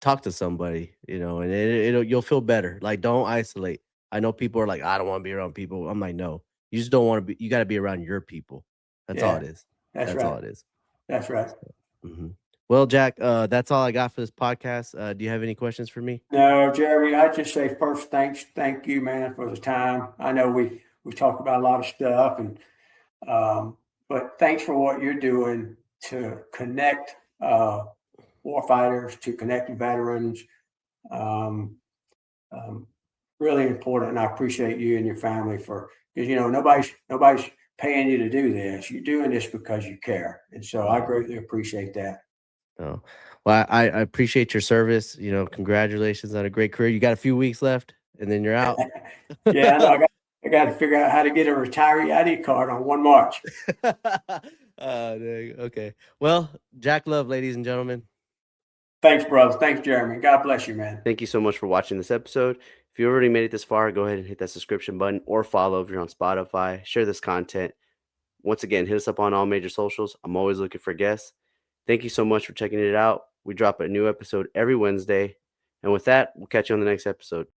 talk to somebody, and you'll feel better. Like, don't isolate. I know people are like, I don't want to be around people. I'm like, no, you just don't want to be. You got to be around your people. That's all yeah. it is. That's That's all right. it is. That's right. Mhm. Well, Jack, that's all I got for this podcast. Do you have any questions for me? No, Jeremy, I just say first, thank you, man, for the time. I know we talked about a lot of stuff, and but thanks for what you're doing to connect warfighters, to connect veterans. Um, um, Really important, and I appreciate you and your family for because nobody's paying you to do this. You're doing this because you care, and so I greatly appreciate that. Oh, well, I appreciate your service. Congratulations on a great career. You got a few weeks left, and then you're out. Yeah, I know. I got to figure out how to get a retiree ID card on 1 March. Dang, okay. Well, Jack Love, ladies and gentlemen. Thanks, brother. Thanks, Jeremy. God bless you, man. Thank you so much for watching this episode. If you already made it this far, go ahead and hit that subscription button or follow if you're on Spotify. Share this content. Once again, hit us up on all major socials. I'm always looking for guests. Thank you so much for checking it out. We drop a new episode every Wednesday. And with that, we'll catch you on the next episode.